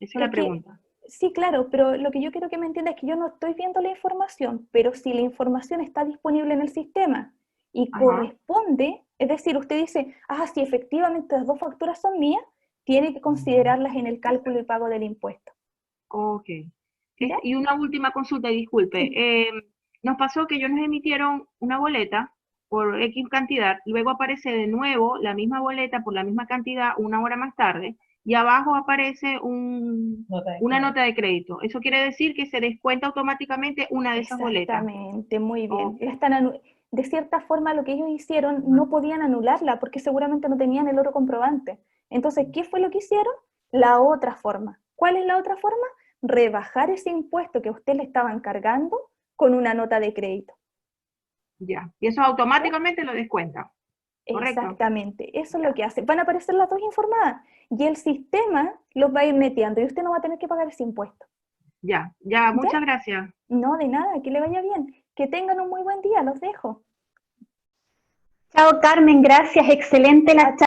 Esa es la pregunta. Sí, claro, pero lo que yo quiero que me entienda es que yo no estoy viendo la información, pero si la información está disponible en el sistema y corresponde, es decir, usted dice, sí, efectivamente las dos facturas son mías, tiene que considerarlas en el cálculo y pago del impuesto. Ok. Y una última consulta, disculpe. Nos pasó que ellos nos emitieron una boleta por X cantidad, luego aparece de nuevo la misma boleta por la misma cantidad una hora más tarde, y abajo aparece una nota de crédito. Eso quiere decir que se descuenta automáticamente una de esas boletas. Exactamente, muy bien. De cierta forma, lo que ellos hicieron, no podían anularla porque seguramente no tenían el otro comprobante. Entonces, ¿qué fue lo que hicieron? La otra forma. ¿Cuál es la otra forma? Rebajar ese impuesto que a usted le estaban cargando con una nota de crédito. Ya, y eso automáticamente lo descuenta. ¿Correcto? Exactamente, eso es lo que hace. Van a aparecer las dos informadas y el sistema los va a ir neteando y usted no va a tener que pagar ese impuesto. Ya, muchas gracias. No, de nada, que le vaya bien. Que tengan un muy buen día, los dejo. Chao Carmen, gracias, excelente la charla.